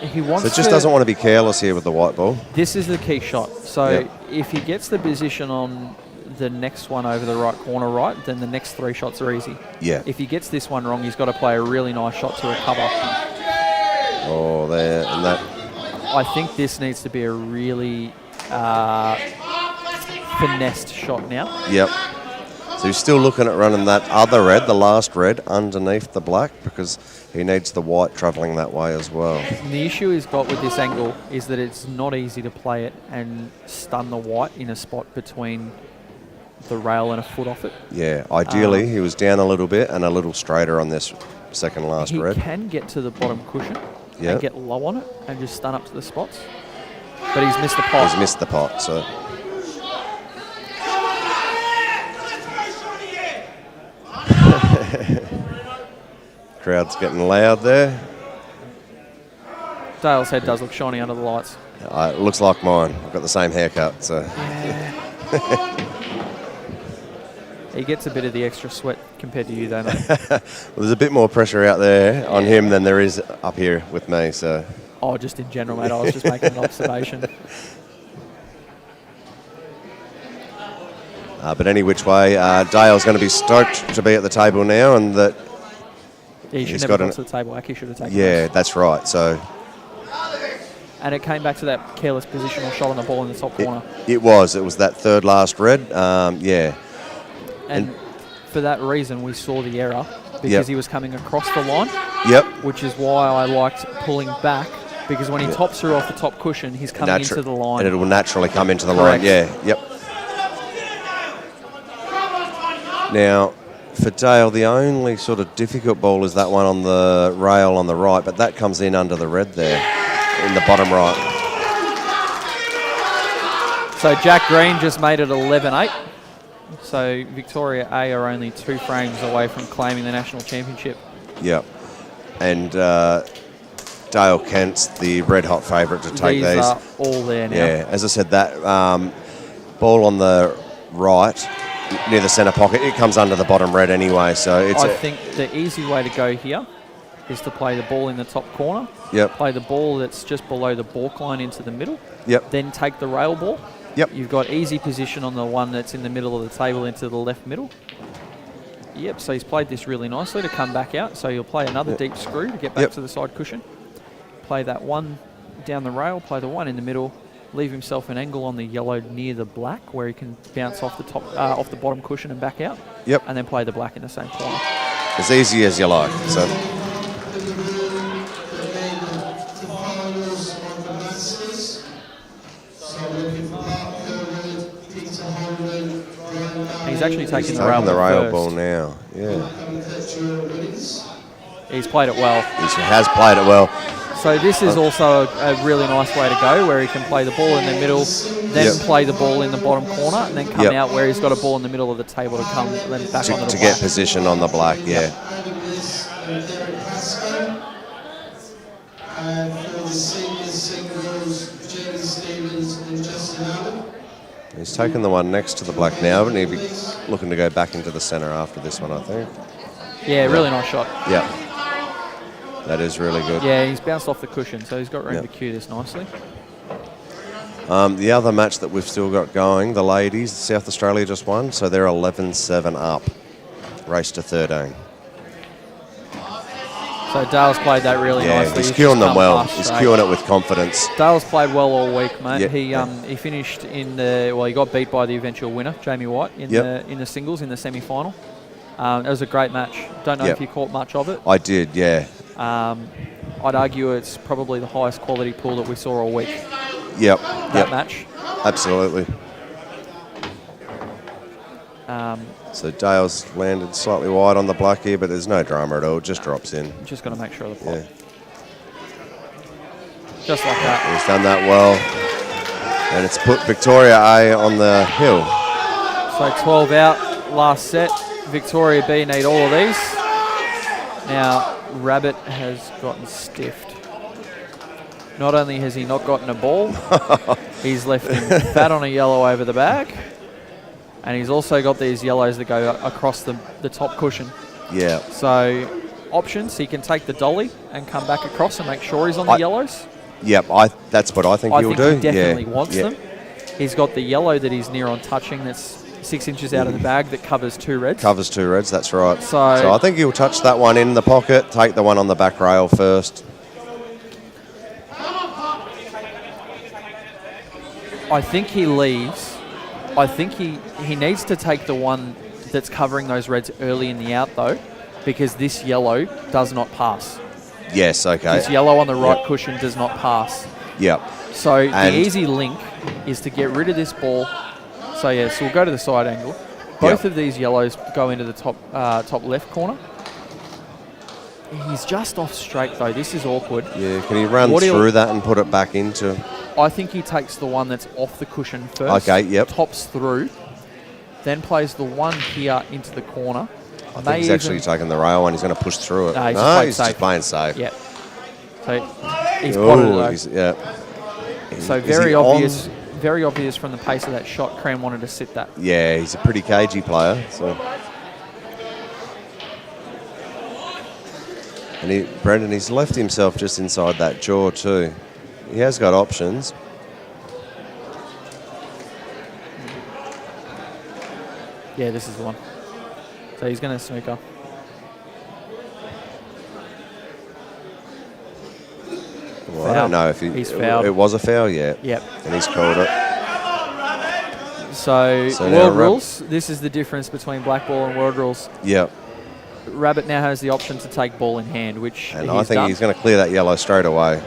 He wants so just doesn't want to be careless here with the white ball. This is the key shot. So if he gets the position on the next one over the right corner right, then the next three shots are easy. Yeah. If he gets this one wrong, he's got to play a really nice shot to recover. Oh, there, and that. I think this needs to be a really finessed shot now. Yep. So he's still looking at running that other red, the last red, underneath the black because he needs the white travelling that way as well. And the issue he's got with this angle is that it's not easy to play it and stun the white in a spot between the rail and a foot off it. Yeah, ideally he was down a little bit and a little straighter on this second last red. He can get to the bottom cushion and get low on it and just stun up to the spots. But he's missed the pot. He's missed the pot, so... Crowd's getting loud there. Dale's head does look shiny under the lights. It looks like mine. I've got the same haircut, so... He gets a bit of the extra sweat compared to you, though, mate. Well, there's a bit more pressure out there on him than there is up here with me, so... Oh, just in general, mate. I was just making an observation. But any which way, Dale's going to be stoked to be at the table now, and that he should never got to the table. Aki should have taken it. That's right. So, and it came back to that careless positional shot on the ball in the top corner. It was that third last red. And for that reason, we saw the error because he was coming across the line. Which is why I liked pulling back, because when he tops through off the top cushion, he's coming into the line. And it will naturally come into the line. Now, for Dale, the only sort of difficult ball is that one on the rail on the right, but that comes in under the red there, in the bottom right. So Jack Green just made it 11-8. So Victoria A are only 2 frames away from claiming the national championship. Yep. And Dale Kent's the red-hot favourite to take these. These are all there now. Yeah, as I said, that ball on the right, near the centre pocket, it comes under the bottom red anyway. So I think the easy way to go here is to play the ball in the top corner. Play the ball that's just below the balk line into the middle. Then take the rail ball. You've got easy position on the one that's in the middle of the table into the left middle. So he's played this really nicely to come back out. So he'll play another deep screw to get back to the side cushion. Play that one down the rail, play the one in the middle, leave himself an angle on the yellow near the black where he can bounce off the top, off the bottom cushion and back out. Yep. And then play the black in the same corner. As easy as you like. So. He's actually taking He's the rail, taking the rail first. ball now. Yeah. He's played it well. He has played it well. So this is also a really nice way to go, where he can play the ball in the middle, then play the ball in the bottom corner, and then come out where he's got a ball in the middle of the table to come then back on the to get position on the black. Yeah. And for the senior singles, Jamie Stevens and Justin Allen. He's taken the one next to the black now, but he'll be looking to go back into the centre after this one, I think. Yeah, really nice shot. Yeah. That is really good. Yeah, he's bounced off the cushion, so he's got room to cue this nicely. The other match that we've still got going, the ladies, South Australia just won, so they're 11-7 up. Race to 13. So Dale's played that really nicely. He's cueing them well. He's straight. cueing it with confidence. Dale's played well all week, mate. Yep. He finished in the he got beat by the eventual winner, Jamie White, in the singles in the semi-final. It was a great match. Don't know if you caught much of it. I did, yeah. I'd argue it's probably the highest quality pool that we saw all week. Yep. That match. Absolutely. So Dale's landed slightly wide on the black here, but there's no drama at all. It just drops in. Just got to make sure of the plot. Yeah. Just like that. He's done that well. And it's put Victoria A on the hill. So 12 out, last set. Victoria B need all of these. Now, Rabbit has gotten stiffed. Not only has he not gotten a ball, he's left him fat on a yellow over the bag. And he's also got these yellows that go across the top cushion. Yeah. So, options, he can take the dolly and come back across and make sure he's on the yellows. Yep, that's what I think he'll do. He definitely wants them. He's got the yellow that he's near on touching that's 6 inches out of the bag that covers 2 reds. Covers 2 reds, that's right. So I think he'll touch that one in the pocket, take the one on the back rail first. I think he leaves. I think he needs to take the one that's covering those reds early in the out, though, because this yellow does not pass. Yes, okay. This yellow on the right cushion does not pass. Yep. So the easy link is to get rid of this ball. So we'll go to the side angle. Both of these yellows go into the top left corner. He's just off straight, though. This is awkward. Yeah, can he run through that and put it back into... I think he takes the one that's off the cushion first. Okay, yep. Tops through. Then plays the one here into the corner. I think he's actually taking the rail one. He's going to push through it. No, he's just playing safe. Yep. So he's potted it. So very obvious from the pace of that shot, Cram wanted to sit that. Yeah, he's a pretty cagey player. So. And Brendan, he's left himself just inside that jaw too. He has got options. Yeah, this is the one. So he's going to snooker. Well, I don't know if he's fouled. It was a foul, yeah. Yep. And he's called it. So world rules, this is the difference between Blackball and world rules. Yep. Rabbit now has the option to take ball in hand, which and I think he's going to clear that yellow straight away.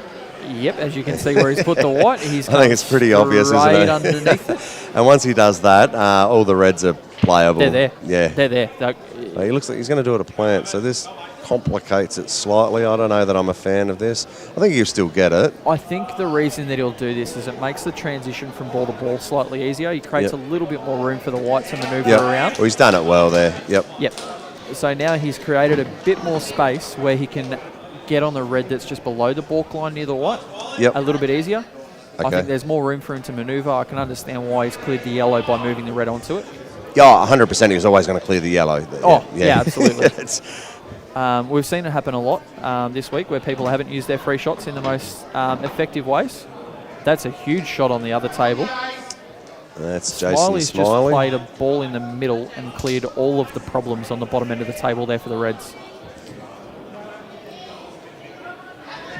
Yep, as you can see where he's put the white, I think it's pretty obvious, isn't it? Underneath it. And once he does that, all the reds are playable. They're there. Yeah. They're there. He looks like he's going to do it a plant, so this complicates it slightly. I don't know that I'm a fan of this. I think he'll still get it. I think the reason that he'll do this is it makes the transition from ball to ball slightly easier. He creates a little bit more room for the white to manoeuvre around. Well, he's done it well there. Yep. So now he's created a bit more space where he can get on the red that's just below the balk line near the white a little bit easier. Okay. I think there's more room for him to manoeuvre. I can understand why he's cleared the yellow by moving the red onto it. Yeah, 100% he was always going to clear the yellow. Yeah, absolutely. We've seen it happen a lot this week where people haven't used their free shots in the most effective ways. That's a huge shot on the other table. That's Jason Smiley's Smiley. just played a ball in the middle and cleared all of the problems on the bottom end of the table there for the Reds.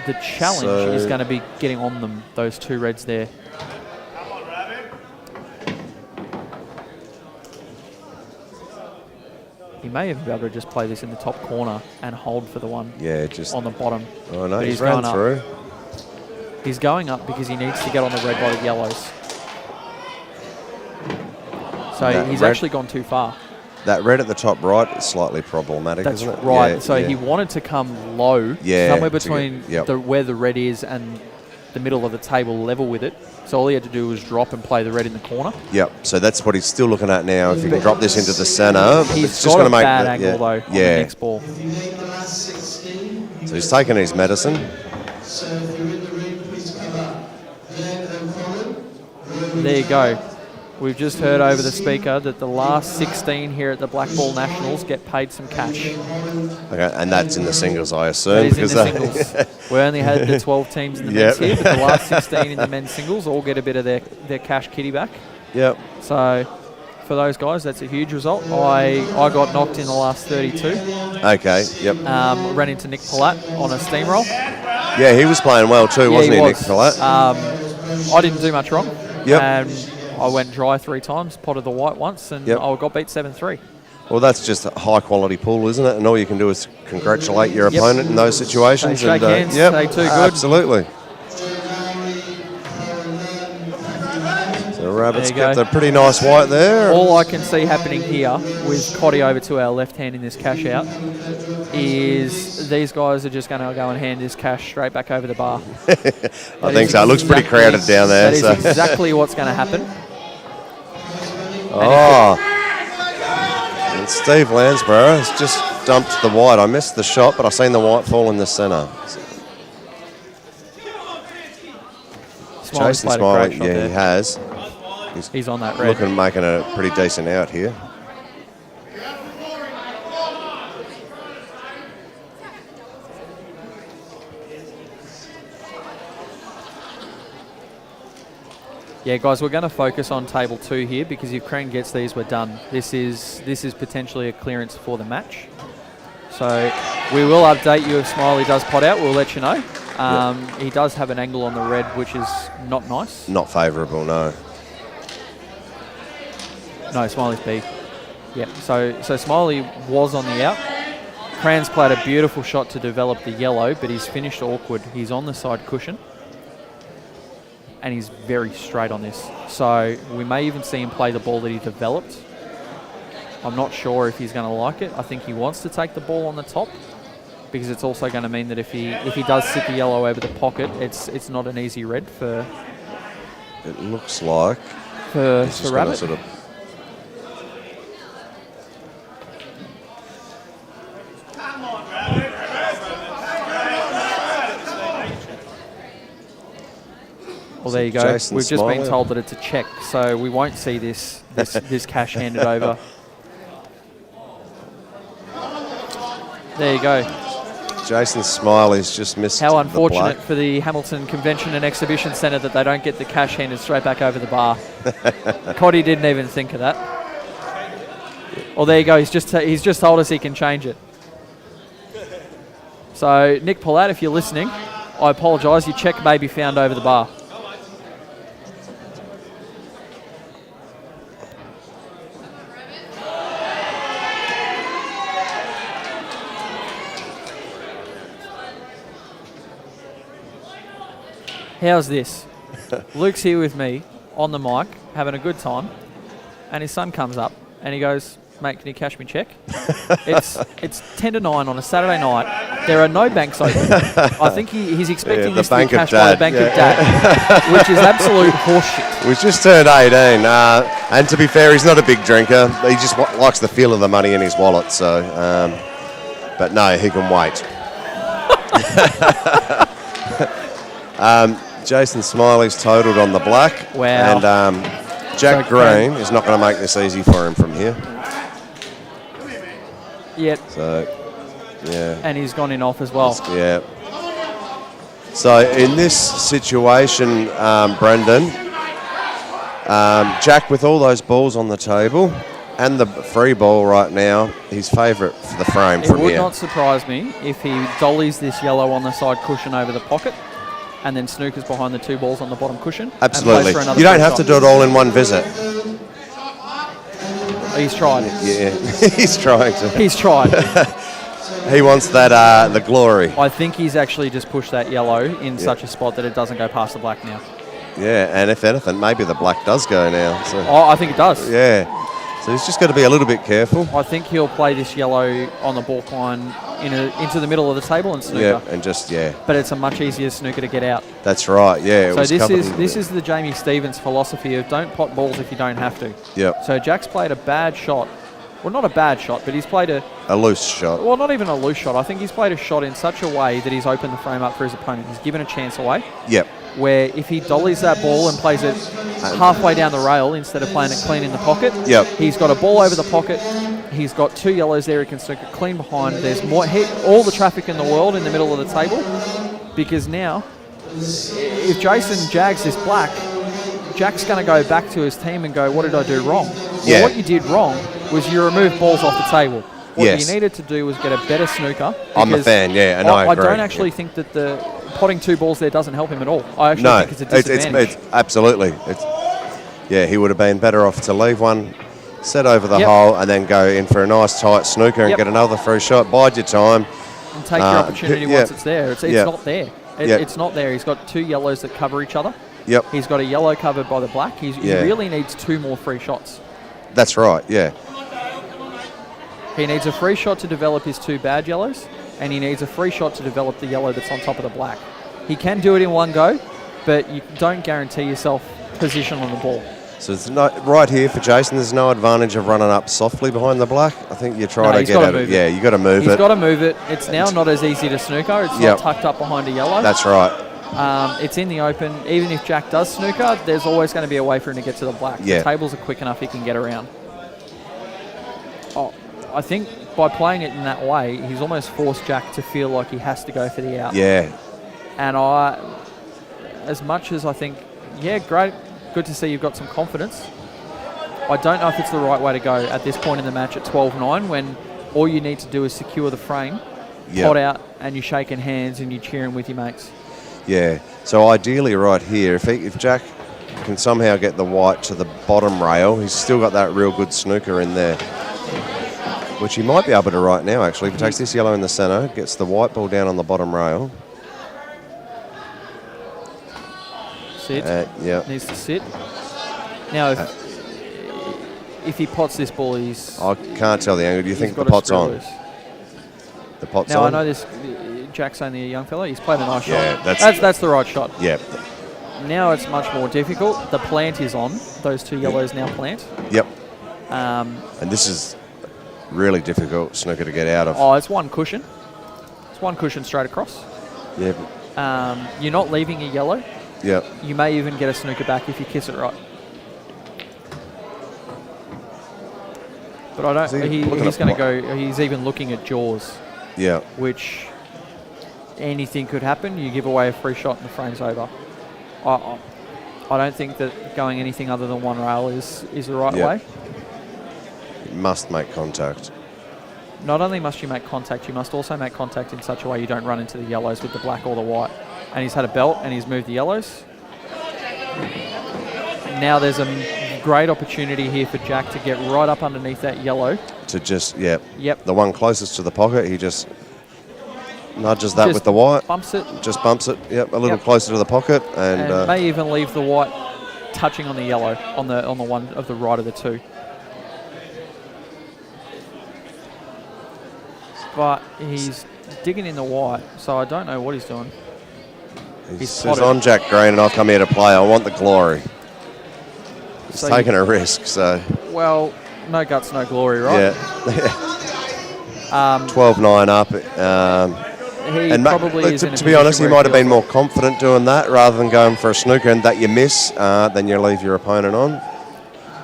The challenge is going to be getting on them, those two Reds there. He may even be able to just play this in the top corner and hold for the one just on the bottom. Oh no, But he's going ran up. through. He's going up because he needs to get on the red by the yellows. So That he's red- actually gone too far. That red at the top right is slightly problematic, That's isn't it? right. Yeah, So yeah. he wanted to come low, Yeah, somewhere to between get- yep. where the red is and the middle of the table, level with it. So all he had to do was drop and play the red in the corner. Yep. So that's what he's still looking at now. If he can drop this into the centre, He's it's just got going a to make bad the, angle though on the Yeah. next ball. If you make the last 16, So he's taking his medicine. so if you're in the ring, please come up. Glenn and Colin. There you go. We've just heard over the speaker that the last 16 here at the Blackball Nationals get paid some cash. Okay, and that's in the singles, I That assume. is in the because singles. We only had the 12 teams in the Yep. men's here, but the last 16 in the men's singles all get a bit of their cash kitty back. Yep. So for those guys, that's a huge result. I got knocked in the last 32. Okay. Yep. Ran into Nick Palat on a steamroll. Yeah, he was playing well too, wasn't he, Nick Palat? I didn't do much wrong. Yep. And I went dry 3 times, potted the white once, and Yep. I got beat 7-3. Well, that's just a high quality pool, isn't it? And all you can do is congratulate your Yep. opponent in those situations. Say shake and, hands, yep, say too good. Absolutely. So Rabbits There you kept go. a pretty nice white there. All I can see happening here with Cotty over to our left hand in this cash out is these guys are just going to go and hand this cash straight back over the bar. I think so. It looks pretty crowded down there. That So. is exactly what's going to happen. Oh. And Steve Landsborough has just dumped the white. I missed the shot, but I've seen the white fall in the centre. Smiley's Jason played a Smiley, great shot yeah, there. he has. He's on that red. Looking, making a pretty decent out here. Yeah, guys, we're going to focus on table 2 here because if Crane gets these, we're done. This is potentially a clearance for the match. So we will update you if Smiley does pot out. We'll let you know. He does have an angle on the red, which is not nice. Not favourable, no. No, Smiley's B. Yeah, so Smiley was on the out. Cran's played a beautiful shot to develop the yellow, but he's finished awkward. He's on the side cushion. And he's very straight on this. So we may even see him play the ball that he developed. I'm not sure if he's going to like it. I think he wants to take the ball on the top because it's also going to mean that if he does sit the yellow over the pocket, it's not an easy red for It looks like for he's just going to Rabbit. sort of. Well, there you go. Jason We've just been Smiley. told that it's a check, so we won't see this cash handed over. There you go. Jason Smiley's just missed. How the unfortunate black. for the Hamilton Convention and Exhibition Centre that they don't get the cash handed straight back over the bar. Cotty didn't even think of that. Well, there you go. He's just told us he can change it. So, Nick Palat, if you're listening, I apologise. Your check may be found over the bar. How's this? Luke's here with me on the mic, having a good time, and his son comes up and he goes, "Mate, can you cash me check?" It's 10 to 9 on a Saturday night. There are no banks open. I think he's expecting the this to be Bank of cashed by the Dad, Bank yeah. of Dad, which is absolute horseshit. We've just turned 18, and to be fair, he's not a big drinker. He just likes the feel of the money in his wallet. So, but no, he can wait. Jason Smiley's totaled on the black. Wow. And Jack So Green is not going to make this easy for him from here. Yep, So, yeah. and he's gone in off as well. Yeah. So in this situation, Brendan, Jack with all those balls on the table and the free ball right now, his favourite for the frame It from would here. not surprise me if he dollies this yellow on the side cushion over the pocket and then snookers behind the 2 balls on the bottom cushion. and Absolutely. plays for another You don't free have to shot. do it all in one visit. He's tried. Yeah, he's trying to. He's tried. He wants that the glory. I think he's actually just pushed that yellow in such a spot that it doesn't go past the black now. Yeah, and if anything, maybe the black does go now. So. Oh, I think it does. Yeah. So he's just got to be a little bit careful. I think he'll play this yellow on the balk line into the middle of the table and snooker. Yeah, and just, But it's a much easier snooker to get out. That's right, yeah. So this is the Jamie Stevens philosophy of don't pot balls if you don't have to. Yep. So Jack's played a bad shot. Well, not a bad shot, but he's played a loose shot. Well, not even a loose shot. I think he's played a shot in such a way that he's opened the frame up for his opponent. He's given a chance away. Yep. Where if he dollies that ball and plays it halfway down the rail instead of playing it clean in the pocket, yep. He's got a ball over the pocket. He's got 2 yellows there. He can stick it clean behind. There's all the traffic in the world in the middle of the table, because now, if Jason jags this black, Jack's going to go back to his team and go, what did I do wrong? Well, what you did wrong was you removed balls off the table. What you needed to do was get a better snooker. I'm a fan, yeah, and I agree. I don't actually think that the potting 2 balls there doesn't help him at all. I actually think it's a disadvantage. It's absolutely. He would have been better off to leave one set over the hole and then go in for a nice tight snooker and get another free shot. Bide your time. And take your opportunity once it's there. It's not there. It's not there. He's got 2 yellows that cover each other. Yep. He's got a yellow covered by the black. He really needs 2 more free shots. That's right, yeah. He needs a free shot to develop his 2 bad yellows, and he needs a free shot to develop the yellow that's on top of the black. He can do it in one go, but you don't guarantee yourself position on the ball. So it's right here for Jason, there's no advantage of running up softly behind the black. I think you try to get at it. Yeah, you got to move it. He's got to move it. It's now not as easy to snooker. It's not tucked up behind a yellow. That's right. It's in the open. Even if Jack does snooker, there's always going to be a way for him to get to the black. The tables are quick enough he can get around. I think by playing it in that way, he's almost forced Jack to feel like he has to go for the out. Yeah. And as much as I think, great, good to see you've got some confidence, I don't know if it's the right way to go at this point in the match at 12-9 when all you need to do is secure the frame, pot out, and you're shaking hands and you're cheering with your mates. Yeah. So ideally right here, if Jack can somehow get the white to the bottom rail, he's still got that real good snooker in there, which he might be able to right now, actually. If he takes this yellow in the centre, gets the white ball down on the bottom rail. Sit. Needs to sit. Now, if he pots this ball, I can't tell the angle. Do you think the pot's on? The pot's on? Now, I know this. Jack's only a young fella. He's played a nice shot. Yeah, that's the right shot. Yeah. Now it's much more difficult. The plant is on. Those 2 yellows now plant. Yep. And this is really difficult snooker to get out of. Oh, it's one cushion. It's one cushion straight across. Yeah. You're not leaving a yellow. Yep. You may even get a snooker back if you kiss it right. But I don't. He's going to go. He's even looking at jaws. Yeah. Which anything could happen. You give away a free shot and the frame's over. I don't think that going anything other than one rail is the right way. You must make contact. Not only must you make contact, you must also make contact in such a way you don't run into the yellows with the black or the white. And he's had a belt and he's moved the yellows. Now there's a great opportunity here for Jack to get right up underneath that yellow. To just, the one closest to the pocket, he just nudges that with the white. Bumps it. Just bumps it, a little closer to the pocket. And may even leave the white touching on the yellow, on the one of the right of the 2. But he's digging in the white, so I don't know what he's doing. He says, I'm Jack Green and I've come here to play. I want the glory. He's taking a risk, so... Well, no guts, no glory, right? Yeah. 12-9 up. To be honest, he might have been more confident doing that rather than going for a snooker and that you miss, then you leave your opponent on.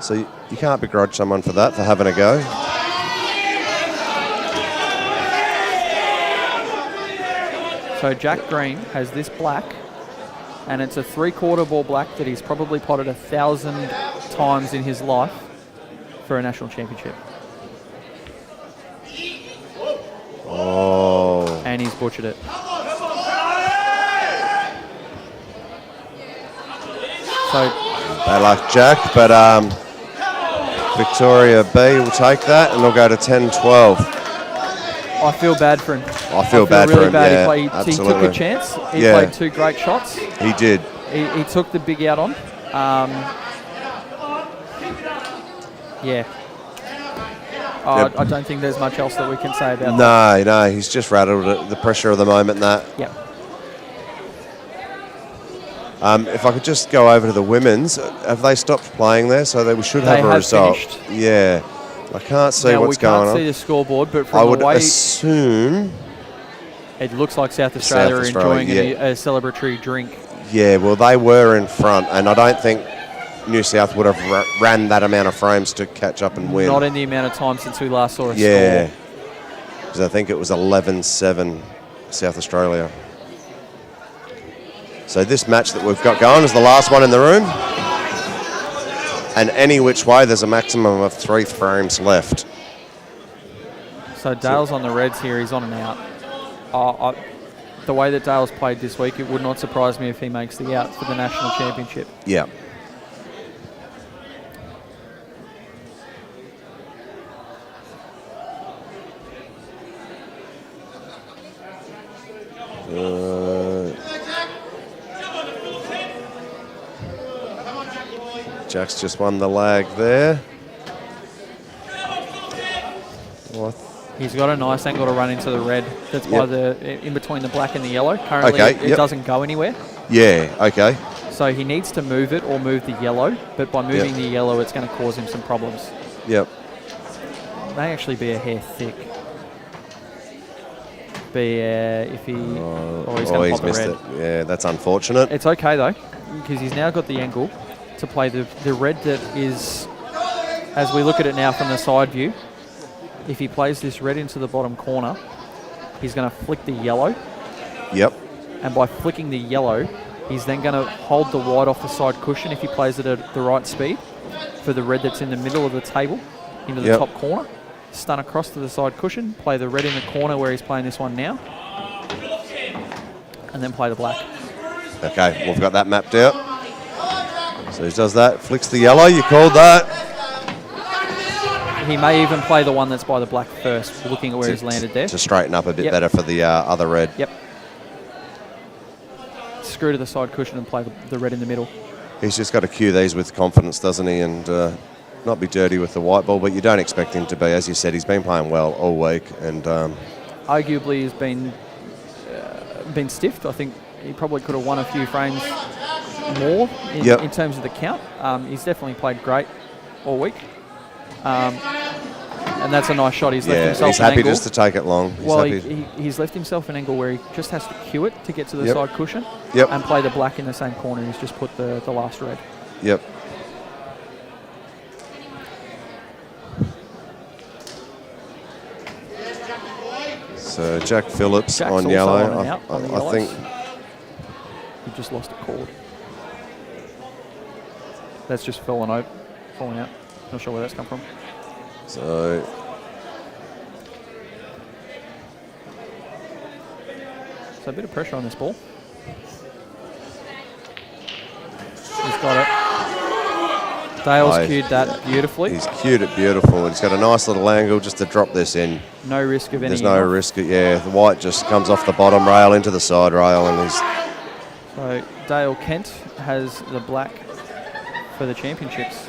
So you can't begrudge someone for that, for having a go. So Jack Green has this black, and it's a 3/4 ball black that he's probably potted 1,000 times in his life for a national championship. Oh. And he's butchered it. So bad luck, Jack, but Victoria B will take that, and they'll go to 10-12. I feel bad for him. I feel bad really for him, bad. yeah, He absolutely. took a chance. He Yeah. played 2 great shots. He did. He took the big out on. Yeah. Yep. I don't think there's much else that we can say about that. No, he's just rattled at the pressure of the moment and that. Yep. If I could just go over to the women's, have they stopped playing there? So we should have a result. Finished. Yeah. I can't see Now, what's going we on. can't see the scoreboard, but I from would the way assume... it looks like South Australia are enjoying yeah. a celebratory drink. Yeah, well, they were in front, and I don't think New South would have ran that amount of frames to catch up and win. Not in the amount of time since we last saw a Yeah, score. because I think it was 11-7 South Australia. So this match that we've got going is the last one in the room. And any which way, there's a maximum of 3 frames left. So Dale's on the Reds here. He's on and out. The way that Dale's played this week, it would not surprise me if he makes the out for the National Championship. Yeah. Jack's just won the lag there. He's got a nice angle to run into the red. That's by in between the black and the yellow. Currently, Okay, it doesn't go anywhere. Yeah, okay. So he needs to move it or move the yellow. But by moving the yellow, it's going to cause him some problems. Yep. May actually be a hair thick. If he... he's going to pop the missed red. it. Yeah, that's unfortunate. It's okay, though, because he's now got the angle to play the red that is, as we look at it now from the side view, if he plays this red into the bottom corner, he's going to flick the yellow. Yep. And by flicking the yellow, he's then going to hold the white off the side cushion if he plays it at the right speed for the red that's in the middle of the table into the top corner. Stun across to the side cushion, play the red in the corner where he's playing this one now, and then play the black. Okay, we've got that mapped out. So he does that, flicks the yellow, you called that. He may even play the one that's by the black first, looking at where he's landed there. To straighten up a bit better for the other red. Yep. Screw to the side cushion and play the red in the middle. He's just got to cue these with confidence, doesn't he? And not be dirty with the white ball, but you don't expect him to be. As you said, he's been playing well all week. And arguably has been stiffed. I think he probably could have won a few frames more in terms of the count. He's definitely played great all week. And that's a nice shot. He's left himself he's an happy angle. just to take it long. He's left himself an angle where he just has to cue it to get to the side cushion and play the black in the same corner. He's just put the last red. Yep. So Jack Phillips Jack's on also yellow. on and out on the I think he just lost a cord. That's just falling out. Not sure where that's come from. so. So a bit of pressure on this ball. He's got it. Dale's cued that beautifully. He's cued it beautiful. He's got a nice little angle just to drop this in. No risk of any. There's no risk. The white just comes off the bottom rail into the side rail, and he's. So Dale Kent has the black for the championships.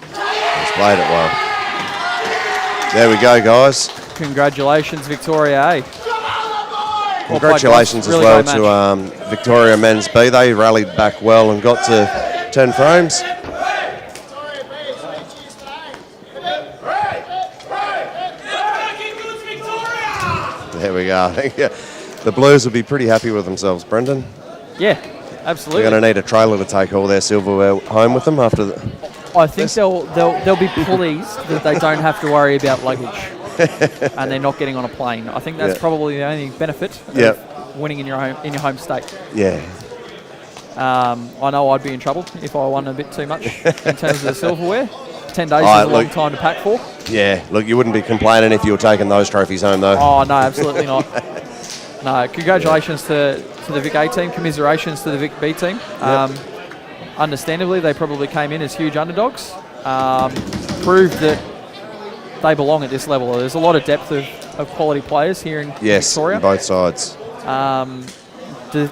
He's played it well. There we go, guys. Congratulations, Victoria A. Congratulations as well to Victoria Men's B. They rallied back well and got to 10 frames. There we go. I think the Blues will be pretty happy with themselves, Brendan. Yeah, absolutely. They're going to need a trailer to take all their silverware home with them after the... I think they'll be pleased that they don't have to worry about luggage and they're not getting on a plane. I think that's probably the only benefit of winning in your home state. Yeah. I know I'd be in trouble if I won a bit too much in terms of the silverware. 10 days is a long time to pack for. Yeah, look, you wouldn't be complaining if you were taking those trophies home, though. Oh, no, absolutely not. No, congratulations to the VIC A team. Commiserations to the VIC B team. Understandably, they probably came in as huge underdogs. Proved that they belong at this level. There's a lot of depth of quality players here in Victoria. Yes, both sides.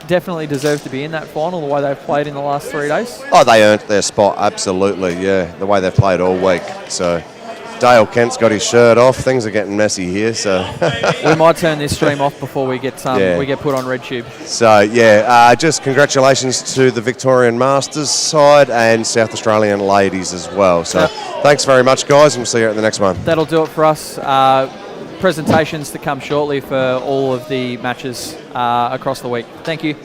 Definitely deserve to be in that final the way they've played in the last 3 days. Oh, they earned their spot, absolutely, yeah, the way they've played all week. So Dale Kent's got his shirt off. Things are getting messy here, so we might turn this stream off before we get put on RedTube. So yeah, just congratulations to the Victorian Masters side and South Australian ladies as well. So thanks very much, guys, and we'll see you at the next one. That'll do it for us. Presentations to come shortly for all of the matches across the week. Thank you.